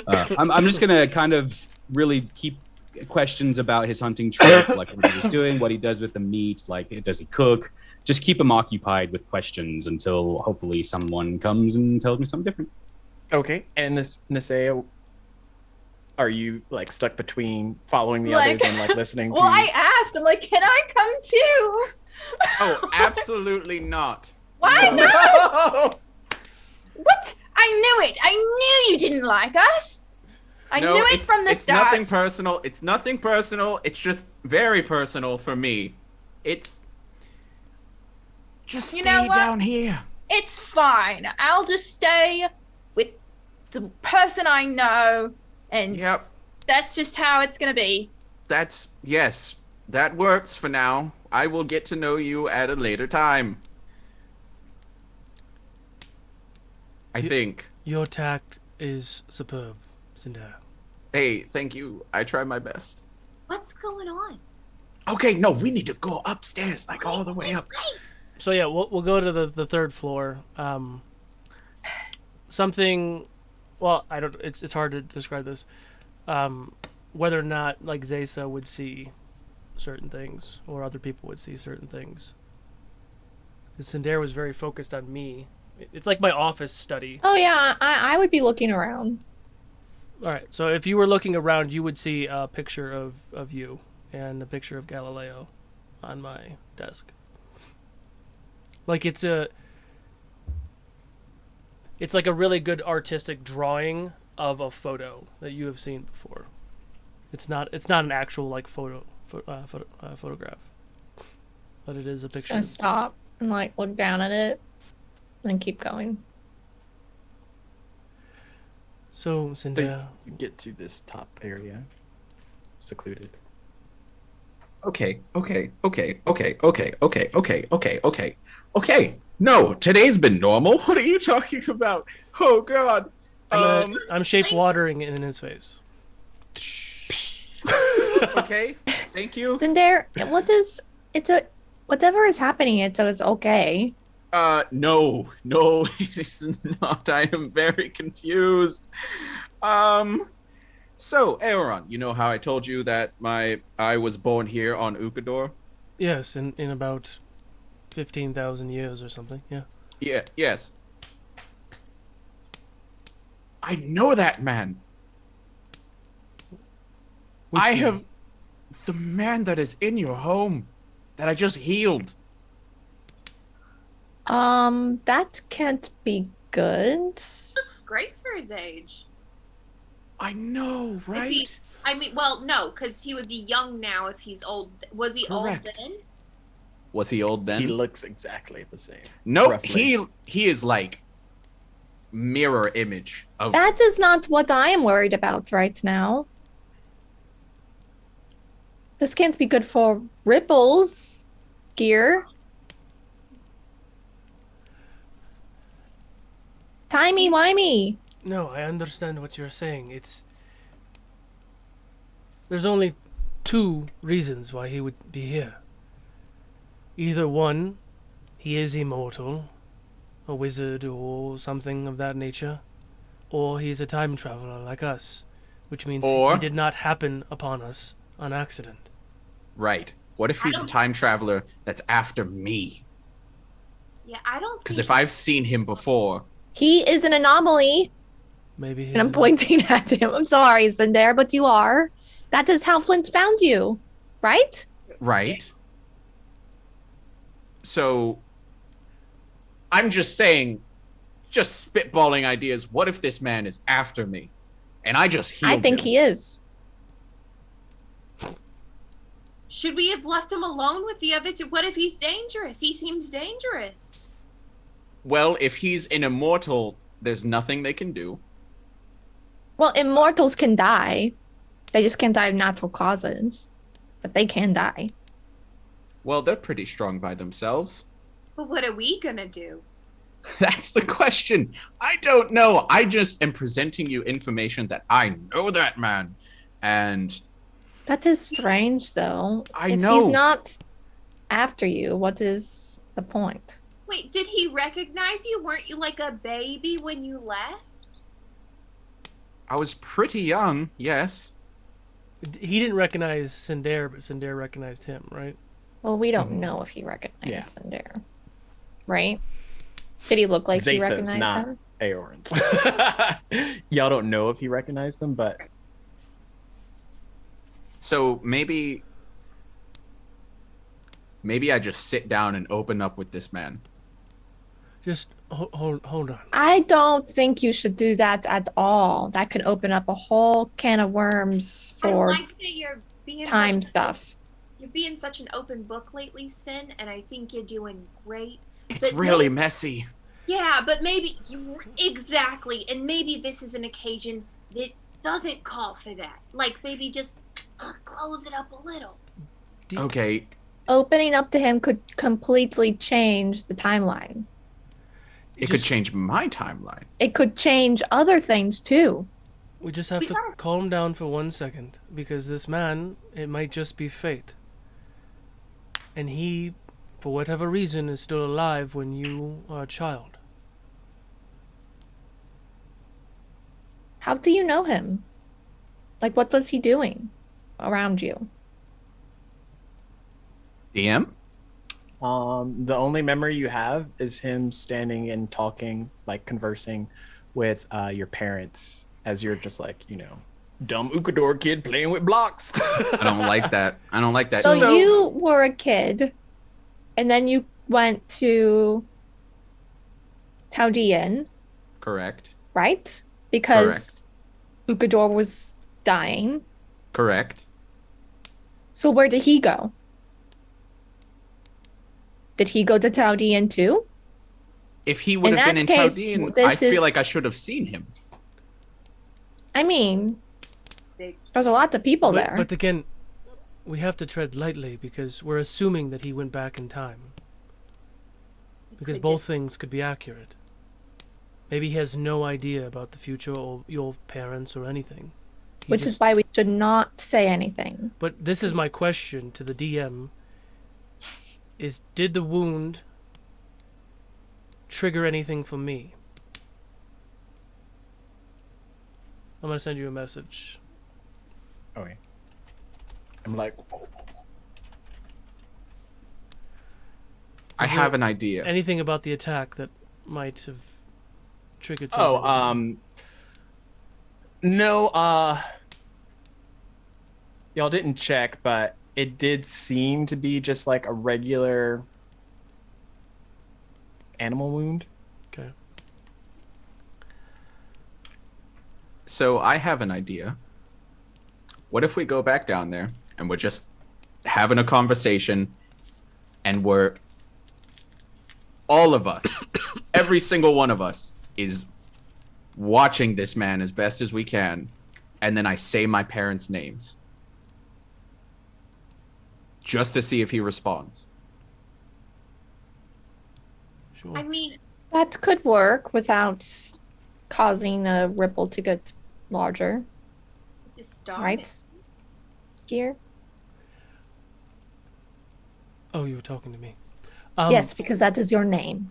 I'm just gonna kind of really keep questions about his hunting trip, like what he was doing, what he does with the meat, like does he cook? Just keep him occupied with questions until hopefully someone comes and tells me something different. Okay, and this Nisea, are you like stuck between following the Like- others and like listening Well, to? I asked. I'm like, can I come too? Oh, absolutely not. Why No. not? What? I knew it. I knew you didn't like us. I No, knew it it's- from the it's start. nothing personal. It's nothing personal. It's just very personal for me. It's just You stay know what? down here. It's fine. I'll just stay with the person I know, and Yep, that's just how it's gonna be. yes, that works for now. I will get to know you at a later time. I think. Your tact is superb, Cinder. Hey, thank you. I try my best. What's going on? Okay, no, we need to go upstairs, like all the way up. So yeah, we'll go to the third floor. Something, well, I don't. It's hard to describe this. Whether or not like Zaysa would see certain things, or other people would see certain things. Because Cinder was very focused on me. It's like my office study. Oh yeah, I would be looking around. All right, so if you were looking around, you would see a picture of you and a picture of Galileo on my desk. Like it's like a really good artistic drawing of a photo that you have seen before. It's not an actual like photograph, but it is a Just picture. gonna stop and like look down at it and keep going. So So Cinder, you get to this top area, secluded. Okay. No, today's been normal. What are you talking about? Oh God. I'm shape watering in his face. Okay. Thank you. Cinder, whatever is happening, it's okay. No, it is not. I am very confused. So Eoran, you know how I told you that I was born here on Ukodor? Yes, in about 15,000 years or something. Yeah. Yeah, yes. I know that man. Which I one? have the man that is in your home that I just healed. That can't be good. Great for his age. I know, right? If he, I mean, well, no, because he would be young now if he's old. Was he Correct. old then? Was he old then? He looks exactly the same. Nope, roughly. he is like mirror image of That is not what I am worried about right now. This can't be good for Ripple's gear. Timey-wimey. No, I understand what you're saying. There's only two reasons why he would be here. Either one, he is immortal, a wizard or something of that nature, or he's a time traveler like us, which means Or- he did not happen upon us on accident. right. What if he's a don't- time traveler that's after me? Yeah, I don't. Because think if I've seen him before, He is an anomaly. Maybe he's And I'm pointing at him. I'm sorry, Cinder, but you are. That is how Flint found you, right? right? So I'm just saying, just spitballing ideas. What if this man is after me, and I just healed I think him? he is. Should we have left him alone with the other two? What if he's dangerous? He seems dangerous. Well, if he's an immortal, there's nothing they can do. Well, immortals can die. They just can't die of natural causes. But they can die. Well, they're pretty strong by themselves. But what are we gonna do? That's the question. I don't know. I just am presenting you information that I know that man. And That is strange, though. I if know. he's not after you, what is the point? Wait, did he recognize you? Weren't you like a baby when you left? I was pretty young, yes. He didn't recognize Cinder, but Cinder recognized him, right? Well, we Mm-hmm. don't know if he recognized Yeah. Cinder. Right? Did he look like he Zasa's recognized not him? Eorans. Y'all don't know if he recognized them, but So maybe I just sit down and open up with this man. Just hold on. I don't think you should do that at all. That could open up a whole can of worms for I like that you're being time such stuff. You're being such an open book lately, Sin, and I think you're doing great. It's But really messy. Yeah, but maybe exactly, and maybe this is an occasion that doesn't call for that. Like maybe just close it up a little. Okay, Opening up to him could completely change the timeline. it could change my timeline. It could change other things too. We just have to calm down for 1 second, because this man, it might just be fate. And he, for whatever reason, is still alive when you are a child. How do you know him? Like, what was he doing around you? DM? the only memory you have is him standing and talking, like conversing with your parents as you're just like, you know, dumb Ukodor kid playing with blocks. I don't like that. I don't like that. So you were a kid, and then you went to Taudian, Correct. right? Because Ukodor was dying. Correct. So where did he go? Did he go to Taudian too? If he would In have been that in case, Taudian, this I feel is- like I should have seen him. I mean, there's a lot of people there. But again, we have to tread lightly because we're assuming that he went back in time. Because both things could be accurate. Maybe he has no idea about the future or your parents or anything. Which is why we should not say anything. But this is my question to the DM. Did the wound trigger anything for me? I'm going to send you a message. Okay. I'm like, I have an idea. Anything about the attack that might have triggered something? No, y'all didn't check, but it did seem to be just like a regular animal wound. Okay. So I have an idea. What if we go back down there and we're just having a conversation and we're all of us, every single one of us is watching this man as best as we can, and then I say my parents' names just to see if he responds. Sure. I mean, That could work without causing a ripple to get larger, just start right? it. Gear? Oh, you were talking to me. Yes, because that is your name.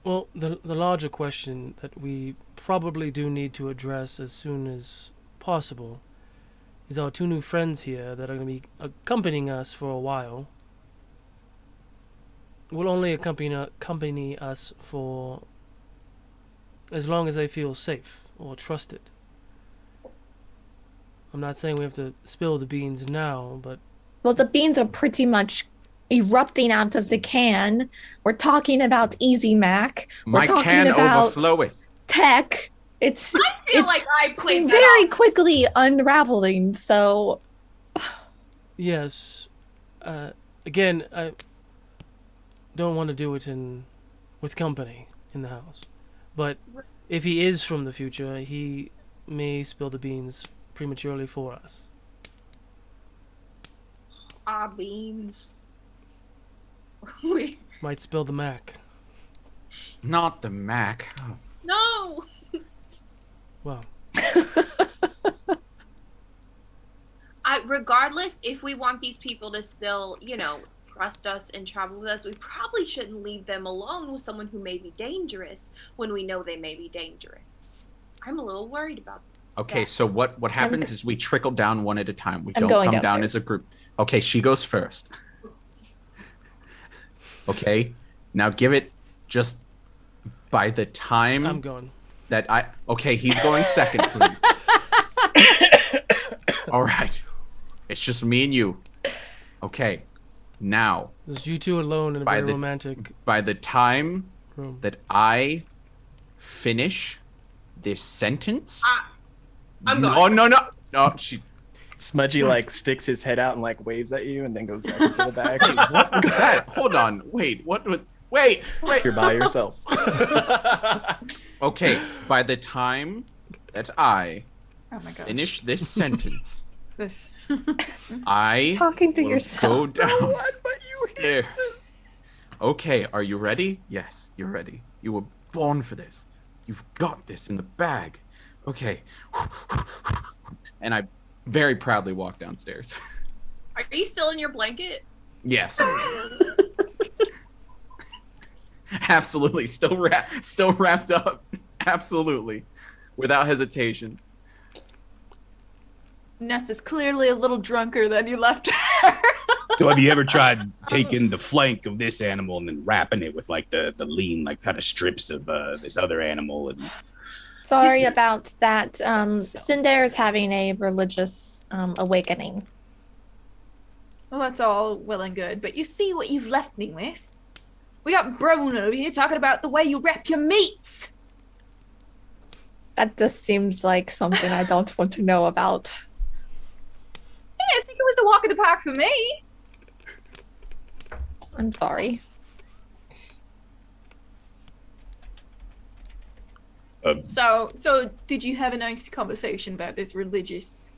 Well, the larger question that we probably do need to address as soon as possible is our two new friends here that are going to be accompanying us for a while. Will only accompany us for as long as they feel safe or trusted. I'm not saying we have to spill the beans now, but Well, the beans are pretty much erupting out of the can. We're talking about Easy Mac. We're My talking can about overfloweth. tech. It's I feel it's like I played that very off. quickly unraveling. So yes. Again, I don't want to do it with company in the house. But if he is from the future, he may spill the beans prematurely for us. Ah, beans. Might spill the Mac. Not the Mac. Oh. No. Well, Regardless, if we want these people to still, trust us and travel with us, we probably shouldn't leave them alone with someone who may be dangerous when we know they may be dangerous. I'm a little worried about that. Okay, so what happens is we trickle down one at a time. We I'm don't going come down downstairs. as a group. Okay, she goes first. Okay, now give it just by the time I'm going. Okay, he's going second, please. All right. It's just me and you. Okay. Now, There's you two alone in a very romantic by the time room. that I finish this sentence. I'm going. No, she. Smudgy like sticks his head out and like waves at you and then goes back into the bag. What was that? Hold on. Wait. What was? Wait. You're by yourself. Okay. By the time that I Oh my gosh. finish this sentence, This. I Talking to will yourself. go down but you hear stairs. Okay, are you ready? Yes, you're ready. You were born for this. You've got this in the bag. Okay. And I very proudly walk downstairs. Are you still in your blanket? Yes. Absolutely. Still wrapped up. Absolutely. Without hesitation. Ness is clearly a little drunker than you left her. So have you ever tried taking the flank of this animal and then wrapping it with like the lean like kind of strips of this other animal? And Sorry about that. Cinder is having a religious awakening. Well, that's all well and good, but you see what you've left me with? We got Brown over here talking about the way you wrap your meats. That just seems like something I don't want to know about. Yeah, I think it was a walk in the park for me. I'm sorry. So did you have a nice conversation about this religious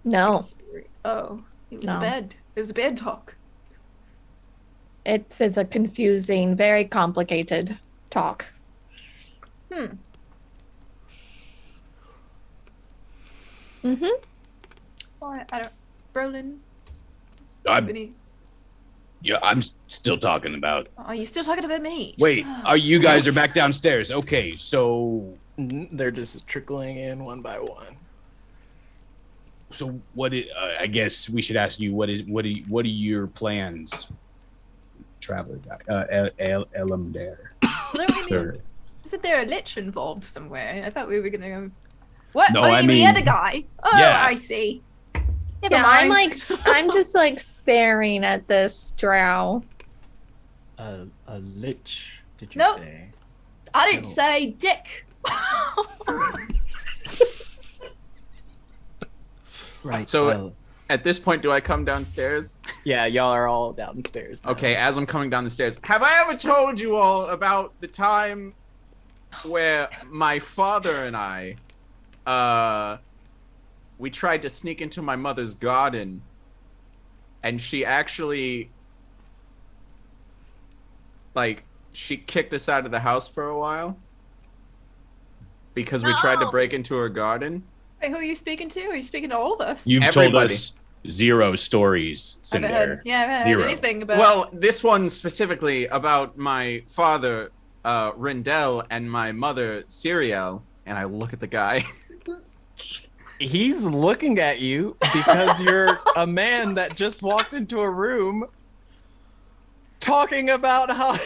No, spirit? Oh, it was No. bad. It was a bad talk. it's a confusing, very complicated talk. Hmm. Mm-hmm. Well, I don't. Brolin. I'm still talking about. Are you still talking about me? Wait, you guys are back downstairs? Okay, so They're just trickling in one by one. what? I guess we should ask you what are your plans, traveler guy? Elamdare. Sir. Isn't there a lich involved somewhere? I thought we were gonna go. What? No, oh, I you mean- the other guy? Oh, Yeah. I see. Never Yeah, mind. I'm just like staring at this drow. A lich, did you Nope. say? I didn't No. say dick. Right. So- At this point, do I come downstairs? yeah, y'all are all downstairs. now. Okay, as I'm coming down the stairs, have I ever told you all about the time where my father and I, we tried to sneak into my mother's garden, and she actually, like, she kicked us out of the house for a while because we tried to No. break into her garden. Wait, who are you speaking to? Are you speaking to all of us? You've Everybody. told us 0 stories, I haven't Cinder. heard, I haven't Zero. heard anything about. Well, this one specifically about my father, Rendell, and my mother, Siriel, and I look at the guy. He's looking at you because you're a man that just walked into a room talking about how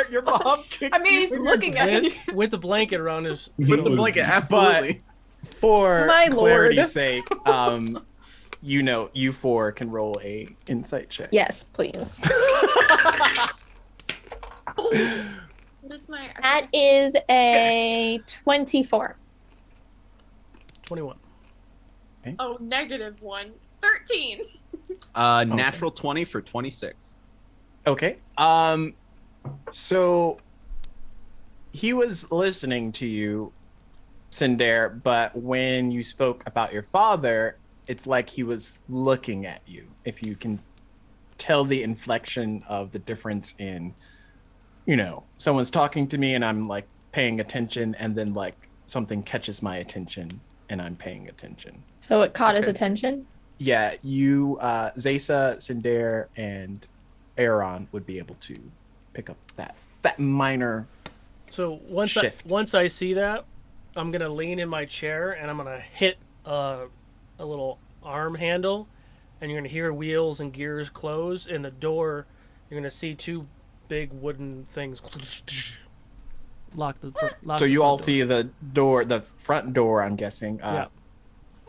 your mom kicked I mean, he's you looking at you. with the blanket around his With the blanket, absolutely. For My lord. clarity's sake, you four can roll a insight check. Yes, please. What is my That is a 24. 21. -1? 13. Natural 20 for 26. Okay. So he was listening to you, Cinder, but when you spoke about your father, it's like he was looking at you. If you can tell the inflection of the difference in, someone's talking to me and I'm like paying attention, and then like something catches my attention and I'm paying attention. So it caught his Okay. attention. Yeah, you, Zaysa, Cinder, and Eoran would be able to pick up that minor. So once Shift. I see that, I'm gonna lean in my chair and I'm gonna hit a little arm handle, and you're gonna hear wheels and gears close. In the door, you're gonna see 2 big wooden things lock the. Lock So the you front all door. see the front door, I'm guessing, Yeah.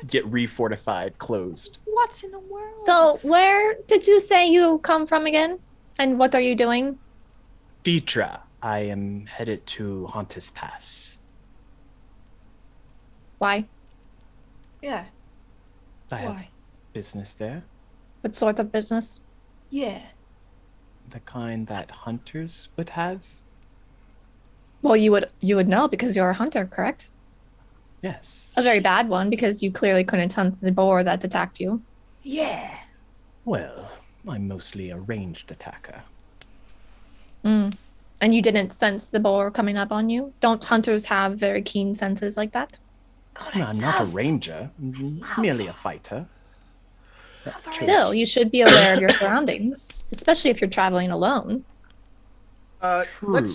get refortified, closed. What's in the world? So, where did you say you come from again? And what are you doing? Deetra, I am headed to Hauntus Pass. Why? Yeah. I have Why? business there. What sort of business? Yeah. The kind that hunters would have. Well, you would know because you're a hunter, correct? Yes. A very bad one because you clearly couldn't hunt the boar that attacked you. Yeah. Well, I'm mostly a ranged attacker. Mm. And you didn't sense the boar coming up on you? Don't hunters have very keen senses like that? God, No, I I'm not a love- ranger. I'm merely a fighter. Still, you should be aware of your surroundings, especially if you're traveling alone. True.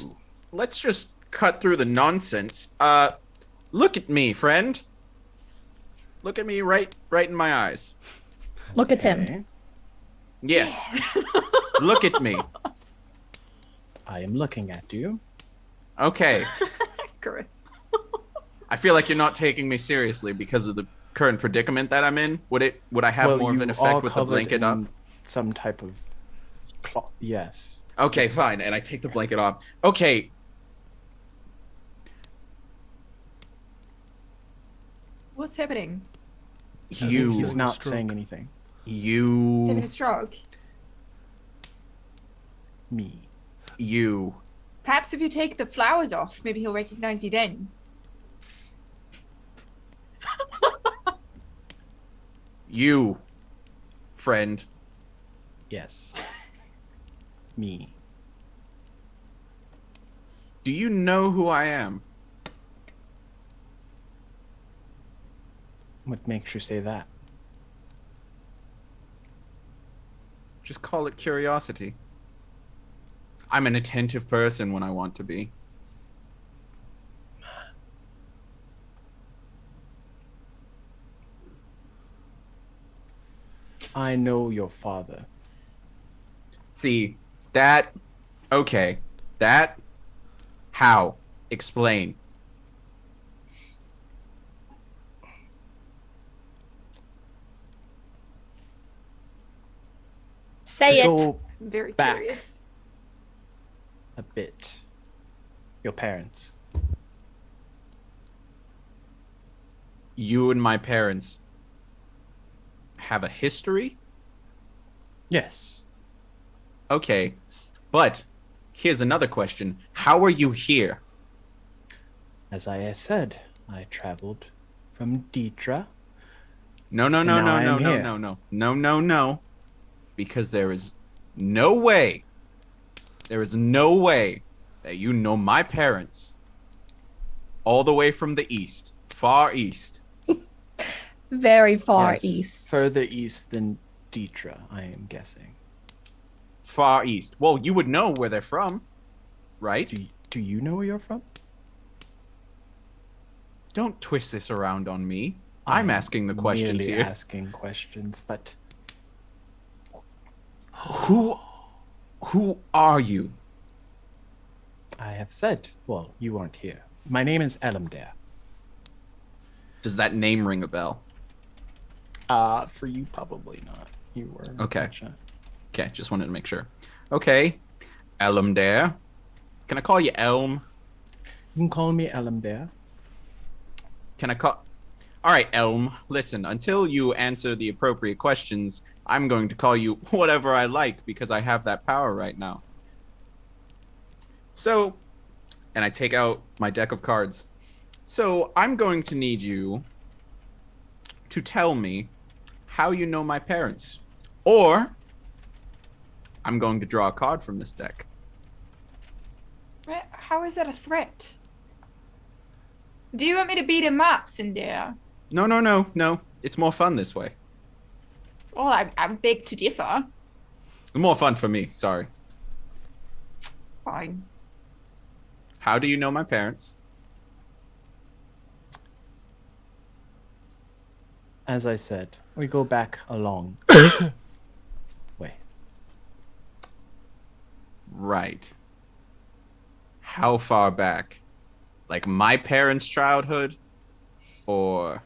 Let's just cut through the nonsense. Look at me, friend. Look at me right in my eyes. Look at him. Okay. Yes. Look at me. I am looking at you. Okay. Chris. I feel like you're not taking me seriously because of the current predicament that I'm in. Would I have more of an you are effect with the covered blanket up? in some type of cloth. Yes. Okay, fine. And I take the blanket off. Okay. What's happening? You. He's Having a not stroke. saying anything. Having You. a stroke. Me. You. Perhaps if you take the flowers off, maybe he'll recognize you then. You. Friend. Yes. Me. Do you know who I am? What makes you say that? Just call it curiosity. I'm an attentive person when I want to be. I know your father. See, that. Okay. That. How? Explain. Say it. Go I'm very Back. curious. a bit. Your parents. You and my parents have a history? Yes. Okay. But here's another question. How are you here? As I said, I traveled from Deetra. No, no, And no, now no, I no, am no, here. no, no. No, no, no. Because there is no way that you know my parents all the way from the east, far east. Very far Yes, east. Further east than Deetra, I am guessing. Far east. Well, you would know where they're from, right? Do you know where you're from? Don't twist this around on me. I'm asking the questions merely here. asking questions, but Who are you? I have said, well, you aren't here. My name is Elamdare. Does that name ring a bell? For you, probably not. You were. Okay. unfortunate. Okay, just wanted to make sure. Okay. Elamdare. Can I call you Elm? You can call me Elamdare. Can I call... All right, Elm. Listen, until you answer the appropriate questions, I'm going to call you whatever I like because I have that power right now. So, and I take out my deck of cards. So, I'm going to need you to tell me how you know my parents. Or, I'm going to draw a card from this deck. How is that a threat? Do you want me to beat him up, Cindy? No, no, no, no. It's more fun this way. Well, I beg to differ. More fun for me, sorry. Fine. How do you know my parents? As I said, we go back a long way. Right. How far back? Like my parents' childhood, or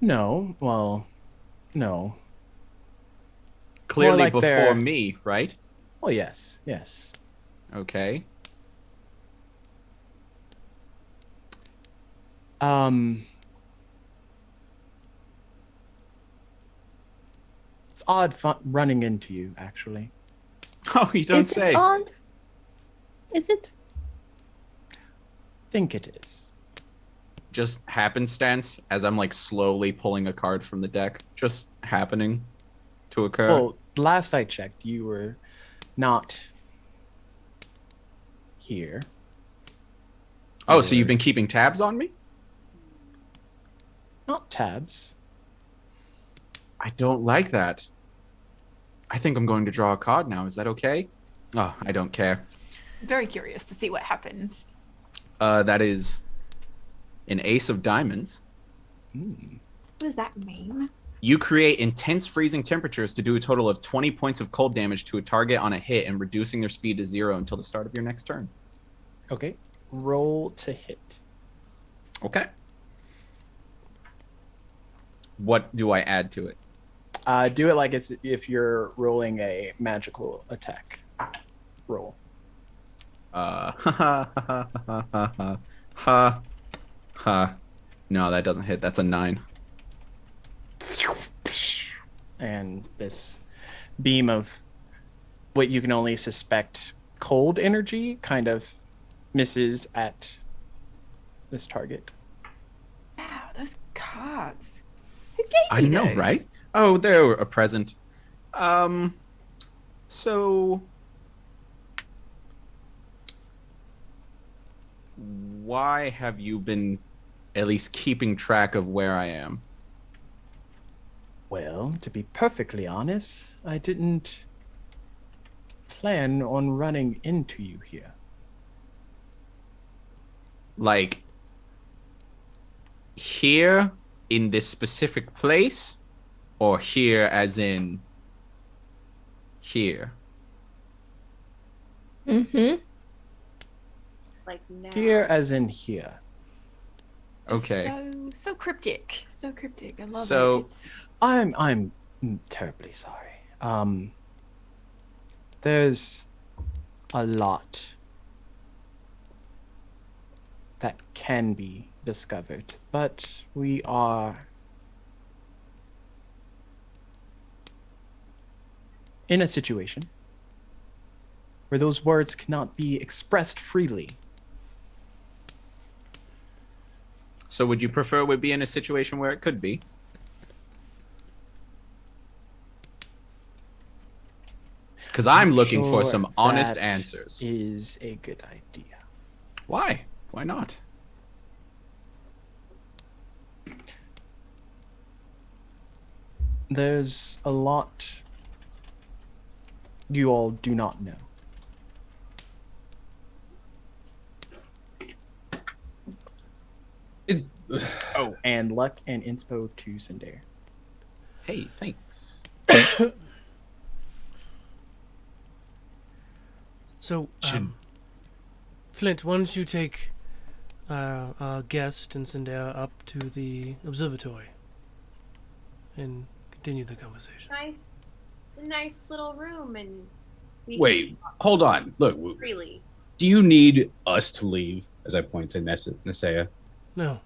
No, well, no. clearly like before their- me, right? Well, yes, yes. Okay. It's odd running into you, actually. Oh, you don't Is say. it odd? Is it? Think it is. Just happenstance as I'm like slowly pulling a card from the deck, just happening to occur. Well, last I checked, you were not here. Oh, so you've been keeping tabs on me? Not tabs. I don't like that. I think I'm going to draw a card now. Is that okay? Oh, I don't care. Very curious to see what happens. That is an ace of diamonds. What does that mean? You create intense freezing temperatures to do a total of 20 points of cold damage to a target on a hit and reducing their speed to 0 until the start of your next turn. Okay. Roll to hit. Okay. What do I add to it? Do it like it's if you're rolling a magical attack. Roll. No, that doesn't hit. That's a 9. And this beam of what you can only suspect cold energy kind of misses at this target. Wow, those cards. Who gave I you know, those? right? Oh, they're a present. So why have you been at least keeping track of where I am? Well, to be perfectly honest, I didn't plan on running into you here. Like here in this specific place, or here as in here? Mm-hmm. Like now. Here as in here. Okay. So cryptic. So cryptic. I love So- it. It's... I'm terribly sorry. There's a lot that can be discovered, but we are in a situation where those words cannot be expressed freely. So would you prefer we be in a situation where it could be? Because I'm looking for Sure, some honest that answers. Is a good idea. Why? Why not? There's a lot you all do not know. Oh, and luck and inspo to Sindare. Hey, thanks. So, Flint, why don't you take our guest and Sindara up to the observatory and continue the conversation? Nice. It's a nice little room, and we can Wait, talk hold on. Look, freely. do you need us to leave? As I point to Nesea. No.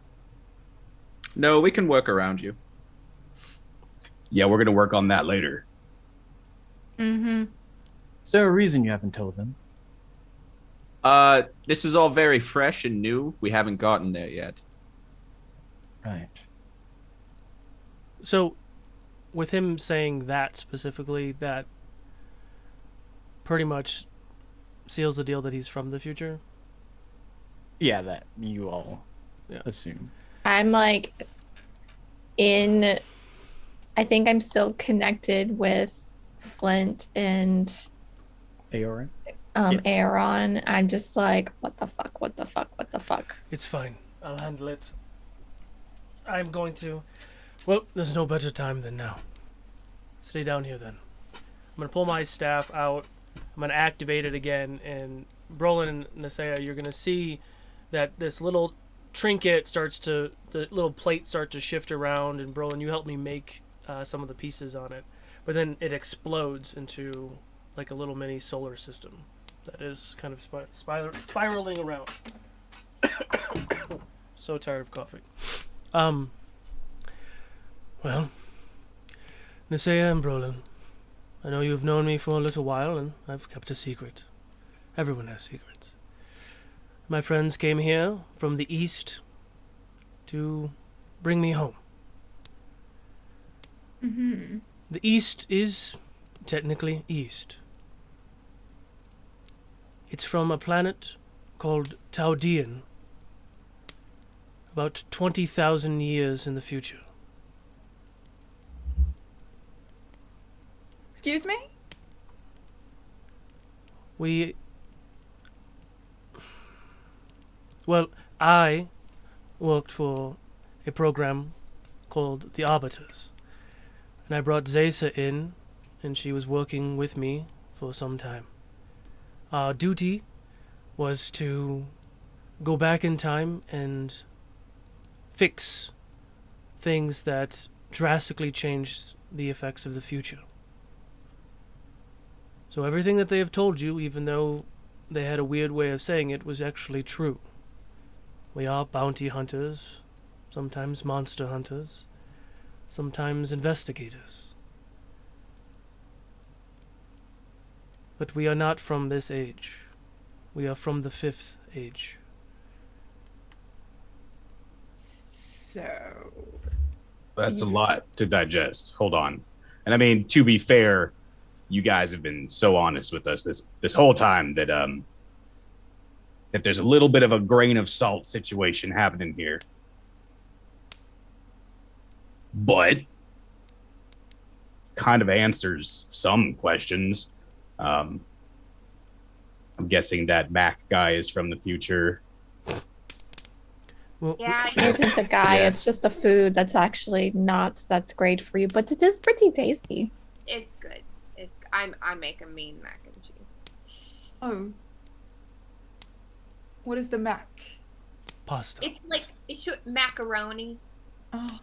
No, we can work around you. Yeah, we're gonna work on that later. Mm-hmm. Is there a reason you haven't told them? This is all very fresh and new. We haven't gotten there yet. Right. So, with him saying that specifically, that pretty much seals the deal that he's from the future. Yeah, that you all Yeah. assume. I'm like I think I'm still connected with Flint and Eoran? Eoran. I'm just like, what the fuck? It's fine. I'll handle it. I'm going to. Well, there's no better time than now. Stay down here then. I'm going to pull my staff out. I'm going to activate it again and Brolin and Nasea, you're gonna see that this little trinket the little plates start to shift around, and Brolin, you help me make some of the pieces on it, but then it explodes into like a little mini solar system that is kind of spiraling around. So tired of coughing. Well, Nasea and Brolin, I know you've known me for a little while, and I've kept a secret. Everyone has secrets. My friends came here from the east to bring me home. Mm-hmm. The east is technically east. It's from a planet called Taudian, about 20,000 years in the future. Excuse me? I worked for a program called the Arbiters, and I brought Zaysa in, and she was working with me for some time. Our duty was to go back in time and fix things that drastically changed the effects of the future. So everything that they have told you, even though they had a weird way of saying it, was actually true. We are bounty hunters, sometimes monster hunters, sometimes investigators. But we are not from this age. We are from the 5th age. So... That's a lot to digest. Hold on. And I mean, to be fair, you guys have been so honest with us this whole time that that there's a little bit of a grain of salt situation happening here. But kind of answers some questions. I'm guessing that Mac guy is from the future. Well, Yeah, It isn't a guy, Yes. it's just a food that's actually not that great for you, but it is pretty tasty. it's good. I make a mean mac and cheese. Oh. What is the mac? pasta. It's like macaroni. Oh.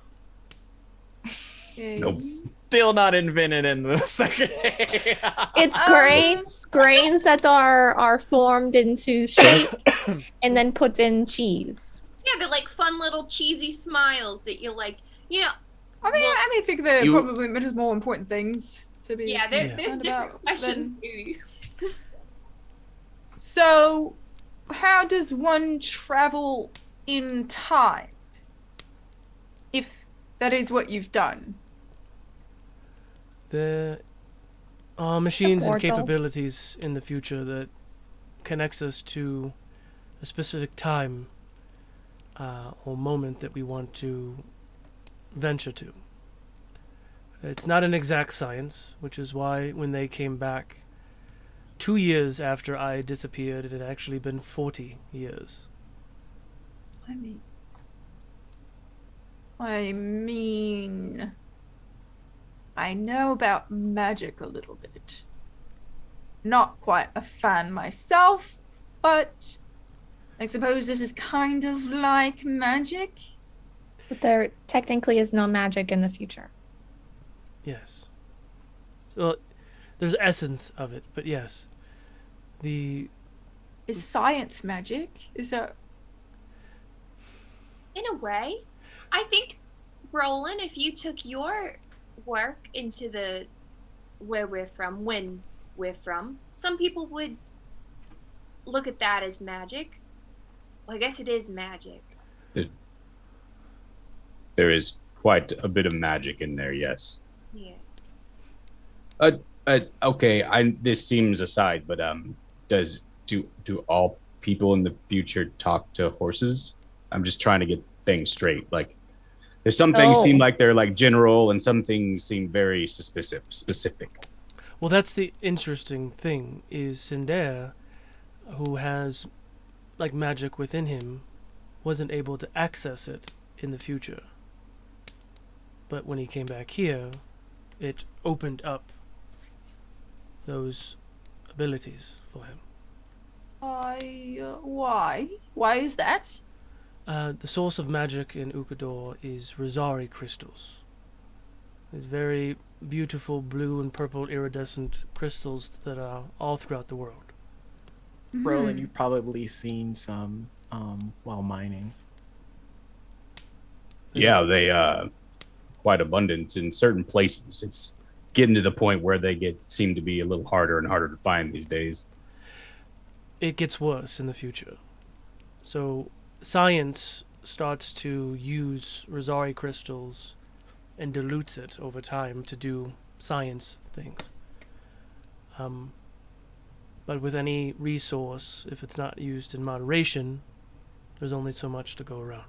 Okay. Nope. Still not invented in the second. It's grains that are formed into shape and then put in cheese. Yeah, they're like fun little cheesy smiles that you like. You know, I think there You- probably much more important things to be yeah. There's concerned different about questions. than- Too. So, how does one travel in time? If that is what you've done. There are machines and portal. capabilities in the future that connects us to a specific time or moment that we want to venture to. It's not an exact science, which is why when they came back 2 years after I disappeared, it had actually been 40 years. I mean, I know about magic a little bit. Not quite a fan myself, but I suppose this is kind of like magic. But there technically is no magic in the future. Yes. So there's essence of it, but yes. The Is science magic? Is that In a way, I think, Roland, if you took your work into the when we're from, some people would look at that as magic. Well, I guess it is magic. There is quite a bit of magic in there, yes. Yeah. Okay, this seems aside, but do all people in the future talk to horses? I'm just trying to get things straight. Like, there's some things Oh. seem like they're like general, and some things seem very specific. Well, that's the interesting thing, is Cinder, who has, like, magic within him, wasn't able to access it in the future. But when he came back here, it opened up those abilities for him. Why? Why is that? The source of magic in Ukodor is Rosari crystals. These very beautiful blue and purple iridescent crystals that are all throughout the world. Roland, you've probably seen some while mining. Yeah, they quite abundant in certain places. It's getting to the point where they seem to be a little harder and harder to find these days. It gets worse in the future. So science starts to use Rosari crystals and dilutes it over time to do science things. But with any resource, if it's not used in moderation, there's only so much to go around.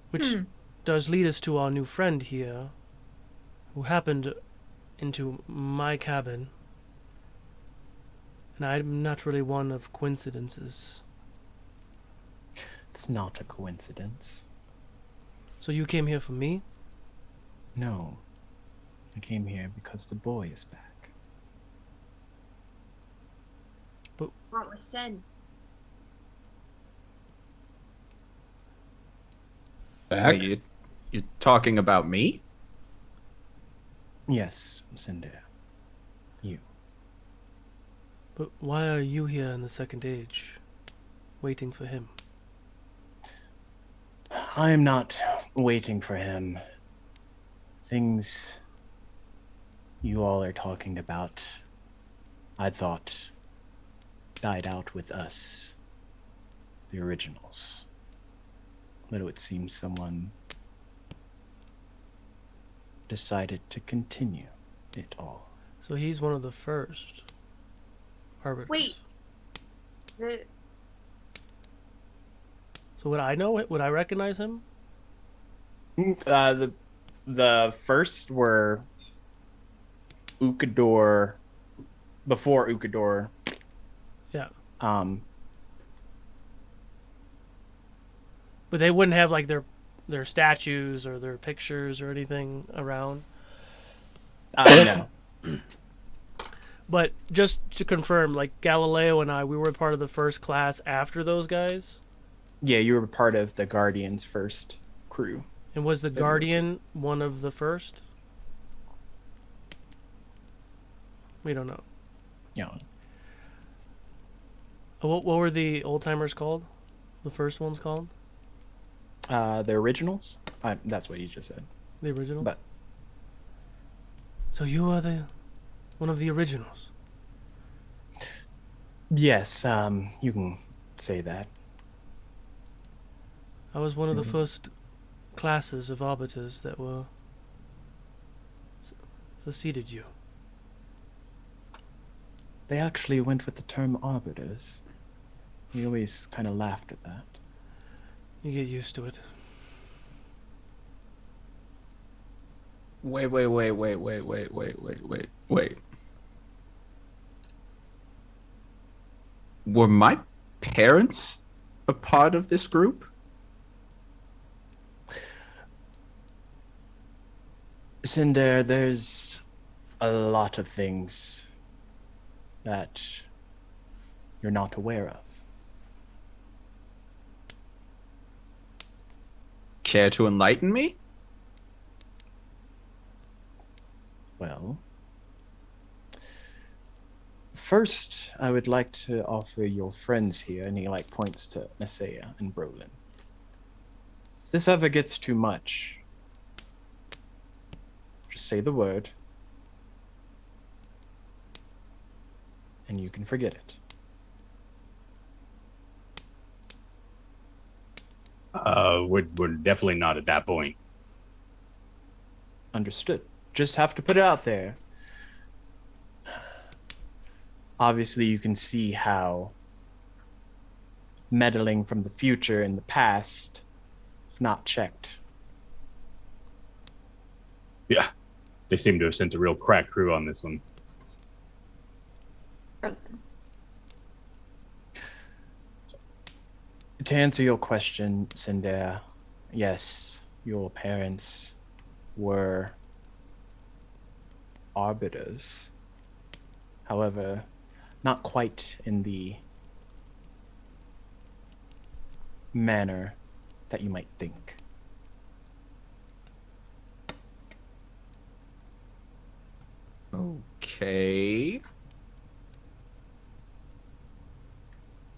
Which does lead us to our new friend here, who happened into my cabin. And I'm not really one of coincidences. It's not a coincidence. So you came here for me? No. I came here because the boy is back. What was said? Back? You're talking about me? Yes, Cinder. You. But why are you here in the Second Age, waiting for him? I am not waiting for him. Things you all are talking about, I thought, died out with us, the originals. But it seems someone decided to continue it all. So he's one of the first arbiters. Wait. So would I know it? Would I recognize him? The first were Ukodor, before Ukodor. Yeah. But they wouldn't have like their statues or their pictures or anything around. No. But just to confirm, like Galileo and I, we were part of the first class after those guys. Yeah, you were part of the Guardian's first crew. And was the Guardian one of the first? We don't know. Yeah. What were the old timers called? The first ones called? The originals? That's what you just said. The original? But So you are one of the originals. yes, you can say that. I was one of the first classes of arbiters that were succeeded you. They actually went with the term arbiters. We always kind of laughed at that. You get used to it. Wait. Were my parents a part of this group? Cinder, there's a lot of things that you're not aware of. Care to enlighten me? Well, first, I would like to offer your friends here, and he points to Nasea and Brolin. If this ever gets too much, just say the word, and you can forget it. We're definitely not at that point. Understood. Just have to put it out there. Obviously, you can see how meddling from the future and the past, if not checked. Yeah, they seem to have sent a real crack crew on this one. To answer your question, Cinder, yes, your parents were arbiters. However, not quite in the manner that you might think. Okay.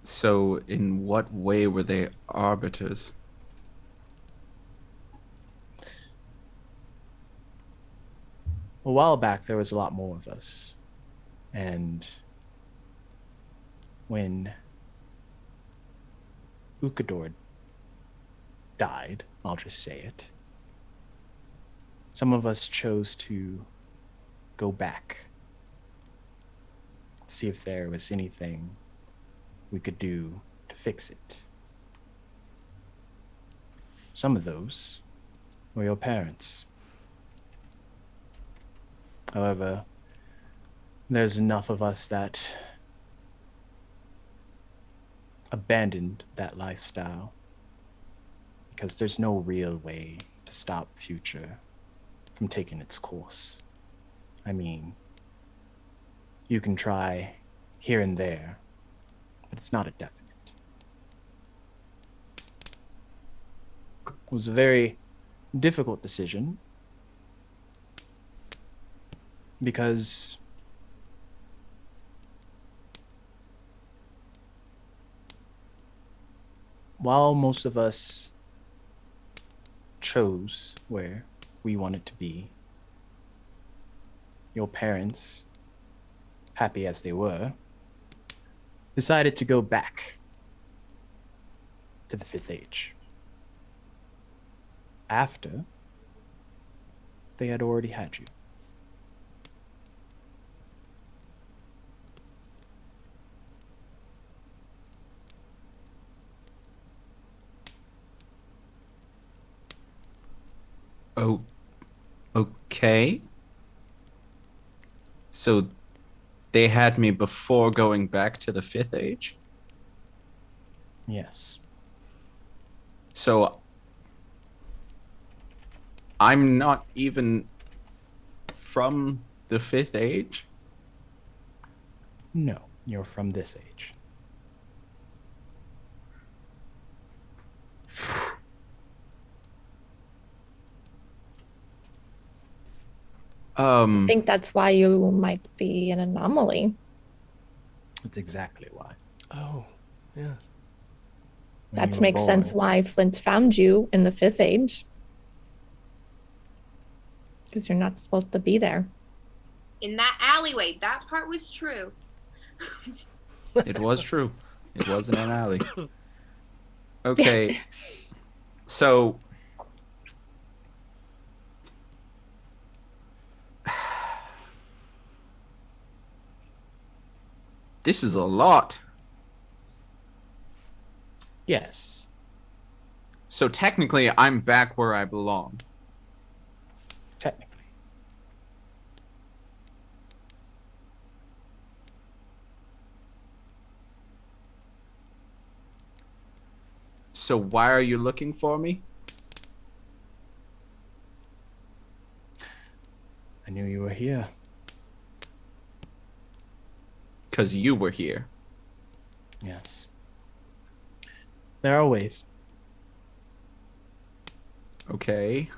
So, in what way were they arbiters? A while back, there was a lot more of us. And when Ukodor died, I'll just say it, some of us chose to go back, see if there was anything we could do to fix it. Some of those were your parents. However, there's enough of us that abandoned that lifestyle because there's no real way to stop future from taking its course. I mean, you can try here and there, but it's not a definite. It was a very difficult decision because while most of us chose where we wanted to be, your parents, happy as they were, decided to go back to the Fifth Age after they had already had you. Oh, okay. So they had me before going back to the Fifth Age? Yes. So I'm not even from the Fifth Age? No, you're from this age. I think that's why you might be an anomaly. That's exactly why. Oh, yeah. When That you were makes sense born, why Flint found you in the Fifth Age. Because you're not supposed to be there. In that alleyway, that part was true. It was true. It was in an alley. Okay. So this is a lot. Yes. So technically I'm back where I belong. Technically. So why are you looking for me? I knew you were here. Because you were here. Yes. There are ways. Okay.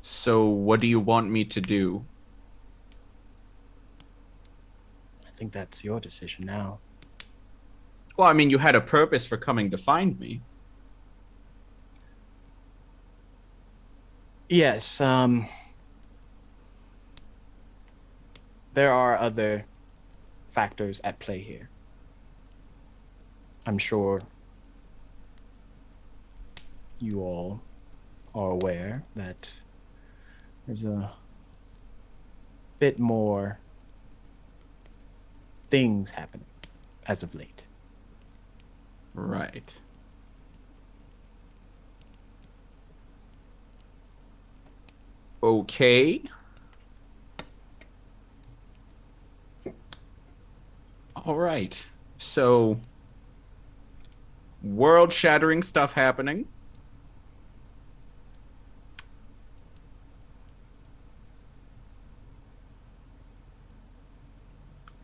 So what do you want me to do? I think that's your decision now. Well, I mean, you had a purpose for coming to find me. Yes, there are other factors at play here. I'm sure you all are aware that there's a bit more things happening as of late. Right. Okay. All right. So, world-shattering stuff happening.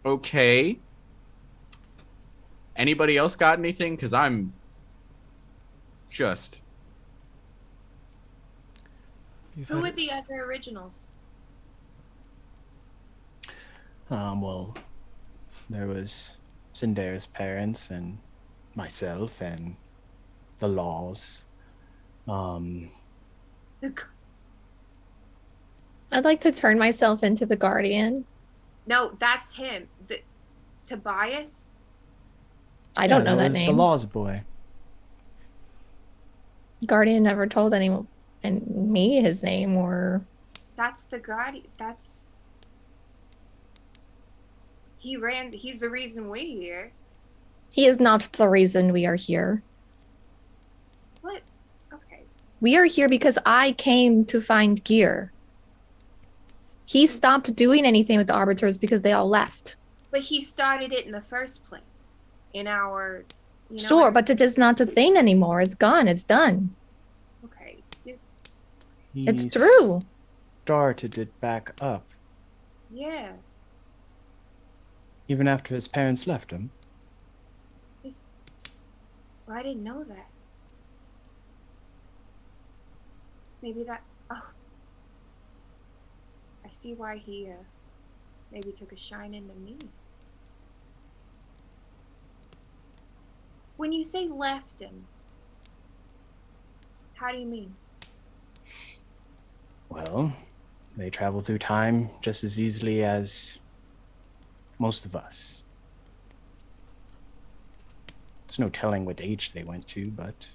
Okay. Anybody else got anything? Because I'm just... Who would the other originals? Well, there was Cindere's parents and myself and the laws. The I'd like to turn myself into the Guardian. No, that's him. Tobias? I don't know that was name. the laws boy. Guardian never told anyone and me his name or That's the guardian. He's the reason we're here. he is not the reason we are here. What? Okay. We are here because I came to find gear. He stopped doing anything with the arbiters because they all left. But he started it in the first place. In our... Sure, but it is not a thing anymore. It's gone. It's done. Okay. It's true. Started it back up, Yeah. even after his parents left him. Well, I didn't know that. Maybe that... Oh. I see why he maybe took a shine into me. When you say left him, how do you mean? Well, they travel through time just as easily as most of us. There's no telling what age they went to, but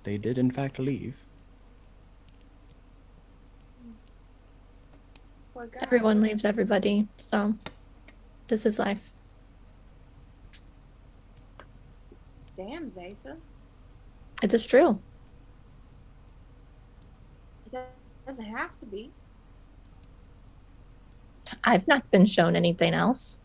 they did in fact leave. Poor guy. Everyone leaves everybody. So this is life. Damn, Zaysa. It is true. It doesn't have to be. I've not been shown anything else.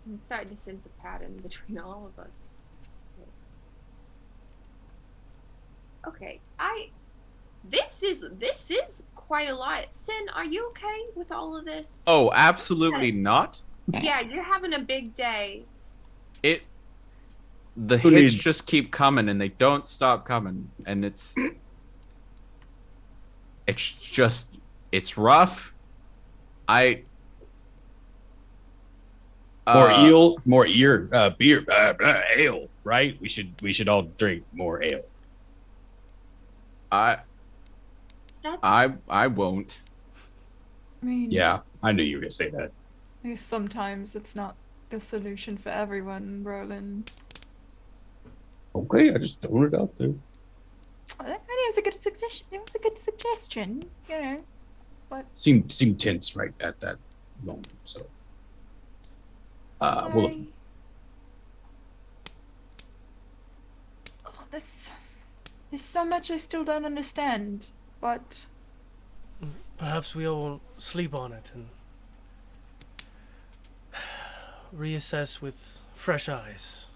I'm starting to sense a pattern between all of us. Okay, this is quite a lot. Sin, are you okay with all of this? Oh, absolutely not. Yeah, you're having a big day. The Who hits needs- just keep coming and they don't stop coming, and it's rough. More beer, ale, right? We should all drink more ale. That's I won't. I mean, Yeah, I knew you were gonna say that. I guess sometimes it's not the solution for everyone, Roland. Okay, I just thrown it out there. I think it was a good suggestion. It was a good suggestion, you know. But Seemed tense right at that moment. So, well, there's so much I still don't understand. But Perhaps we all sleep on it and reassess with fresh eyes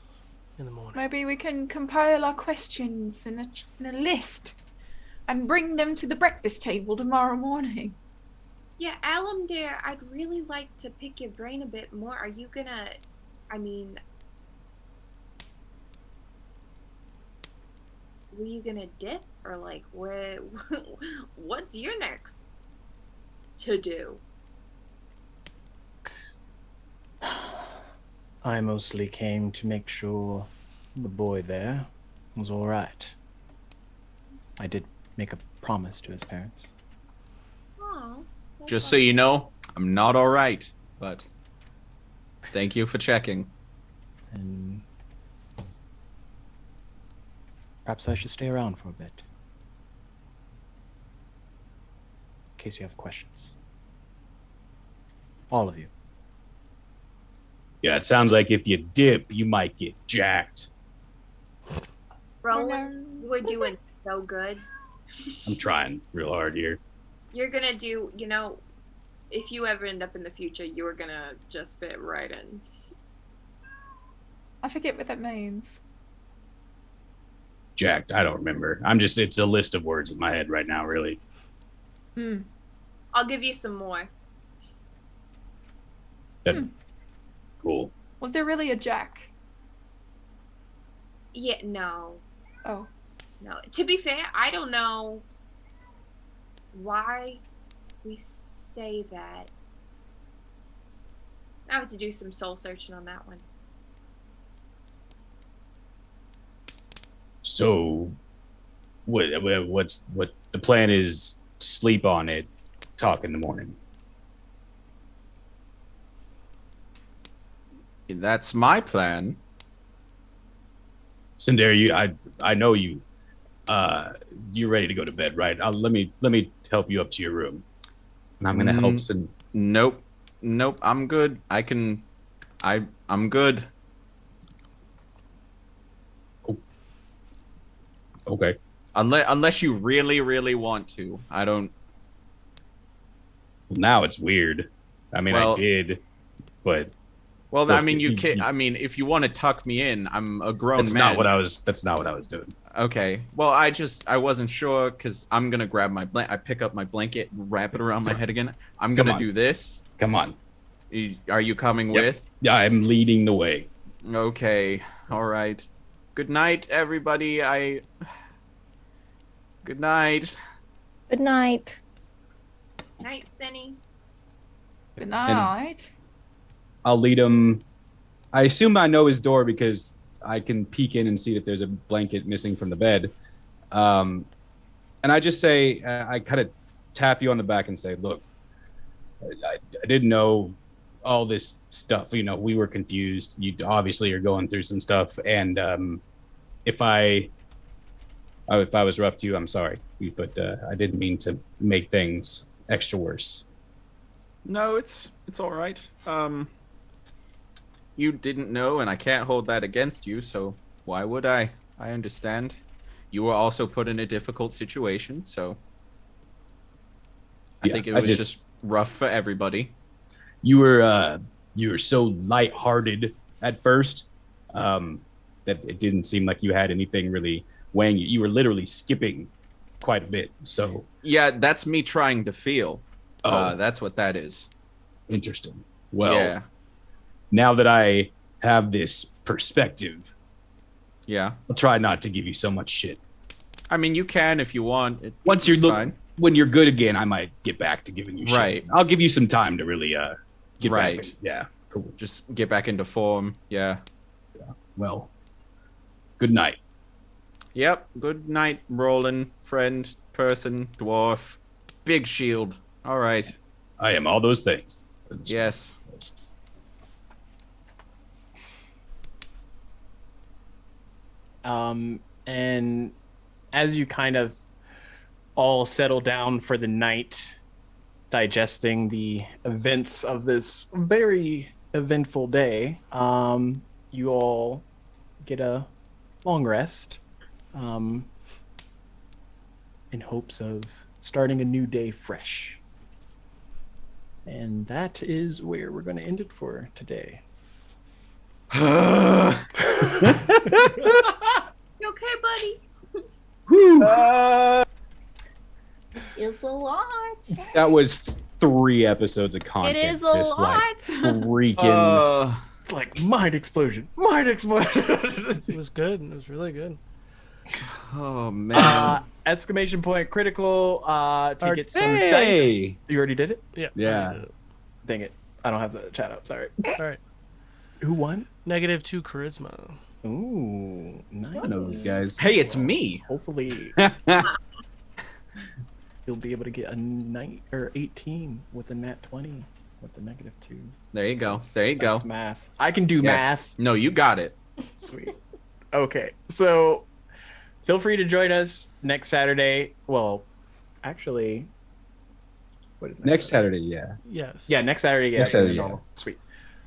in the morning. maybe we can compile our questions in a list and bring them to the breakfast table tomorrow morning. Yeah, Alamdare, I'd really like to pick your brain a bit more. Are you gonna, were you gonna dip? Or like, what's your next to do? I mostly came to make sure the boy there was all right. I did make a promise to his parents. Oh, Just so you know, I'm not all right, but thank you for checking. And perhaps I should stay around for a bit. In case you have questions. All of you. yeah, it sounds like if you dip, you might get jacked. Roland, we're doing so good. I'm trying real hard here. You're gonna do, if you ever end up in the future, you're gonna just fit right in. I forget what that means. jacked. I don't remember. It's a list of words in my head right now, really. I'll give you some more. Cool. Was there really a Jack? Yeah, no. Oh. No. To be fair, I don't know why we say that. I have to do some soul searching on that one. So, what the plan is? Sleep on it, talk in the morning. That's my plan. Cinder, I know you. You're ready to go to bed, right? Let me help you up to your room, and I'm gonna help. Nope. I'm good. I'm good. Oh. Okay. Unless you really, really want to. I don't. Well, now it's weird. I mean, I did, but. Well, look, I mean, you can't. I mean, if you want to tuck me in, I'm a grown man. That's not what I was doing. Okay. Well, I wasn't sure because I'm gonna grab my I pick up my blanket, wrap it around my head again. I'm gonna do this. Come on. Are you coming with? Yeah, I'm leading the way. Okay. All right. Good night, everybody. Good night. Good night. Night, Cinny. Good night. I'll lead him. I assume I know his door because I can peek in and see that there's a blanket missing from the bed. And I just say, I kind of tap you on the back and say, look, I didn't know all this stuff. You know, we were confused. You obviously are going through some stuff. And if I was rough to you, I'm sorry. But I didn't mean to make things extra worse. No, it's all right. You didn't know, and I can't hold that against you, so why would I? I understand. You were also put in a difficult situation, so I think it was just rough for everybody. You were so lighthearted at first that it didn't seem like you had anything really weighing you. You were literally skipping quite a bit. So yeah, that's me trying to feel. Oh, that's what that is. Interesting. Well, yeah. Now that I have this perspective, yeah, I'll try not to give you so much shit. I mean, you can if you want. When you're good again, I might get back to giving you shit. Right. I'll give you some time to really get right. back. Yeah. Cool. Just get back into form. Yeah. Well, good night. Yep. Good night, Roland, friend, person, dwarf, big shield. All right. I am all those things. Yes. And as you kind of all settle down for the night, digesting the events of this very eventful day, you all get a long rest in hopes of starting a new day fresh. And that is where we're going to end it for today. You okay, buddy? It's a lot. That was 3 episodes of content. It is a just lot. Like freaking. Like mind explosion. It was good. It was really good. Oh man! Exclamation point critical to get some dice. You already did it? Yeah. Dang it! I don't have the chat up. Sorry. All right. Who won? -2 charisma. Ooh, nice. I know these guys. Hey, it's me. Hopefully, you'll be able to get a 18 with a nat 20 with the -2. There you go. There you go. That's math. I can do math. No, you got it. Sweet. Okay, so feel free to join us next Saturday. Well, actually, what is next Saturday? Yeah. Yes. Yeah, next Saturday. Yeah, Next Saturday, normal. Sweet.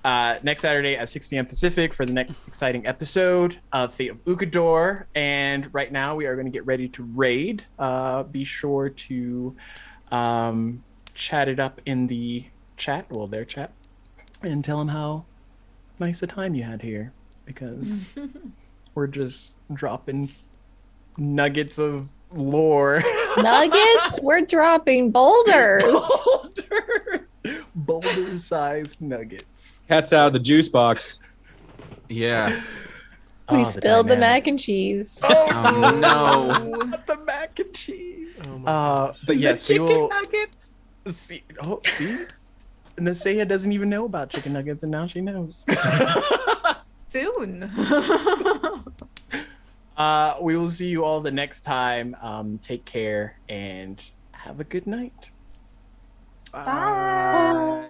Next Saturday at 6 p.m. Pacific for the next exciting episode of Fate of Ukodor. And right now we are going to get ready to raid. Be sure to chat it up in the chat, well, their chat, and tell them how nice a time you had here, because we're just dropping nuggets of lore. Nuggets? We're dropping boulders. Boulder-sized nuggets. Cat's out of the juice box. Yeah. We Oh, spilled the mac dynamics. and cheese. Oh no. Not the mac and cheese. Oh my But yes, we will nuggets. see. Oh, see, Naseya doesn't even know about chicken nuggets, and now she knows. Soon. We will see you all the next time. Take care and have a good night. Bye.